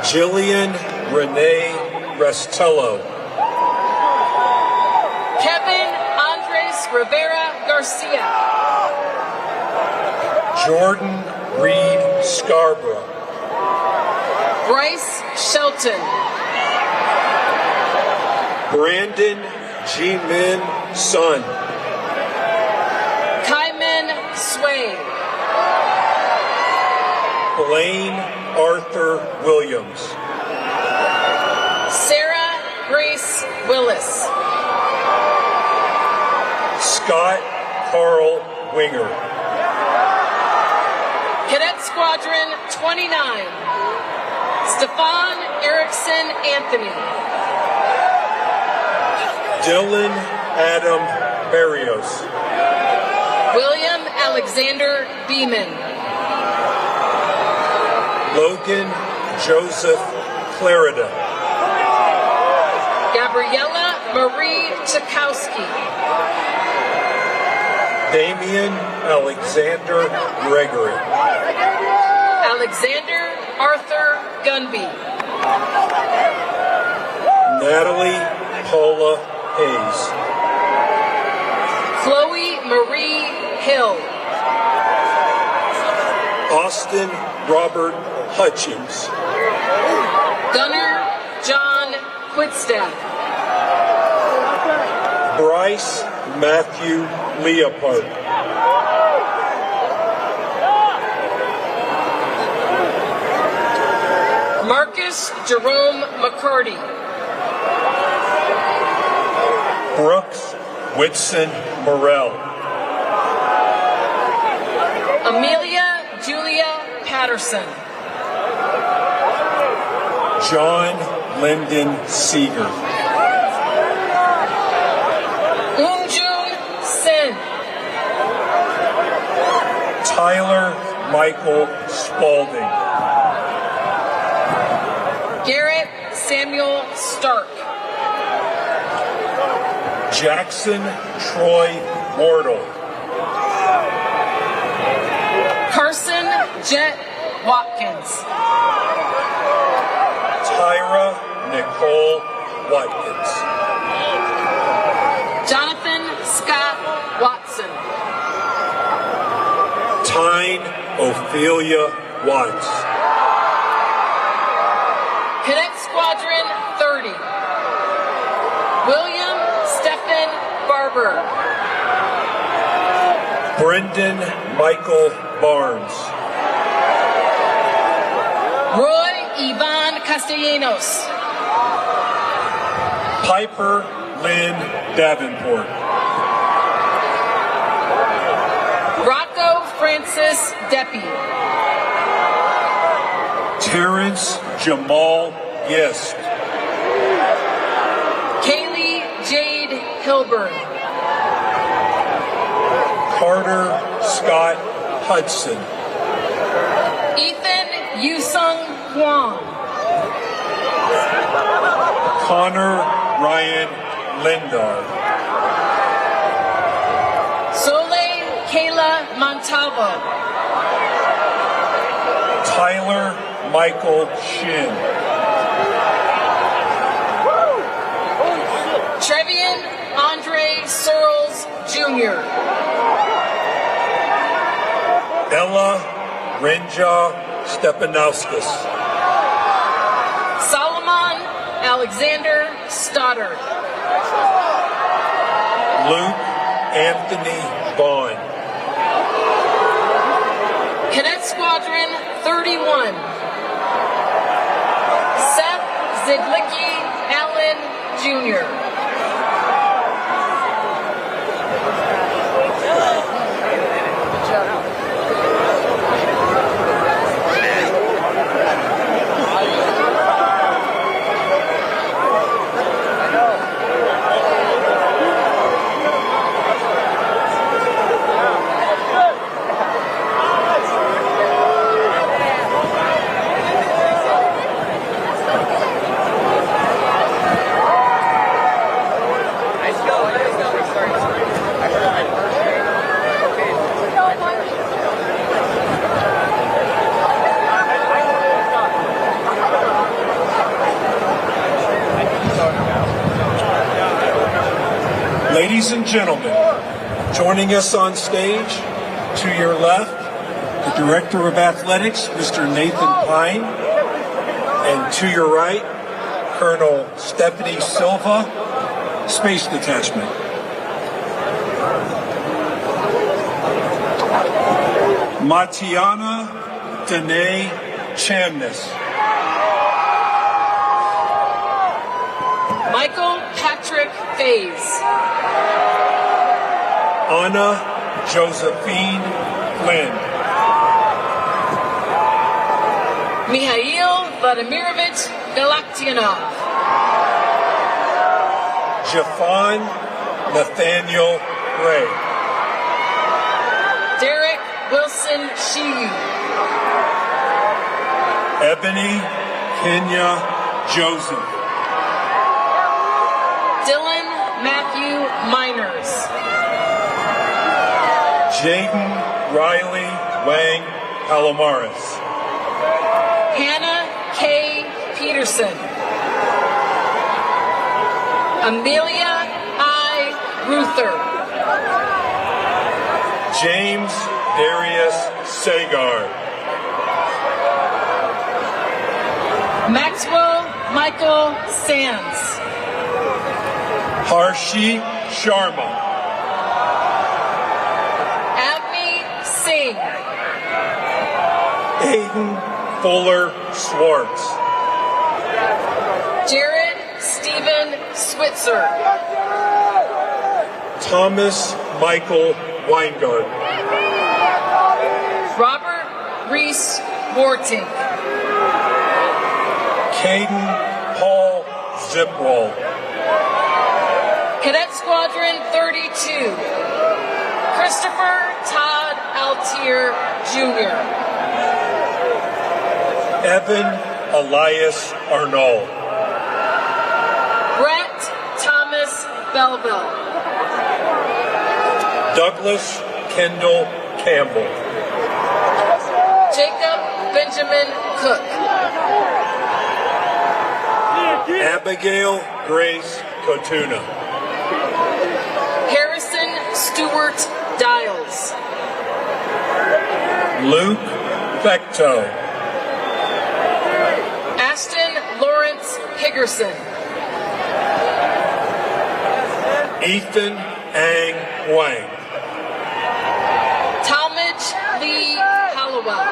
H: Jillian Renee Restello.
I: Kevin Andres Rivera Garcia.
H: Jordan Reed Scarborough.
I: Bryce Shelton.
H: Brandon G. Min Sun.
I: Kyman Sway.
H: Blaine Arthur Williams.
I: Sarah Grace Willis.
H: Scott Carl Winger.
I: Cadet Squadron 29. Stefan Erickson Anthony.
H: Dylan Adam Barrios.
I: William Alexander Beeman.
H: Logan Joseph Clarida.
I: Gabriella Marie Chakowski.
H: Damian Alexander Gregory.
I: Alexander Arthur Gunby.
H: Natalie Paula Hayes.
I: Chloe Marie Hill.
H: Austin Robert Hutchings.
I: Gunnar John Quickstaff.
H: Bryce Matthew Leopard.
I: Marcus Jerome McCarty.
H: Brooks Whitson Morrell.
I: Amelia Julia Patterson.
H: John Lyndon Seeger.
I: Unjun Sin.
H: Tyler Michael Spalding.
I: Garrett Samuel Stark.
H: Jackson Troy Wardle.
I: Carson Jet Watkins.
H: Tyra Nicole Watkins.
I: Jonathan Scott Watson.
H: Tyne Ophelia Watts.
I: Cadet Squadron 30. William Stephen Barber.
H: Brendan Michael Barnes.
I: Roy Ivan Castellanos.
H: Piper Lynn Davenport.
I: Rocco Francis Deppie.
H: Terrence Jamal Gist.
I: Kaylee Jade Hilburn.
H: Carter Scott Hudson.
I: Ethan Yusung Huang.
H: Connor Ryan Lindar.
I: Soleil Kayla Montalvo.
H: Tyler Michael Shin.
I: Trevian Andre Searles Jr.
H: Ella Renja Stepanauskas.
I: Solomon Alexander Stoddard.
H: Luke Anthony Vaughn.
I: Cadet Squadron 31. Seth Zidlicki Allen Jr.
H: Ladies and gentlemen, joining us on stage, to your left, the Director of Athletics, Mr. Nathan Pine, and to your right, Colonel Stephanie Silva, Space Detachment. Matiana Danae Chamness.
I: Michael Patrick Faze.
H: Anna Josephine Flynn.
I: Mikhail Vladimirovich Galaktionov.
H: Jafan Nathaniel Gray.
I: Derek Wilson Shiyu.
H: Ebony Kenya Joseph.
I: Dylan Matthew Miners.
H: Jaden Riley Wang Palomares.
I: Hannah K. Peterson. Amelia I. Ruther.
H: James Darius Sagar.
I: Maxwell Michael Sands.
H: Harshi Sharma.
I: Avni Singh.
H: Aiden Fuller Swartz.
I: Jared Stephen Switzer.
H: Thomas Michael Weingart.
I: Robert Reese Worting.
H: Caden Paul Zipwall.
I: Cadet Squadron 32. Christopher Todd Altier Jr.
H: Evan Elias Arnold.
I: Brett Thomas Belleville.
H: Douglas Kendall Campbell.
I: Jacob Benjamin Cook.
H: Abigail Grace Kotuna.
I: Harrison Stewart Dials.
H: Luke Fecto.
I: Ashton Lawrence Higgerson.
H: Ethan Ang Wang.
I: Talmadge Lee Hallowell.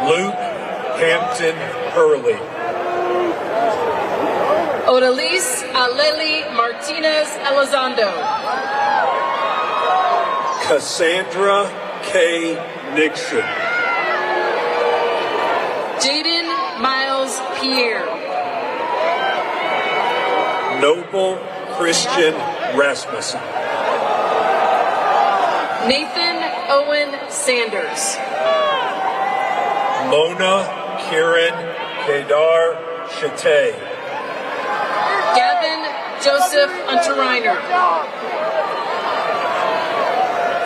H: Luke Hampton Hurley.
I: Odalise Aleli Martinez Elizondo.
H: Cassandra K. Nixon.
I: Jaden Miles Pierre.
H: Noble Christian Rasmussen.
I: Nathan Owen Sanders.
H: Mona Kieran Kedar Chate.
I: Gavin Joseph Unterreiner.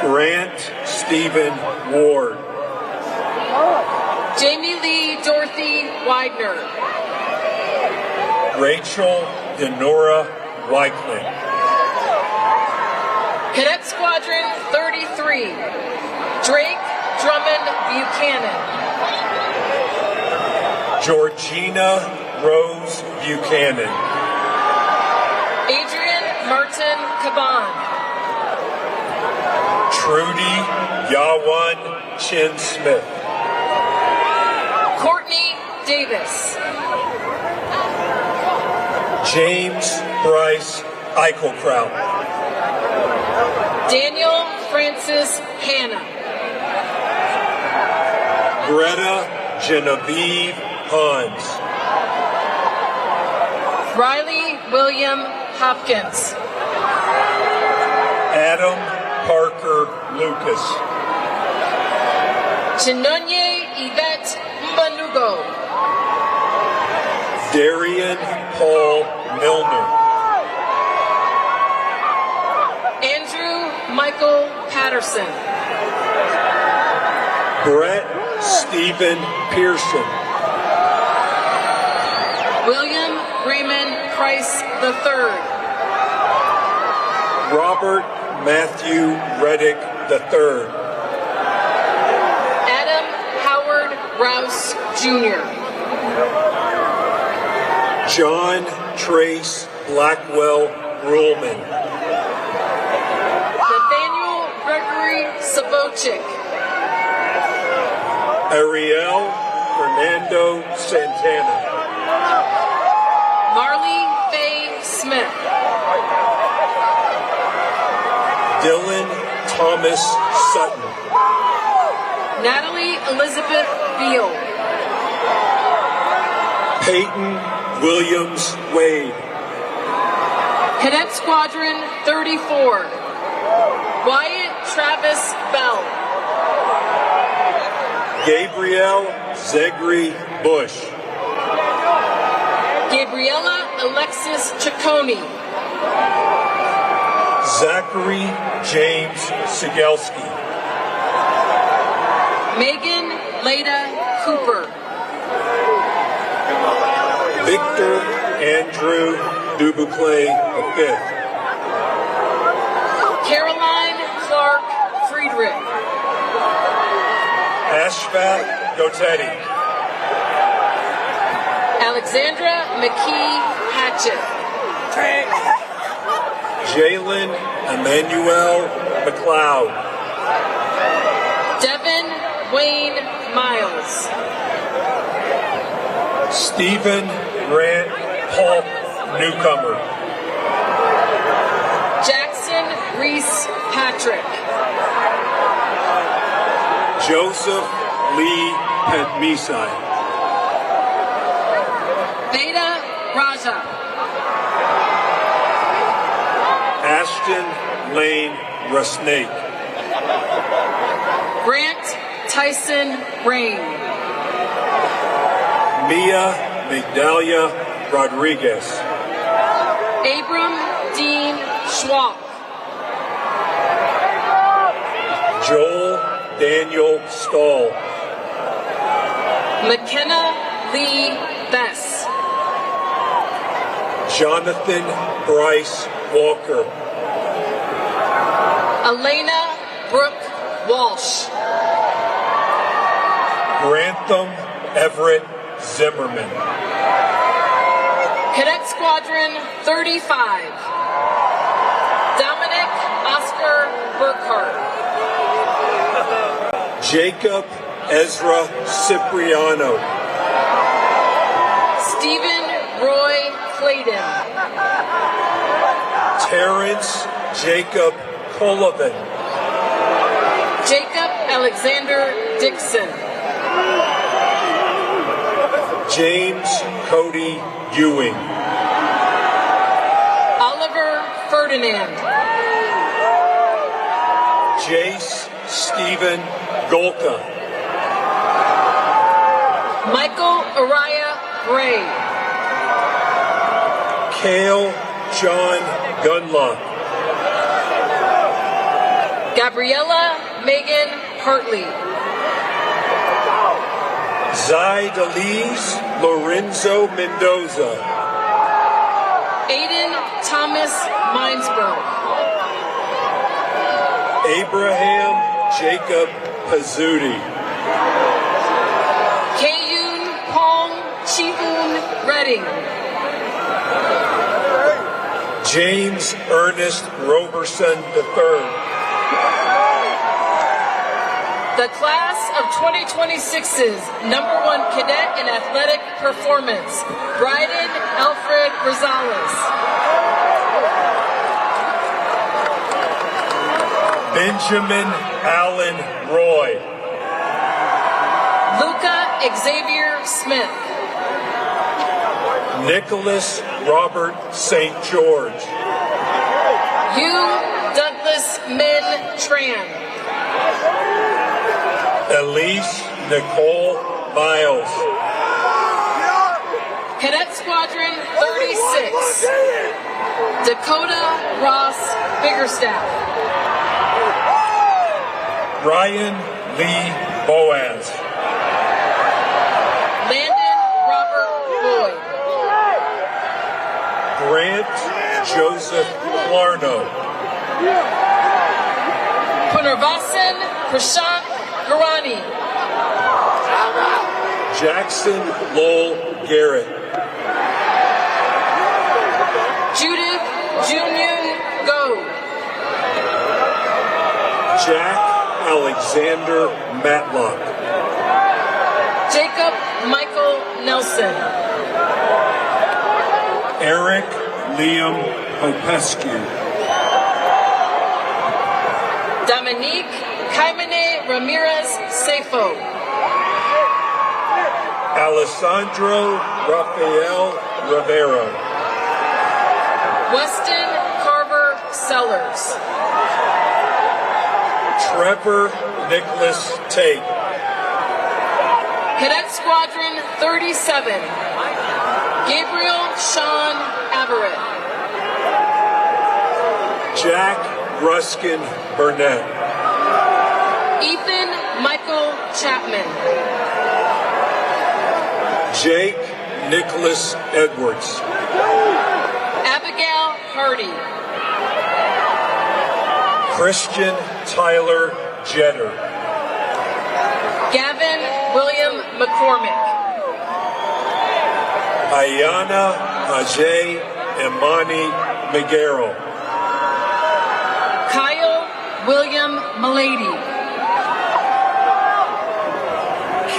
H: Grant Stephen Ward.
I: Jamie Lee Dorothy Widener.
H: Rachel Denora Weichling.
I: Cadet Squadron 33. Drake Drummond Buchanan.
H: Georgina Rose Buchanan.
I: Adrian Martin Caban.
H: Trudy Yawan Chin Smith.
I: Courtney Davis.
H: James Bryce Eichelkraut.
I: Daniel Francis Hanna.
H: Greta Genevieve Hans.
I: Riley William Hopkins.
H: Adam Parker Lucas.
I: Chinonye Yvette Mbanugo.
H: Darian Paul Milner.
I: Andrew Michael Patterson.
H: Brett Stephen Pearson.
I: William Raymond Price III.
H: Robert Matthew Reddick III.
I: Adam Howard Rouse Jr.
H: John Trace Blackwell Ruhlman.
I: Nathaniel Gregory Sabochik.
H: Ariel Fernando Santana.
I: Marley Faye Smith.
H: Dylan Thomas Sutton.
I: Natalie Elizabeth Beal.
H: Peyton Williams Wade.
I: Cadet Squadron 34. Wyatt Travis Bell.
H: Gabrielle Zegri Bush.
I: Gabriella Alexis Ciccone.
H: Zachary James Sigelski.
I: Megan Leda Cooper.
H: Victor Andrew Dubuclet V.
I: Caroline Clark Friedrich.
H: Ashfath Gotetti.
I: Alexandra McKee Hatchett.
H: Jalen Emmanuel McLeod.
I: Devin Wayne Miles.
H: Stephen Grant Paul Newcomer.
I: Jackson Reese Patrick.
H: Joseph Lee Penmisai.
I: Beta Raja.
H: Ashton Lane Rusnake.
I: Grant Tyson Rain.
H: Mia Migdalia Rodriguez.
I: Abram Dean Schwab.
H: Joel Daniel Stahl.
I: McKenna Lee Bess.
H: Jonathan Bryce Walker.
I: Elena Brooke Walsh.
H: Grantham Everett Zimmerman.
I: Cadet Squadron 35. Dominic Oscar Burkhart.
H: Jacob Ezra Cipriano.
I: Stephen Roy Clayton.
H: Terrence Jacob Colvin.
I: Jacob Alexander Dixon.
H: James Cody Ewing.
I: Oliver Ferdinand.
H: Jace Stephen Golka.
I: Michael Araya Gray.
H: Cale John Gunlock.
I: Gabriella Megan Hartley.
H: Zaidalise Lorenzo Mendoza.
I: Aiden Thomas Minesburg.
H: Abraham Jacob Pizzuti.
I: Kayun Pong Chiun Redding.
H: James Ernest Roberson III.
I: The class of 2026's #1 cadet in athletic performance, Bryden Alfred Rosales.
H: Benjamin Allen Roy.
I: Luca Xavier Smith.
H: Nicholas Robert St. George.
I: Hugh Douglas Min Tran.
H: Elise Nicole Miles.
I: Cadet Squadron 36. Dakota Ross Biggerstaff.
H: Ryan Lee Boaz.
I: Landon Robert Boyd.
H: Grant Joseph Clarno.
I: Punarvasan Prashant Garani.
H: Jackson Lowell Garrett.
I: Judith Junyun Go.
H: Jack Alexander Matlock.
I: Jacob Michael Nelson.
H: Eric Liam Popescu.
I: Dominique Caimane Ramirez Sefo.
H: Alessandro Rafael Rivera.
I: Weston Carver Sellers.
H: Trevor Nicholas Tate.
I: Cadet Squadron 37. Gabriel Sean Averett.
H: Jack Ruskin Burnett.
I: Ethan Michael Chapman.
H: Jake Nicholas Edwards.
I: Hardy.
H: Christian Tyler Jetter.
I: Gavin William McCormick.
H: Ayana Ajay Imani Miguero.
I: Kyle William Milady.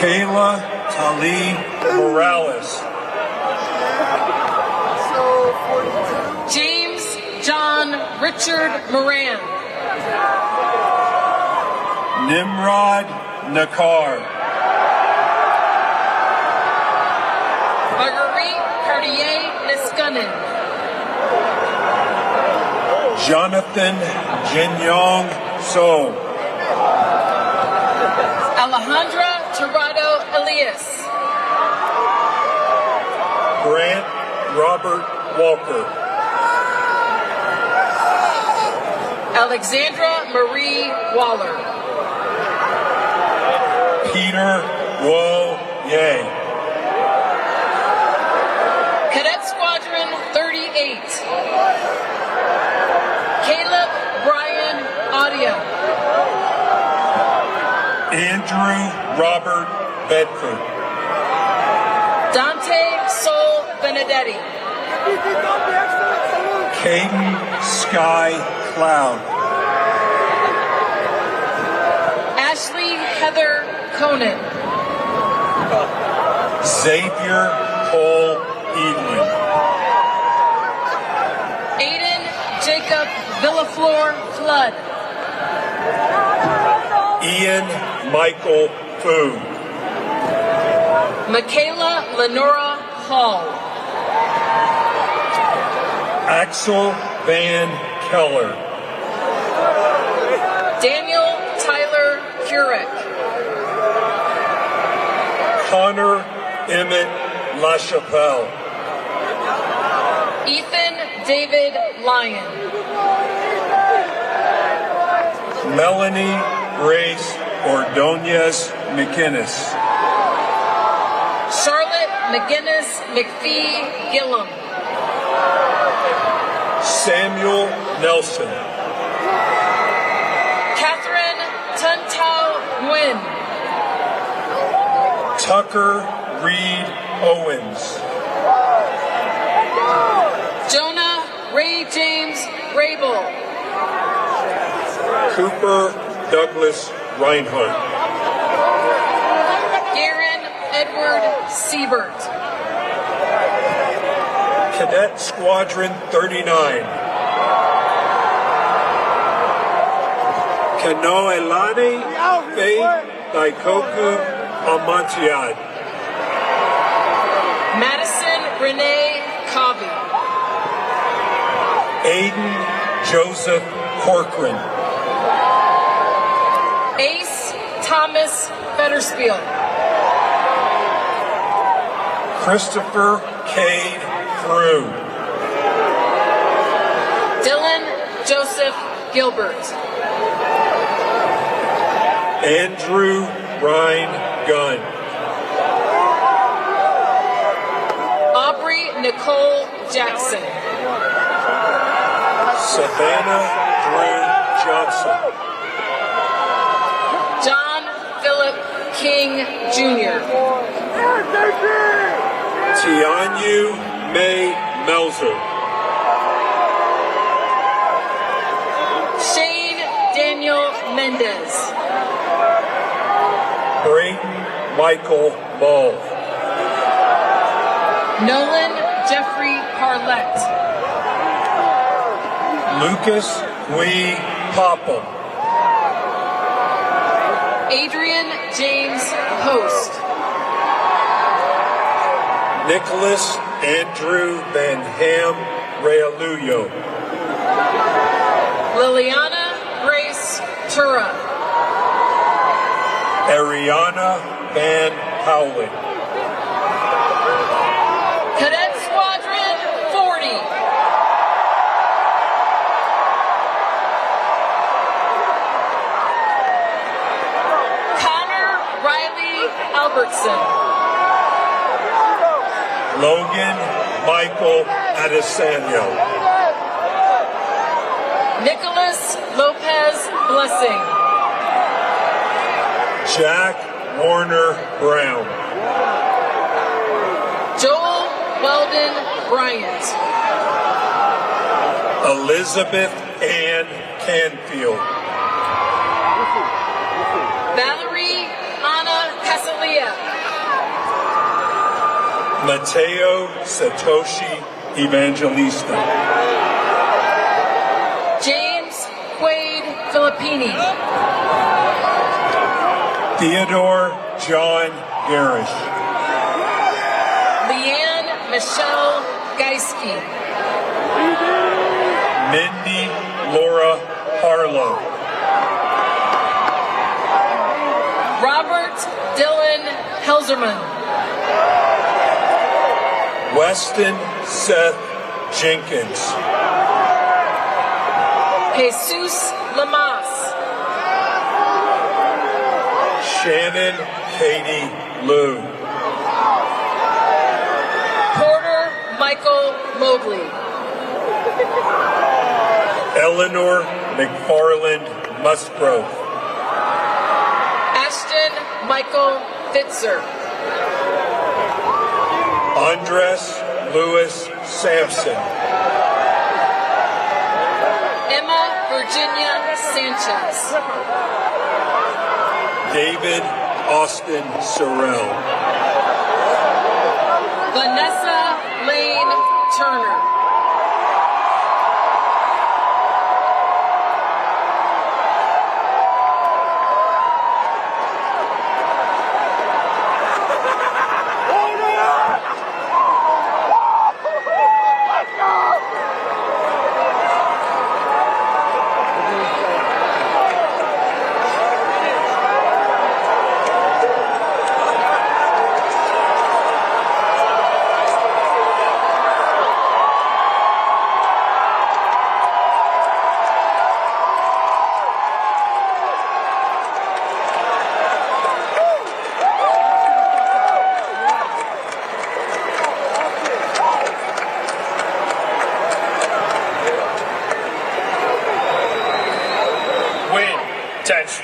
H: Kayla Tali Morales.
I: James John Richard Moran.
H: Nimrod Nakar.
I: Marguerite Cartier Niskanen.
H: Jonathan Jinyong So.
I: Alejandra Tirado Elias.
H: Grant Robert Walker.
I: Alexandra Marie Waller.
H: Peter Wo Ye.
I: Cadet Squadron 38. Caleb Brian Audio.
H: Andrew Robert Bedford.
I: Dante Sol Benedetti.
H: Caden Sky Cloud.
I: Ashley Heather Conan.
H: Xavier Cole Edelin.
I: Aiden Jacob Villaflor Flood.
H: Ian Michael Fu.
I: Michaela Lenora Hall.
H: Axel Van Keller.
I: Daniel Tyler Kurek.
H: Connor Emmett LaChapelle.
I: Ethan David Lyon.
H: Melanie Grace Ordonez McInnes.
I: Charlotte McGinnis McPhee Gillum.
H: Samuel Nelson.
I: Catherine Tuntao Nguyen.
H: Tucker Reed Owens.
I: Jonah Ray James Rabel.
H: Cooper Douglas Reinhardt.
I: Garen Edward Siebert.
H: Cadet Squadron 39. Kanoelani Faith Daikoku Amantiad.
I: Madison Renee Covey.
H: Aiden Joseph Corcoran.
I: Ace Thomas Fetterspiel.
H: Christopher Cade Frew.
I: Dylan Joseph Gilbert.
H: Andrew Ryan Gunn.
I: Aubrey Nicole Jackson.
H: Savannah Drew Johnson.
I: John Philip King Jr.
H: Tianyu May Melzer.
I: Shane Daniel Mendez.
H: Brayden Michael Ball.
I: Nolan Jeffrey Parlett.
H: Lucas Wee Popham.
I: Adrian James Post.
H: Nicholas Andrew Van Ham Realuyo.
I: Liliana Grace Tura.
H: Ariana Van Howling.
I: Cadet Squadron 40. Connor Riley Albertson.
H: Logan Michael Adesanya.
I: Nicholas Lopez Blessing.
H: Jack Warner Brown.
I: Joel Weldon Bryant.
H: Elizabeth Ann Canfield.
I: Valerie Anna Casalia.
H: Mateo Satoshi Evangelista.
I: James Quaid Filippini.
H: Theodore John Garish.
I: Leanne Michelle Geiske.
H: Mindy Laura Harlow.
I: Robert Dylan Helserman.
H: Weston Seth Jenkins.
I: Jesus Lamas.
H: Shannon Katie Liu.
I: Porter Michael Mobley.
H: Eleanor McFarland Musgrove.
I: Ashton Michael Fitzer.
H: Andres Lewis Sampson.
I: Emma Virginia Sanchez.
H: David Austin Sorrell.
I: Vanessa Lane Turner.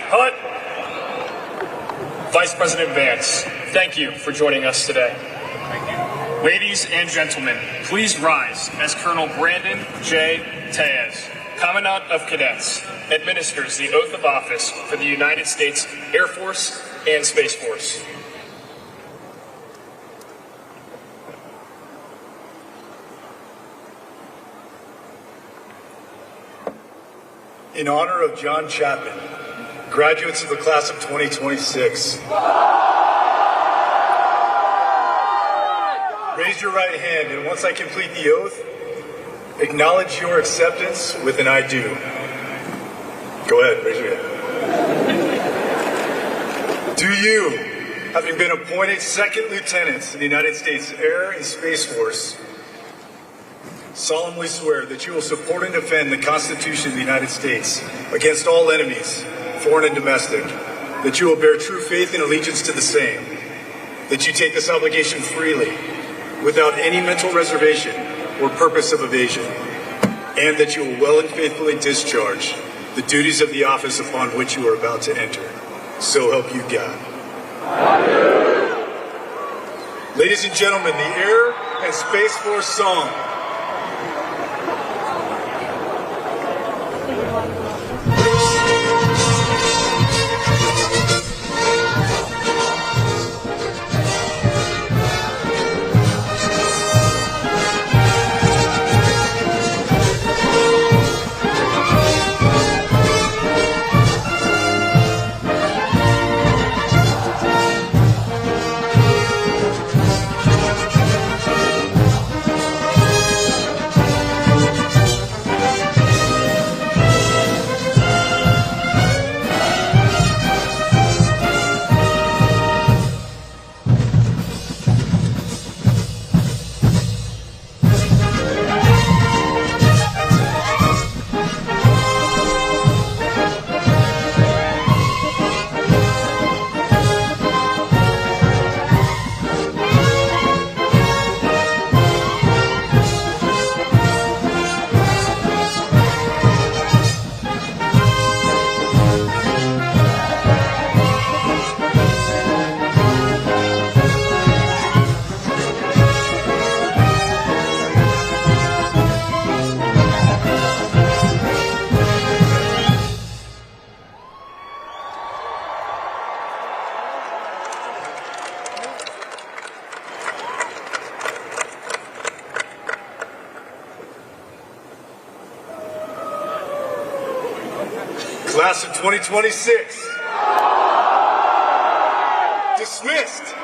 B: Hunt. Vice President Vance, thank you for joining us today. Ladies and gentlemen, please rise as Colonel Brandon J. Tejas, Commandant of Cadets, administers the oath of office for the United States Air Force and Space Force.
J: In honor of John Chapman, graduates of the class of 2026, raise your right hand, and once I complete the oath, acknowledge your acceptance with an I do. Go ahead, raise your hand. Do you, having been appointed second lieutenants in the United States Air and Space Force, solemnly swear that you will support and defend the Constitution of the United States against all enemies, foreign and domestic, that you will bear true faith and allegiance to the same, that you take this obligation freely, without any mental reservation or purpose of evasion, and that you will well and faithfully discharge the duties of the office upon which you are about to enter. So help you God. Ladies and gentlemen, the Air and Space Force song. Class of 2026. Dismissed.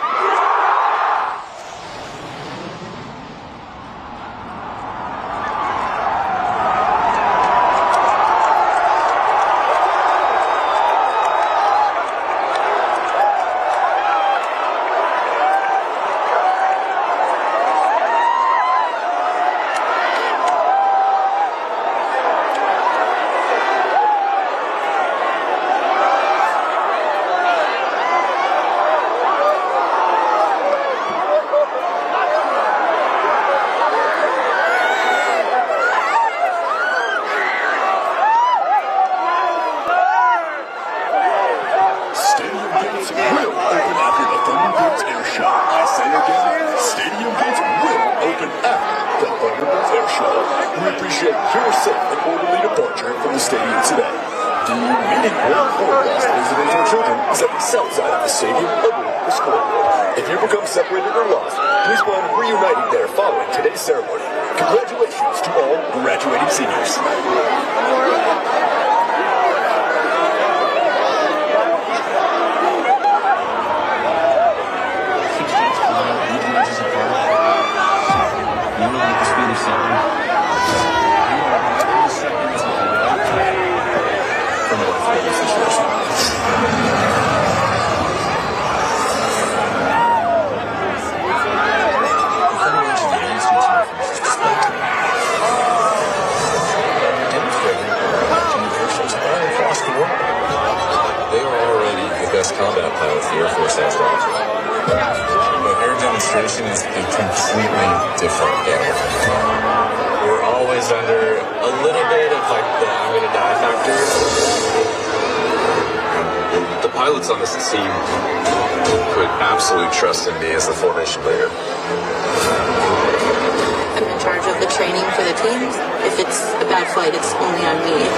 K: Combat pilots the Airforce has to offer. But air demonstration is a completely different animal. We're always under a little bit of like the I'm gonna die factor. The pilots on this team put absolute trust in me as the formation leader.
L: I'm in charge of the training for the teams. If it's a bad flight, it's only on me.